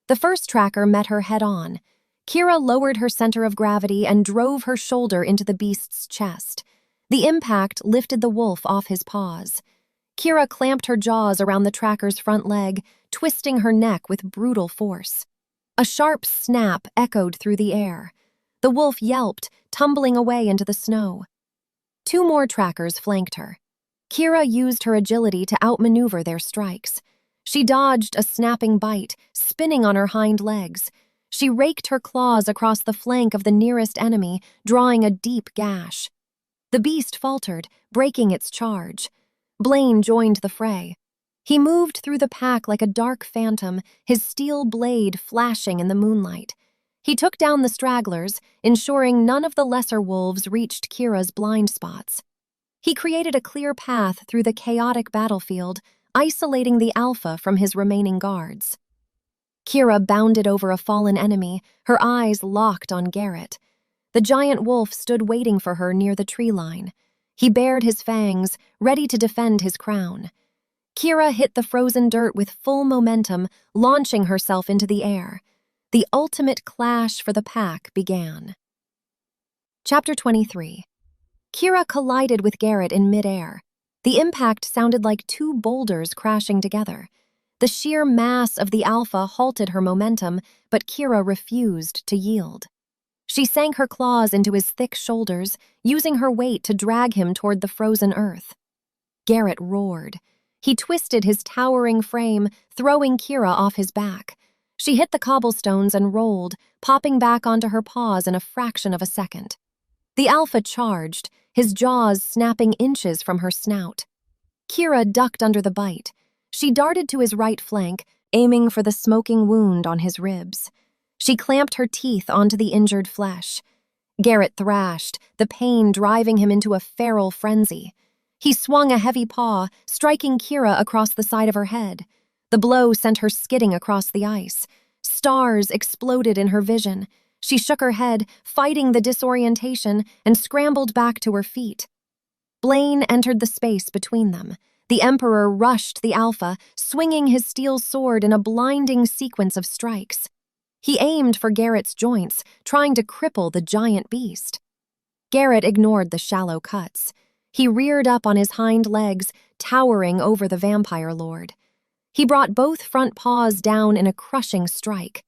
S1: The first tracker met her head-on. Kira lowered her center of gravity and drove her shoulder into the beast's chest. The impact lifted the wolf off his paws. Kira clamped her jaws around the tracker's front leg, twisting her neck with brutal force. A sharp snap echoed through the air. The wolf yelped, tumbling away into the snow. 2 more trackers flanked her. Kira used her agility to outmaneuver their strikes. She dodged a snapping bite, spinning on her hind legs. She raked her claws across the flank of the nearest enemy, drawing a deep gash. The beast faltered, breaking its charge. Blaine joined the fray. He moved through the pack like a dark phantom, his steel blade flashing in the moonlight. He took down the stragglers, ensuring none of the lesser wolves reached Kira's blind spots. He created a clear path through the chaotic battlefield, isolating the Alpha from his remaining guards. Kira bounded over a fallen enemy, her eyes locked on Garrett. The giant wolf stood waiting for her near the tree line. He bared his fangs, ready to defend his crown. Kira hit the frozen dirt with full momentum, launching herself into the air. The ultimate clash for the pack began. Chapter 23. Kira collided with Garrett in midair. The impact sounded like 2 boulders crashing together. The sheer mass of the Alpha halted her momentum, but Kira refused to yield. She sank her claws into his thick shoulders, using her weight to drag him toward the frozen earth. Garrett roared. He twisted his towering frame, throwing Kira off his back. She hit the cobblestones and rolled, popping back onto her paws in a fraction of a second. The Alpha charged, his jaws snapping inches from her snout. Kira ducked under the bite. She darted to his right flank, aiming for the smoking wound on his ribs. She clamped her teeth onto the injured flesh. Garrett thrashed, the pain driving him into a feral frenzy. He swung a heavy paw, striking Kira across the side of her head. The blow sent her skidding across the ice. Stars exploded in her vision. She shook her head, fighting the disorientation, and scrambled back to her feet. Blaine entered the space between them. The Emperor rushed the Alpha, swinging his steel sword in a blinding sequence of strikes. He aimed for Garrett's joints, trying to cripple the giant beast. Garrett ignored the shallow cuts. He reared up on his hind legs, towering over the vampire lord. He brought both front paws down in a crushing strike.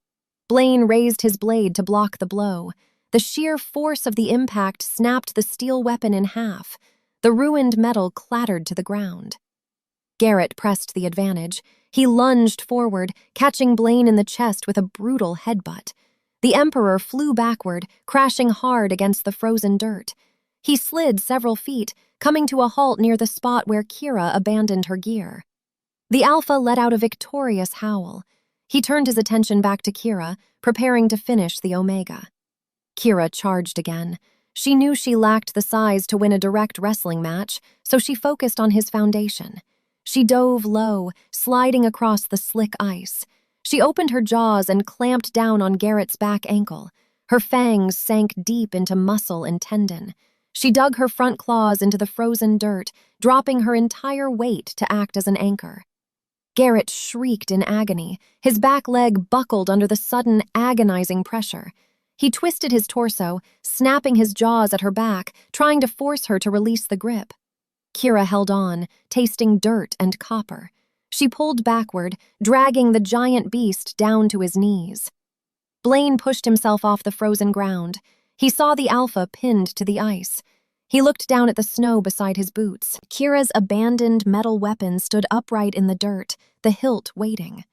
S1: Blaine raised his blade to block the blow. The sheer force of the impact snapped the steel weapon in half. The ruined metal clattered to the ground. Garrett pressed the advantage. He lunged forward, catching Blaine in the chest with a brutal headbutt. The Emperor flew backward, crashing hard against the frozen dirt. He slid several feet, coming to a halt near the spot where Kira abandoned her gear. The Alpha let out a victorious howl. He turned his attention back to Kira, preparing to finish the Omega. Kira charged again. She knew she lacked the size to win a direct wrestling match, so she focused on his foundation. She dove low, sliding across the slick ice. She opened her jaws and clamped down on Garrett's back ankle. Her fangs sank deep into muscle and tendon. She dug her front claws into the frozen dirt, dropping her entire weight to act as an anchor. Garrett shrieked in agony. His back leg buckled under the sudden, agonizing pressure. He twisted his torso, snapping his jaws at her back, trying to force her to release the grip. Kira held on, tasting dirt and copper. She pulled backward, dragging the giant beast down to his knees. Blaine pushed himself off the frozen ground. He saw the Alpha pinned to the ice. He looked down at the snow beside his boots. Kira's abandoned metal weapon stood upright in the dirt, the hilt waiting.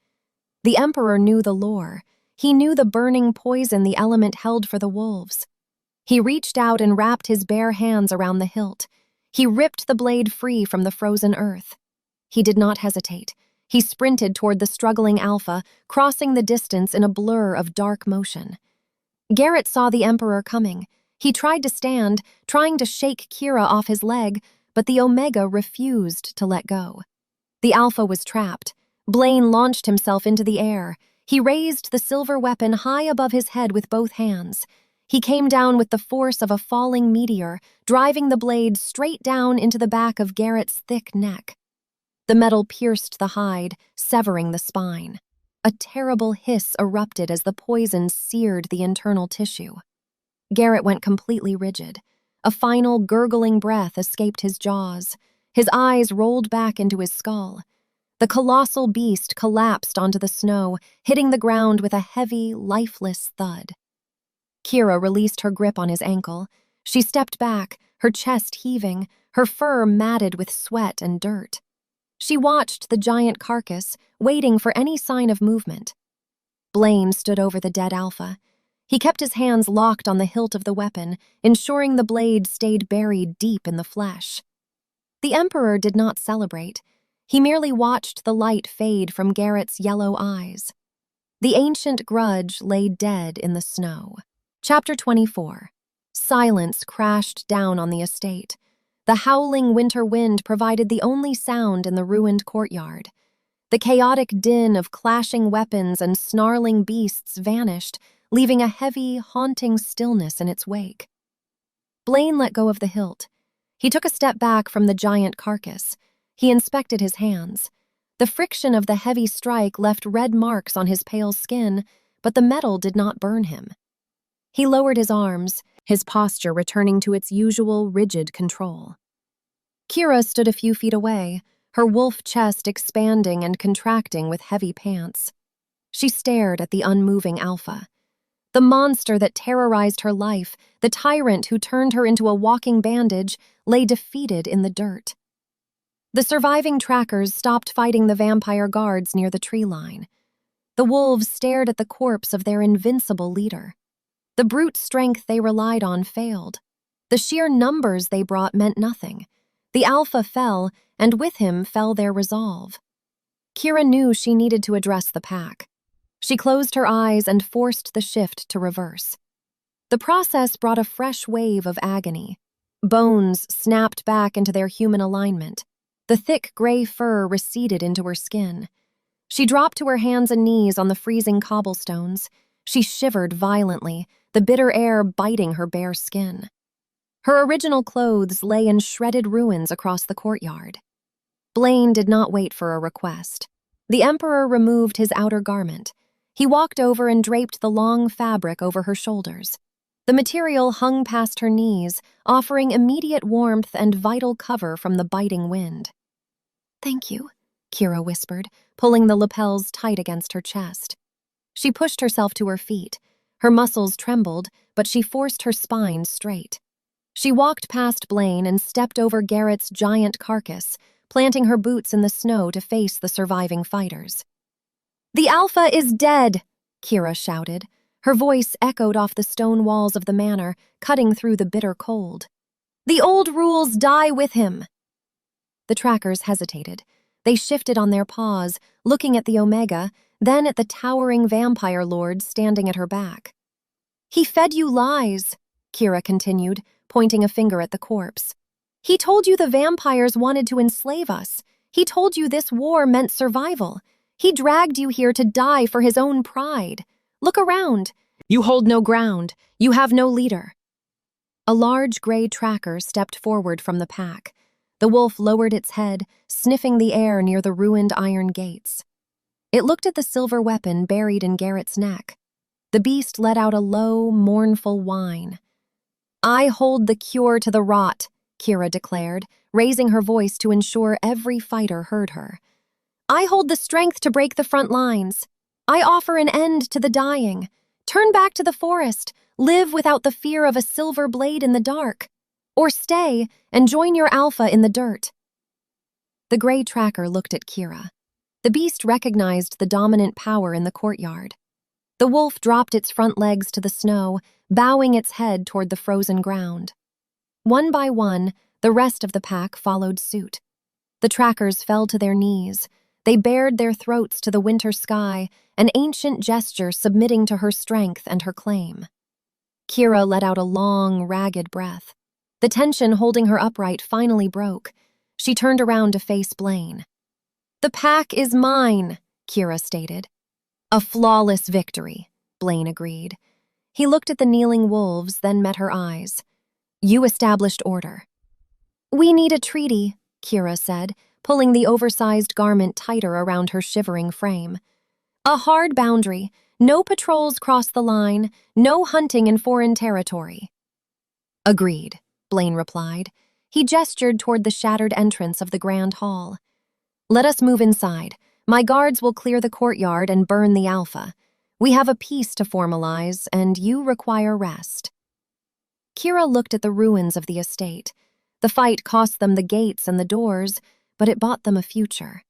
S1: The Emperor knew the lore. He knew the burning poison the element held for the wolves. He reached out and wrapped his bare hands around the hilt. He ripped the blade free from the frozen earth. He did not hesitate. He sprinted toward the struggling Alpha, crossing the distance in a blur of dark motion. Garrett saw the Emperor coming. He tried to stand, trying to shake Kira off his leg, but the Omega refused to let go. The Alpha was trapped. Blaine launched himself into the air. He raised the silver weapon high above his head with both hands. He came down with the force of a falling meteor, driving the blade straight down into the back of Garrett's thick neck. The metal pierced the hide, severing the spine. A terrible hiss erupted as the poison seared the internal tissue. Garrett went completely rigid. A final gurgling breath escaped his jaws. His eyes rolled back into his skull. The colossal beast collapsed onto the snow, hitting the ground with a heavy, lifeless thud. Kira released her grip on his ankle. She stepped back, her chest heaving, her fur matted with sweat and dirt. She watched the giant carcass, waiting for any sign of movement. Blaine stood over the dead Alpha. He kept his hands locked on the hilt of the weapon, ensuring the blade stayed buried deep in the flesh. The Emperor did not celebrate. He merely watched the light fade from Garrett's yellow eyes. The ancient grudge lay dead in the snow. Chapter 24. Silence crashed down on the estate. The howling winter wind provided the only sound in the ruined courtyard. The chaotic din of clashing weapons and snarling beasts vanished, leaving a heavy, haunting stillness in its wake. Blaine let go of the hilt. He took a step back from the giant carcass. He inspected his hands. The friction of the heavy strike left red marks on his pale skin, but the metal did not burn him. He lowered his arms, his posture returning to its usual rigid control. Kira stood a few feet away, her wolf chest expanding and contracting with heavy pants. She stared at the unmoving Alpha. The monster that terrorized her life, the tyrant who turned her into a walking bandage, lay defeated in the dirt. The surviving trackers stopped fighting the vampire guards near the tree line. The wolves stared at the corpse of their invincible leader. The brute strength they relied on failed. The sheer numbers they brought meant nothing. The alpha fell, and with him fell their resolve. Kira knew she needed to address the pack. She closed her eyes and forced the shift to reverse. The process brought a fresh wave of agony. Bones snapped back into their human alignment. The thick gray fur receded into her skin. She dropped to her hands and knees on the freezing cobblestones. She shivered violently, the bitter air biting her bare skin. Her original clothes lay in shredded ruins across the courtyard. Blaine did not wait for a request. The Emperor removed his outer garment. He walked over and draped the long fabric over her shoulders. The material hung past her knees, offering immediate warmth and vital cover from the biting wind. "Thank you," Kira whispered, pulling the lapels tight against her chest. She pushed herself to her feet. Her muscles trembled, but she forced her spine straight. She walked past Blaine and stepped over Garrett's giant carcass, planting her boots in the snow to face the surviving fighters. "The Alpha is dead!" Kira shouted. Her voice echoed off the stone walls of the manor, cutting through the bitter cold. "The old rules die with him!" The trackers hesitated. They shifted on their paws, looking at the Omega, then at the towering vampire lord standing at her back. "He fed you lies," Kira continued, pointing a finger at the corpse. "He told you the vampires wanted to enslave us. He told you this war meant survival. He dragged you here to die for his own pride. Look around. You hold no ground. You have no leader." A large gray tracker stepped forward from the pack. The wolf lowered its head, sniffing the air near the ruined iron gates. It looked at the silver weapon buried in Garrett's neck. The beast let out a low, mournful whine. "I hold the cure to the rot," Kira declared, raising her voice to ensure every fighter heard her. "I hold the strength to break the front lines. I offer an end to the dying. Turn back to the forest, live without the fear of a silver blade in the dark. Or stay and join your alpha in the dirt." The gray tracker looked at Kira. The beast recognized the dominant power in the courtyard. The wolf dropped its front legs to the snow, bowing its head toward the frozen ground. One by one, the rest of the pack followed suit. The trackers fell to their knees. They bared their throats to the winter sky, an ancient gesture submitting to her strength and her claim. Kira let out a long, ragged breath. The tension holding her upright finally broke. She turned around to face Blaine. "The pack is mine," Kira stated. "A flawless victory," Blaine agreed. He looked at the kneeling wolves, then met her eyes. "You established order." "We need a treaty," Kira said, pulling the oversized garment tighter around her shivering frame. "A hard boundary. No patrols cross the line. No hunting in foreign territory." "Agreed," Blaine replied. He gestured toward the shattered entrance of the grand hall. "Let us move inside. My guards will clear the courtyard and burn the Alpha. We have a peace to formalize, and you require rest." Kira looked at the ruins of the estate. The fight cost them the gates and the doors, but it bought them a future.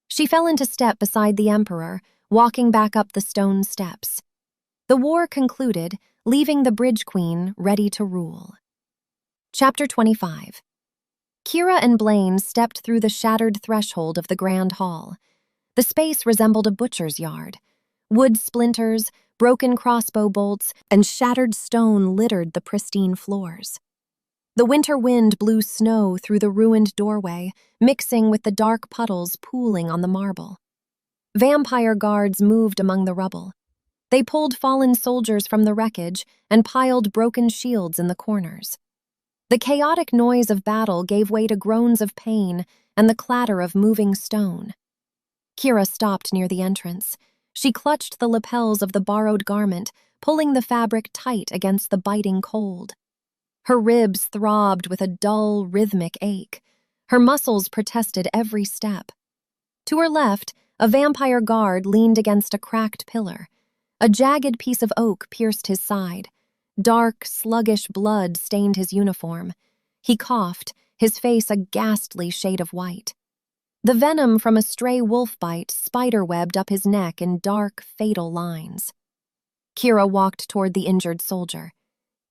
S1: She fell into step beside the Emperor, walking back up the stone steps. The war concluded, leaving the Bridge Queen ready to rule. Chapter 25. Kira and Blaine stepped through the shattered threshold of the grand hall. The space resembled a butcher's yard. Wood splinters, broken crossbow bolts, and shattered stone littered the pristine floors. The winter wind blew snow through the ruined doorway, mixing with the dark puddles pooling on the marble. Vampire guards moved among the rubble. They pulled fallen soldiers from the wreckage and piled broken shields in the corners. The chaotic noise of battle gave way to groans of pain and the clatter of moving stone. Kira stopped near the entrance. She clutched the lapels of the borrowed garment, pulling the fabric tight against the biting cold. Her ribs throbbed with a dull, rhythmic ache. Her muscles protested every step. To her left, a vampire guard leaned against a cracked pillar. A jagged piece of oak pierced his side. Dark, sluggish blood stained his uniform. He coughed, his face a ghastly shade of white. The venom from a stray wolf bite spiderwebbed up his neck in dark, fatal lines. Kira walked toward the injured soldier.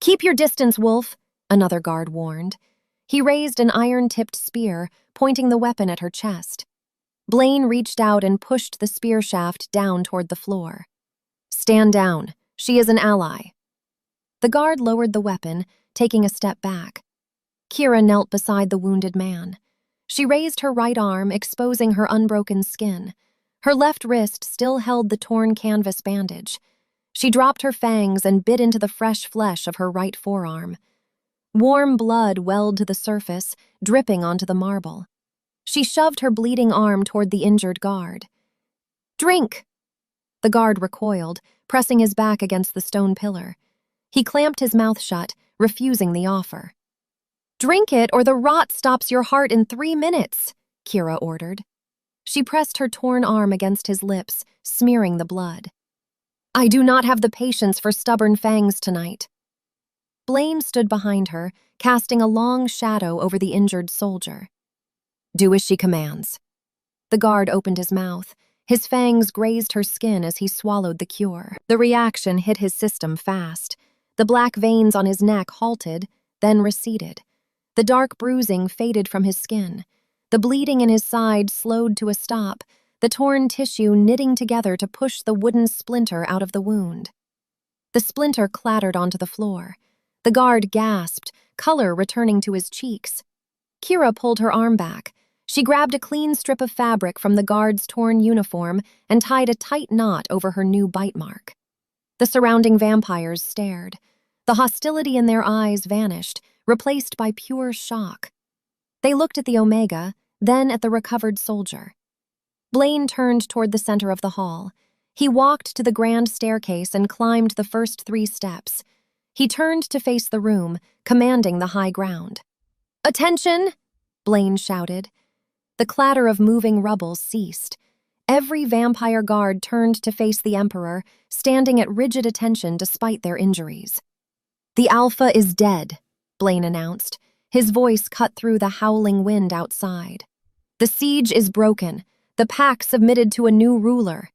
S1: "Keep your distance, wolf," another guard warned. He raised an iron-tipped spear, pointing the weapon at her chest. Blaine reached out and pushed the spear shaft down toward the floor. "Stand down. She is an ally." The guard lowered the weapon, taking a step back. Kira knelt beside the wounded man. She raised her right arm, exposing her unbroken skin. Her left wrist still held the torn canvas bandage. She dropped her fangs and bit into the fresh flesh of her right forearm. Warm blood welled to the surface, dripping onto the marble. She shoved her bleeding arm toward the injured guard. "Drink!" The guard recoiled, pressing his back against the stone pillar. He clamped his mouth shut, refusing the offer. "Drink it or the rot stops your heart in 3 minutes," Kira ordered. She pressed her torn arm against his lips, smearing the blood. "I do not have the patience for stubborn fangs tonight." Blaine stood behind her, casting a long shadow over the injured soldier. "Do as she commands." The guard opened his mouth. His fangs grazed her skin as he swallowed the cure. The reaction hit his system fast. The black veins on his neck halted, then receded. The dark bruising faded from his skin. The bleeding in his side slowed to a stop, the torn tissue knitting together to push the wooden splinter out of the wound. The splinter clattered onto the floor. The guard gasped, color returning to his cheeks. Kira pulled her arm back. She grabbed a clean strip of fabric from the guard's torn uniform and tied a tight knot over her new bite mark. The surrounding vampires stared. The hostility in their eyes vanished, replaced by pure shock. They looked at the Omega, then at the recovered soldier. Blaine turned toward the center of the hall. He walked to the grand staircase and climbed the first 3 steps. He turned to face the room, commanding the high ground. "Attention!" Blaine shouted. The clatter of moving rubble ceased. Every vampire guard turned to face the Emperor, standing at rigid attention despite their injuries. "The Alpha is dead," Blaine announced. His voice cut through the howling wind outside. "The siege is broken. The pack submitted to a new ruler."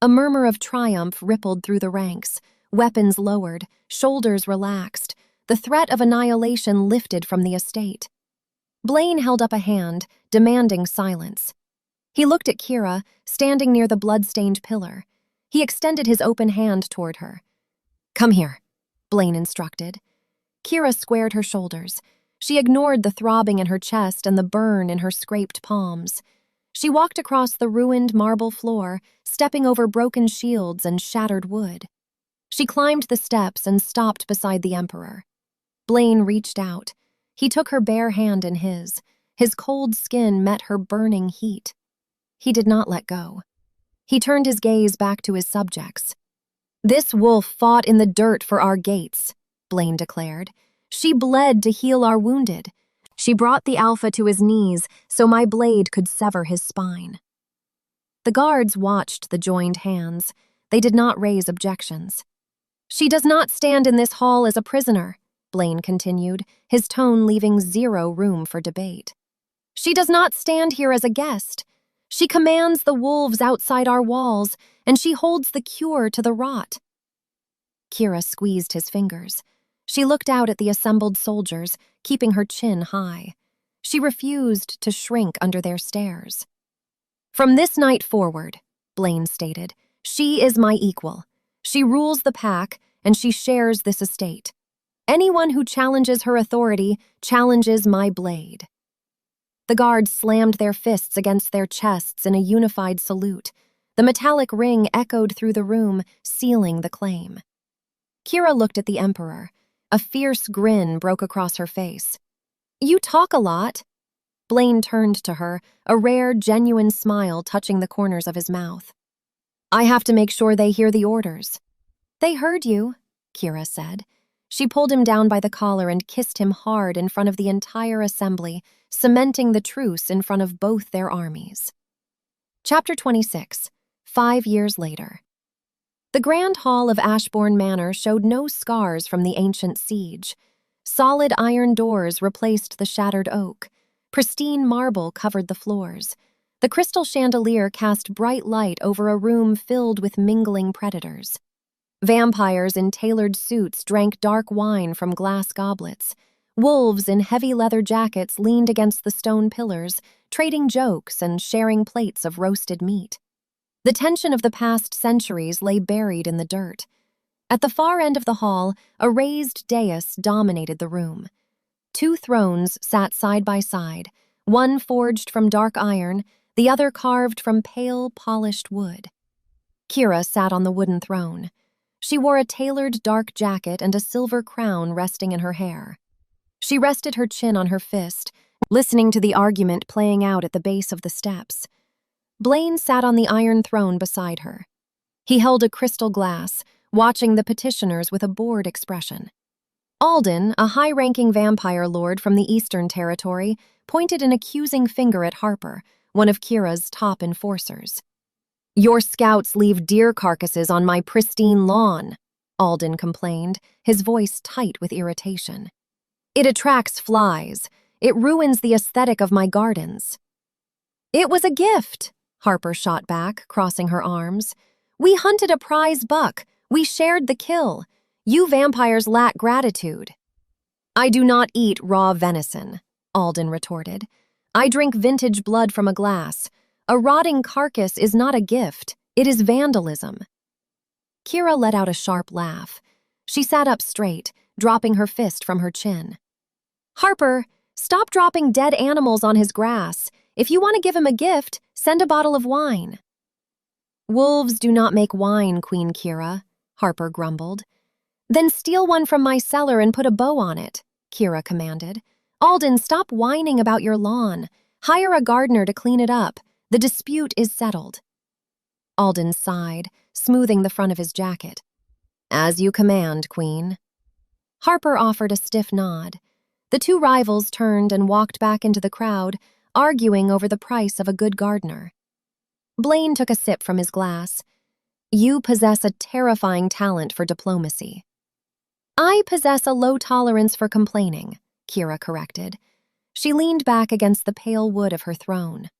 S1: A murmur of triumph rippled through the ranks. Weapons lowered, shoulders relaxed. The threat of annihilation lifted from the estate. Blaine held up a hand, demanding silence. He looked at Kira, standing near the blood-stained pillar. He extended his open hand toward her. "Come here," Blaine instructed. Kira squared her shoulders. She ignored the throbbing in her chest and the burn in her scraped palms. She walked across the ruined marble floor, stepping over broken shields and shattered wood. She climbed the steps and stopped beside the Emperor. Blaine reached out. He took her bare hand in his. His cold skin met her burning heat. He did not let go. He turned his gaze back to his subjects. "This wolf fought in the dirt for our gates," Blaine declared. "She bled to heal our wounded. She brought the Alpha to his knees so my blade could sever his spine." The guards watched the joined hands. They did not raise objections. "She does not stand in this hall as a prisoner," Blaine continued, his tone leaving zero room for debate. "She does not stand here as a guest. She commands the wolves outside our walls, and she holds the cure to the rot." Kira squeezed his fingers. She looked out at the assembled soldiers, keeping her chin high. She refused to shrink under their stares. "From this night forward," Blaine stated, "she is my equal. She rules the pack, and she shares this estate. Anyone who challenges her authority challenges my blade." The guards slammed their fists against their chests in a unified salute. The metallic ring echoed through the room, sealing the claim. Kira looked at the Emperor. A fierce grin broke across her face. "You talk a lot." Blaine turned to her, a rare, genuine smile touching the corners of his mouth. "I have to make sure they hear the orders." "They heard you," Kira said. She pulled him down by the collar and kissed him hard in front of the entire assembly, cementing the truce in front of both their armies. Chapter 26. 5 years later. The grand hall of Ashbourne Manor showed no scars from the ancient siege. Solid iron doors replaced the shattered oak. Pristine marble covered the floors. The crystal chandelier cast bright light over a room filled with mingling predators. Vampires in tailored suits drank dark wine from glass goblets. Wolves in heavy leather jackets leaned against the stone pillars, trading jokes and sharing plates of roasted meat. The tension of the past centuries lay buried in the dirt. At the far end of the hall, a raised dais dominated the room. 2 thrones sat side by side, one forged from dark iron, the other carved from pale, polished wood. Kira sat on the wooden throne. She wore a tailored dark jacket and a silver crown resting in her hair. She rested her chin on her fist, listening to the argument playing out at the base of the steps. Blaine sat on the iron throne beside her. He held a crystal glass, watching the petitioners with a bored expression. Alden, a high-ranking vampire lord from the Eastern Territory, pointed an accusing finger at Harper, one of Kira's top enforcers. "Your scouts leave deer carcasses on my pristine lawn," Alden complained, his voice tight with irritation. "It attracts flies. It ruins the aesthetic of my gardens." "It was a gift," Harper shot back, crossing her arms. "We hunted a prize buck. We shared the kill. You vampires lack gratitude." "I do not eat raw venison," Alden retorted. "I drink vintage blood from a glass. A rotting carcass is not a gift. It is vandalism." Kira let out a sharp laugh. She sat up straight, dropping her fist from her chin. "Harper, stop dropping dead animals on his grass. If you want to give him a gift, send a bottle of wine." "Wolves do not make wine, Queen Kira," Harper grumbled. "Then steal one from my cellar and put a bow on it," Kira commanded. "Alden, stop whining about your lawn. Hire a gardener to clean it up. The dispute is settled." Alden sighed, smoothing the front of his jacket. "As you command, Queen." Harper offered a stiff nod. The 2 rivals turned and walked back into the crowd, arguing over the price of a good gardener. Blaine took a sip from his glass. "You possess a terrifying talent for diplomacy." "I possess a low tolerance for complaining," Kira corrected. She leaned back against the pale wood of her throne.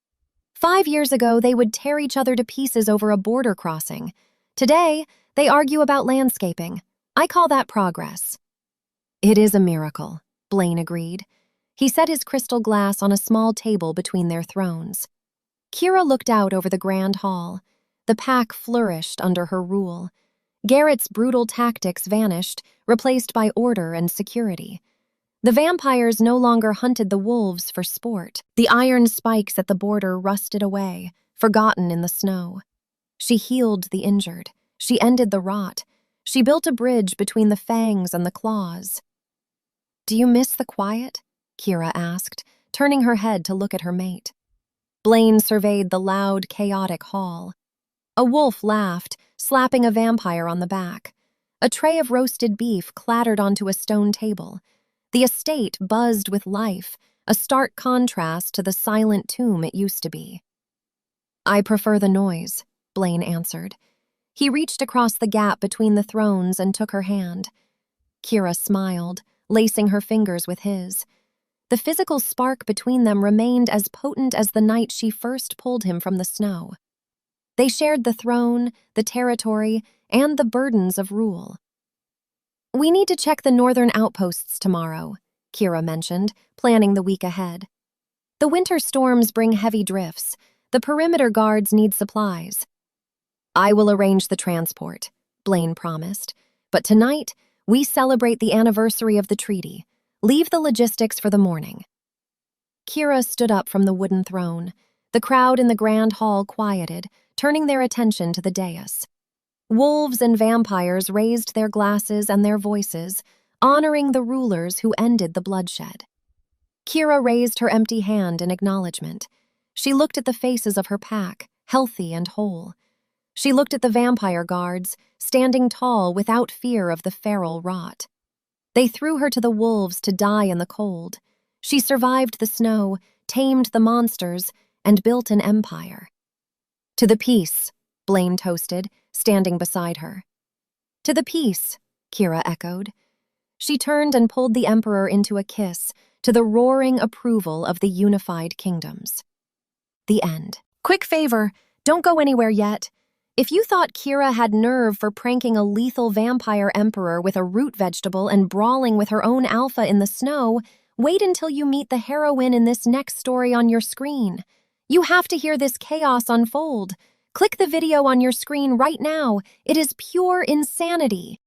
S1: 5 years ago, they would tear each other to pieces over a border crossing. Today, they argue about landscaping. I call that progress. "It is a miracle," Blaine agreed. He set his crystal glass on a small table between their thrones. Kira looked out over the grand hall. The pack flourished under her rule. Garrett's brutal tactics vanished, replaced by order and security. The vampires no longer hunted the wolves for sport. The iron spikes at the border rusted away, forgotten in the snow. She healed the injured. She ended the rot. She built a bridge between the fangs and the claws. "Do you miss the quiet?" Kira asked, turning her head to look at her mate. Blaine surveyed the loud, chaotic hall. A wolf laughed, slapping a vampire on the back. A tray of roasted beef clattered onto a stone table. The estate buzzed with life, a stark contrast to the silent tomb it used to be. "I prefer the noise," Blaine answered. He reached across the gap between the thrones and took her hand. Kira smiled, lacing her fingers with his. The physical spark between them remained as potent as the night she first pulled him from the snow. They shared the throne, the territory, and the burdens of rule. "We need to check the northern outposts tomorrow," Kira mentioned, planning the week ahead. "The winter storms bring heavy drifts. The perimeter guards need supplies." "I will arrange the transport," Blaine promised. "But tonight, we celebrate the anniversary of the treaty. Leave the logistics for the morning." Kira stood up from the wooden throne. The crowd in the grand hall quieted, turning their attention to the dais. Wolves and vampires raised their glasses and their voices, honoring the rulers who ended the bloodshed. Kira raised her empty hand in acknowledgement. She looked at the faces of her pack, healthy and whole. She looked at the vampire guards, standing tall without fear of the feral rot. They threw her to the wolves to die in the cold. She survived the snow, tamed the monsters, and built an empire. "To the peace," Blaine toasted, standing beside her. "To the peace," Kira echoed. She turned and pulled the Emperor into a kiss, to the roaring approval of the unified kingdoms. The end. Quick favor, don't go anywhere yet. If you thought Kira had nerve for pranking a lethal vampire emperor with a root vegetable and brawling with her own alpha in the snow, wait until you meet the heroine in this next story on your screen. You have to hear this chaos unfold. Click the video on your screen right now. It is pure insanity.